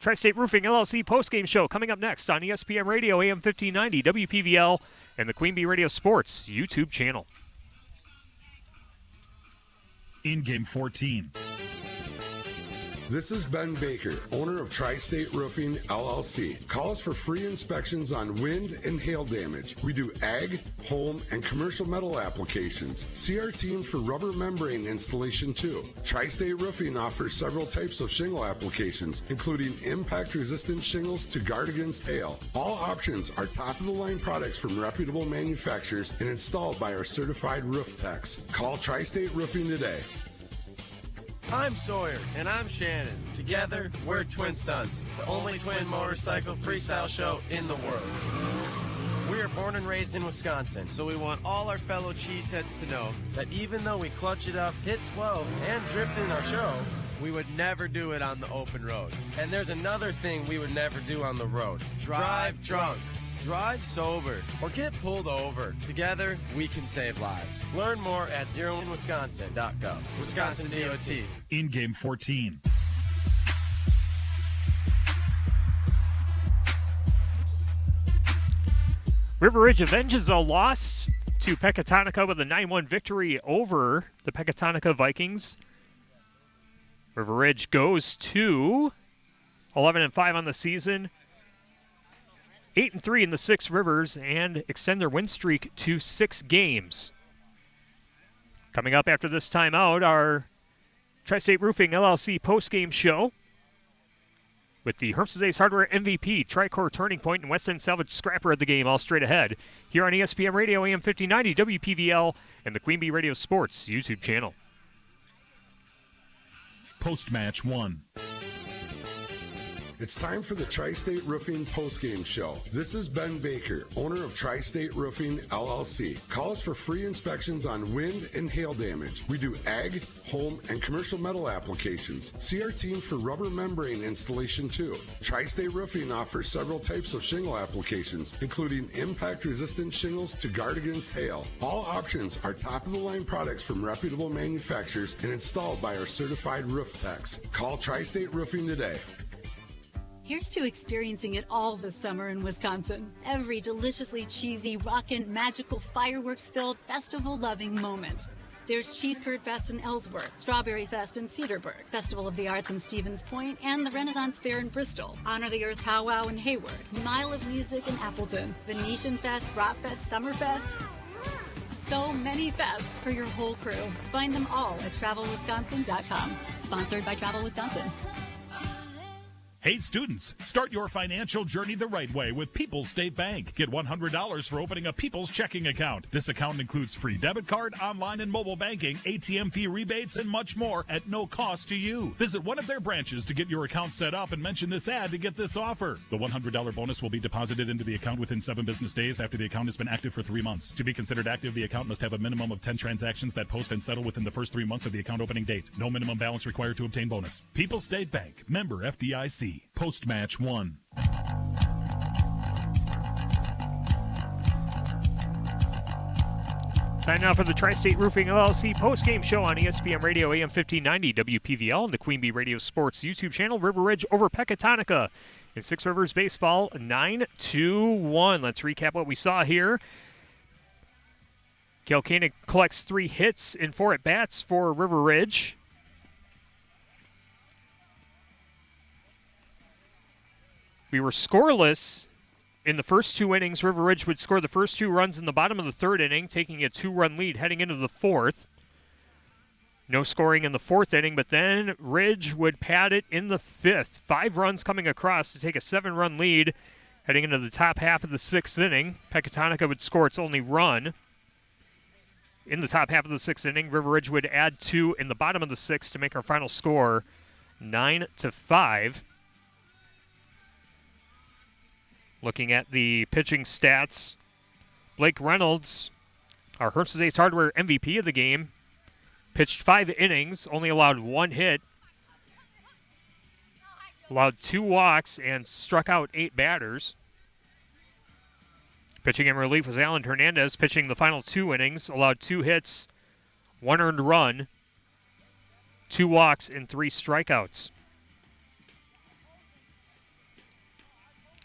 Tri-State Roofing LLC postgame show coming up next on ESPN Radio, AM 1590, WPVL, and the Queen Bee Radio Sports YouTube channel. In Game 14. This is Ben Baker, owner of Tri-State Roofing, LLC. Call us for free inspections on wind and hail damage. We do ag, home, and commercial metal applications. See our team for rubber membrane installation too. Tri-State Roofing offers several types of shingle applications, including impact-resistant shingles to guard against hail. All options are top-of-the-line products from reputable manufacturers and installed by our certified roof techs. Call Tri-State Roofing today. I'm Sawyer. And I'm Shannon. Together, we're Twin Stunts, the only twin motorcycle freestyle show in the world. We are born and raised in Wisconsin, so we want all our fellow cheeseheads to know that even though we clutch it up, hit 12, and drift in our show, we would never do it on the open road. And there's another thing we would never do on the road. Drive drunk. Drive sober or get pulled over. Together, we can save lives. Learn more at zeroinwisconsin.gov. Wisconsin DOT. In Game 14. River Ridge avenges a loss to Pecatonica with a 9-1 victory over the Pecatonica Vikings. River Ridge goes to 11-5 on the season. 8-3 in the Six Rivers and extend their win streak to 6 games. Coming up after this timeout, our Tri-State Roofing LLC postgame show with the Hermses Ace Hardware MVP, Tricor Turning Point, and West End Salvage Scrapper of the game all straight ahead here on ESPN Radio, AM 1590, WPVL, and the Queen Bee Radio Sports YouTube channel. Post-match 1. It's time for the Tri-State Roofing postgame show. This is Ben Baker, owner of Tri-State Roofing, LLC. Call us for free inspections on wind and hail damage. We do ag, home, and commercial metal applications. See our team for rubber membrane installation too. Tri-State Roofing offers several types of shingle applications, including impact-resistant shingles to guard against hail. All options are top-of-the-line products from reputable manufacturers and installed by our certified roof techs. Call Tri-State Roofing today. Here's to experiencing it all this summer in Wisconsin. Every deliciously cheesy, rockin', magical, fireworks-filled, festival-loving moment. There's Cheese Curd Fest in Ellsworth, Strawberry Fest in Cedarburg, Festival of the Arts in Stevens Point, and the Renaissance Fair in Bristol. Honor the Earth Powwow in Hayward, Mile of Music in Appleton, Venetian Fest, Brat Fest, Summerfest. So many fests for your whole crew. Find them all at TravelWisconsin.com. Sponsored by Travel Wisconsin. Hey students, start your financial journey the right way with People's State Bank. Get $100 for opening a People's checking account. This account includes free debit card, online and mobile banking, ATM fee rebates, and much more at no cost to you. Visit one of their branches to get your account set up and mention this ad to get this offer. The $100 bonus will be deposited into the account within 7 business days after the account has been active for 3 months. To be considered active, the account must have a minimum of 10 transactions that post and settle within the first 3 months of the account opening date. No minimum balance required to obtain bonus. People's State Bank, member FDIC. Post-match 1. Time now for the Tri-State Roofing LLC postgame show on ESPN Radio, AM 1590, WPVL, and the Queen Bee Radio Sports YouTube channel. River Ridge over Pecatonica in Six Rivers Baseball, 9-1. Let's recap what we saw here. Cale Koenig collects 3 hits in 4 at-bats for River Ridge. We were scoreless in the first 2 innings. River Ridge would score the first 2 runs in the bottom of the 3rd inning, taking a 2-run lead heading into the 4th. No scoring in the 4th inning, but then Ridge would pad it in the 5th. 5 runs coming across to take a 7-run lead heading into the top half of the 6th inning. Pecatonica would score its only run in the top half of the 6th inning. River Ridge would add 2 in the bottom of the 6th to make our final score 9-5. Looking at the pitching stats, Blake Reynolds, our Hermses Ace Hardware MVP of the game, pitched 5 innings, only allowed 1 hit. allowed 2 walks and struck out 8 batters. Pitching in relief was Alan Hernandez, pitching the final 2 innings, allowed 2 hits, 1 earned run, 2 walks, and 3 strikeouts.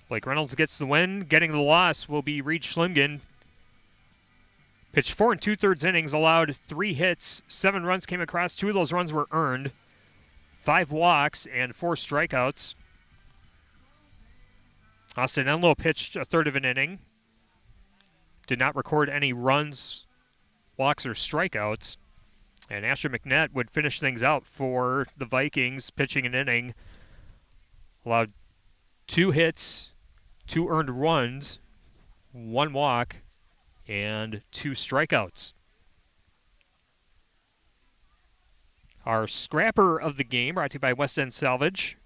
Blake Reynolds gets the win. Getting the loss will be Reed Schlimgen. Pitched 4 2/3 innings, allowed 3 hits, 7 runs came across. 2 of those runs were earned, 5 walks, and 4 strikeouts. Austin Enlow pitched a third of an inning. Did not record any runs, walks, or strikeouts. And Asher McNett would finish things out for the Vikings, pitching an inning. Allowed 2 hits, 2 earned runs, 1 walk, and 2 strikeouts. Our scrapper of the game, brought to you by West End Salvage.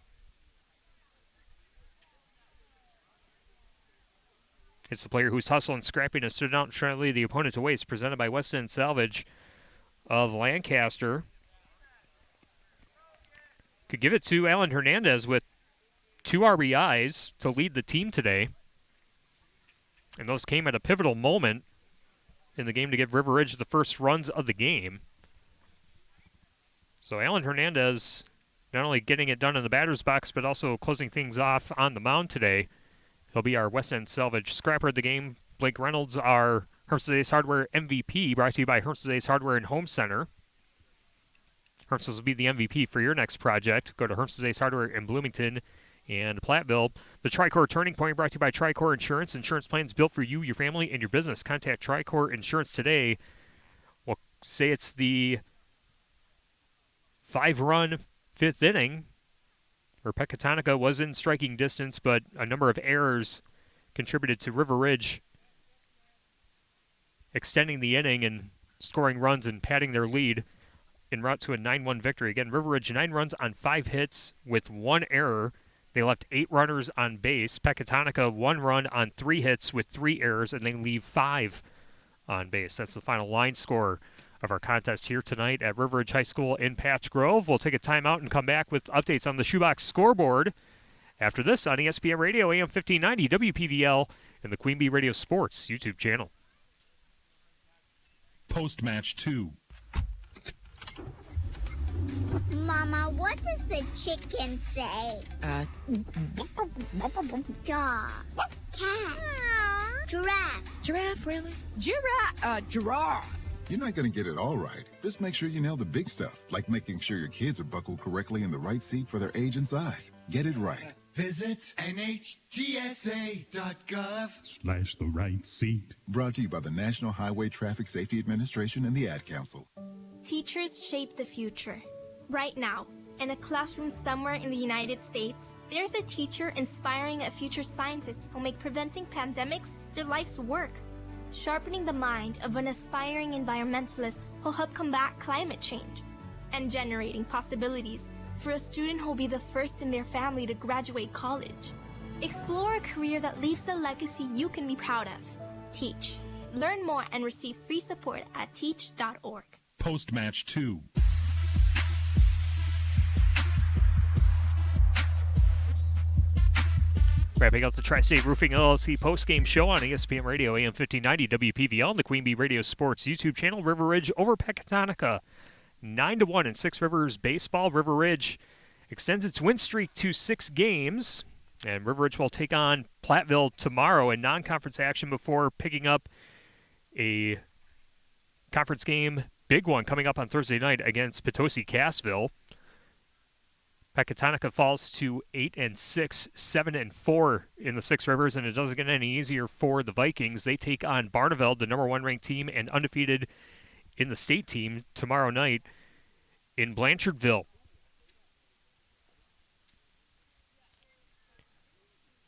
It's the player whose hustle and scrappiness stood out and trying to lead the opponent to waste, presented by West End Salvage of Lancaster. Could give it to Alan Hernandez with 2 RBIs to lead the team today. And those came at a pivotal moment in the game to give River Ridge the first runs of the game. So Alan Hernandez not only getting it done in the batter's box, but also closing things off on the mound today. He'll be our West End Salvage scrapper of the game. Blake Reynolds, our Herms's Ace Hardware MVP, brought to you by Herms's Ace Hardware and Home Center. Herms's will be the MVP for your next project. Go to Herms's Ace Hardware in Bloomington and Platteville. The Tricor Turning Point, brought to you by Tricor Insurance. Insurance plans built for you, your family, and your business. Contact Tricor Insurance today. We'll say it's the 5-run 5th inning, where Pecatonica was in striking distance, but a number of errors contributed to River Ridge extending the inning and scoring runs and padding their lead en route to a 9-1 victory. Again, River Ridge 9 runs on 5 hits with 1 error. They left 8 runners on base. Pecatonica 1 run on 3 hits with 3 errors, and they leave 5 on base. That's the final line score of our contest here tonight at River Ridge High School in Patch Grove. We'll take a timeout and come back with updates on the Shoebox scoreboard after this on ESPN Radio, AM 1590, WPVL, and the Queen Bee Radio Sports YouTube channel. Post-match 2. Mama, what does the chicken say? Dog. Cat. Giraffe. Giraffe, really? Giraffe. You're not going to get it all right. Just make sure you nail the big stuff, like making sure your kids are buckled correctly in the right seat for their age and size. Get it right. Visit NHTSA.gov/the right seat. Brought to you by the National Highway Traffic Safety Administration and the Ad Council. Teachers shape the future. Right now, in a classroom somewhere in the United States, there's a teacher inspiring a future scientist who'll make preventing pandemics their life's work. Sharpening the mind of an aspiring environmentalist who'll help combat climate change. And generating possibilities for a student who'll be the first in their family to graduate college. Explore a career that leaves a legacy you can be proud of. Teach. Learn more and receive free support at teach.org. Post-match 2. Wrapping up the Tri-State Roofing LLC post-game show on ESPN Radio, AM 1590, WPVL, and the Queen Bee Radio Sports YouTube channel. River Ridge over Pecatonica, 9-1 in 6 Rivers baseball. River Ridge extends its win streak to 6 games, and River Ridge will take on Platteville tomorrow in non-conference action before picking up a conference game, big one, coming up on Thursday night against Potosi-Cassville. Pecatonica falls to 8-6, 7-4 in the 6 Rivers, and it doesn't get any easier for the Vikings. They take on Barneveld, the number 1 ranked team and undefeated in the state team, tomorrow night in Blanchardville.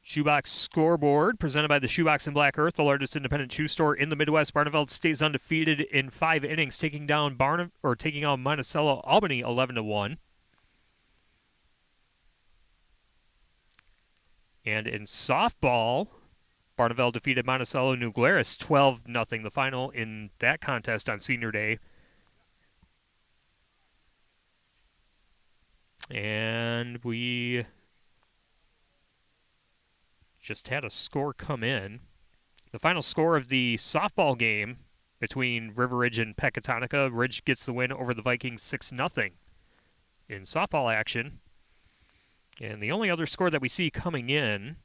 Shoebox scoreboard presented by the Shoebox in Black Earth, the largest independent shoe store in the Midwest. Barneveld stays undefeated in 5 innings, taking out Monticello Albany 11-1. And in softball, Barneveld defeated Monticello New Glarus 12-0, the final in that contest on Senior Day. And we just had a score come in. The final score of the softball game between River Ridge and Pecatonica. Ridge gets the win over the Vikings 6-0 in softball action. And the only other score that we see coming in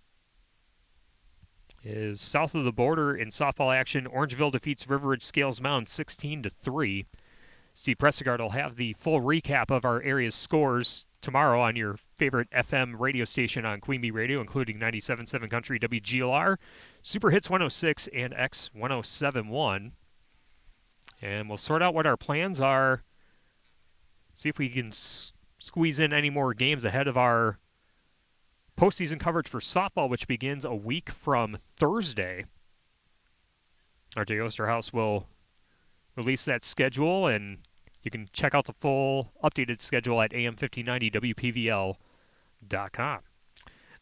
is south of the border in softball action. Orangeville defeats River Ridge Scales Mound 16-3. Steve Prestegard will have the full recap of our area's scores tomorrow on your favorite FM radio station on Queen Bee Radio, including 97.7 Country WGLR, Super Hits 106, and X 107.1. And we'll sort out what our plans are, see if we can squeeze in any more games ahead of our postseason coverage for softball, which begins a week from Thursday. RJ Osterhaus will release that schedule, and you can check out the full updated schedule at am1590wpvl.com.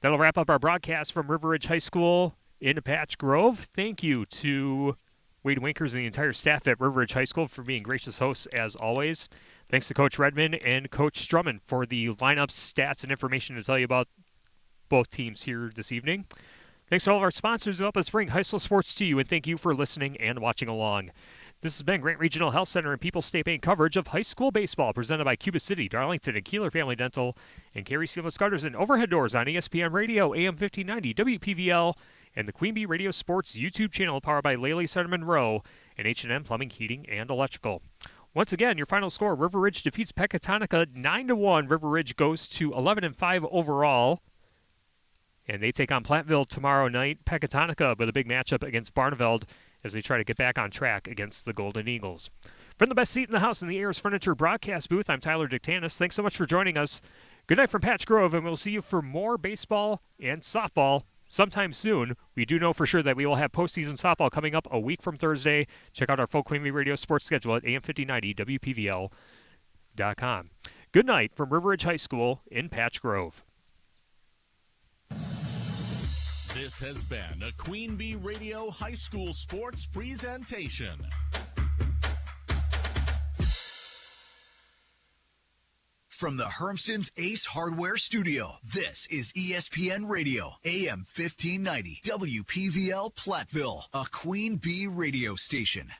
That'll wrap up our broadcast from River Ridge High School in Patch Grove. Thank you to Wade Winkers and the entire staff at River Ridge High School for being gracious hosts as always. Thanks to Coach Redmond and Coach Strumman for the lineups, stats, and information to tell you about both teams here this evening. Thanks to all of our sponsors who help us bring high school sports to you, and thank you for listening and watching along. This has been Grant Regional Health Center and People's State Bank coverage of high school baseball presented by Cuba City, Darlington, and Kieler Family Dental, and Carey Seamless Gutters and Overhead Doors on ESPN Radio, AM 1590, WPVL, and the Queen Bee Radio Sports YouTube channel powered by Laley Center Monroe and H&M Plumbing, Heating, and Electrical. Once again, your final score, River Ridge defeats Pecatonica 9-1. River Ridge goes to 11-5 overall. And they take on Platteville tomorrow night. Pecatonica with a big matchup against Barneveld as they try to get back on track against the Golden Eagles. From the best seat in the house in the Ayers Furniture broadcast booth, I'm Tyler Dictanis. Thanks so much for joining us. Good night from Patch Grove, and we'll see you for more baseball and softball sometime soon. We do know for sure that we will have postseason softball coming up a week from Thursday. Check out our full Queen Bee Radio sports schedule at am1590wpvl.com. Good night from River Ridge High School in Patch Grove. This has been a Queen Bee Radio High School Sports presentation. From the Hermson's Ace Hardware Studio, this is ESPN Radio, AM 1590, WPVL Platteville, a Queen Bee radio station.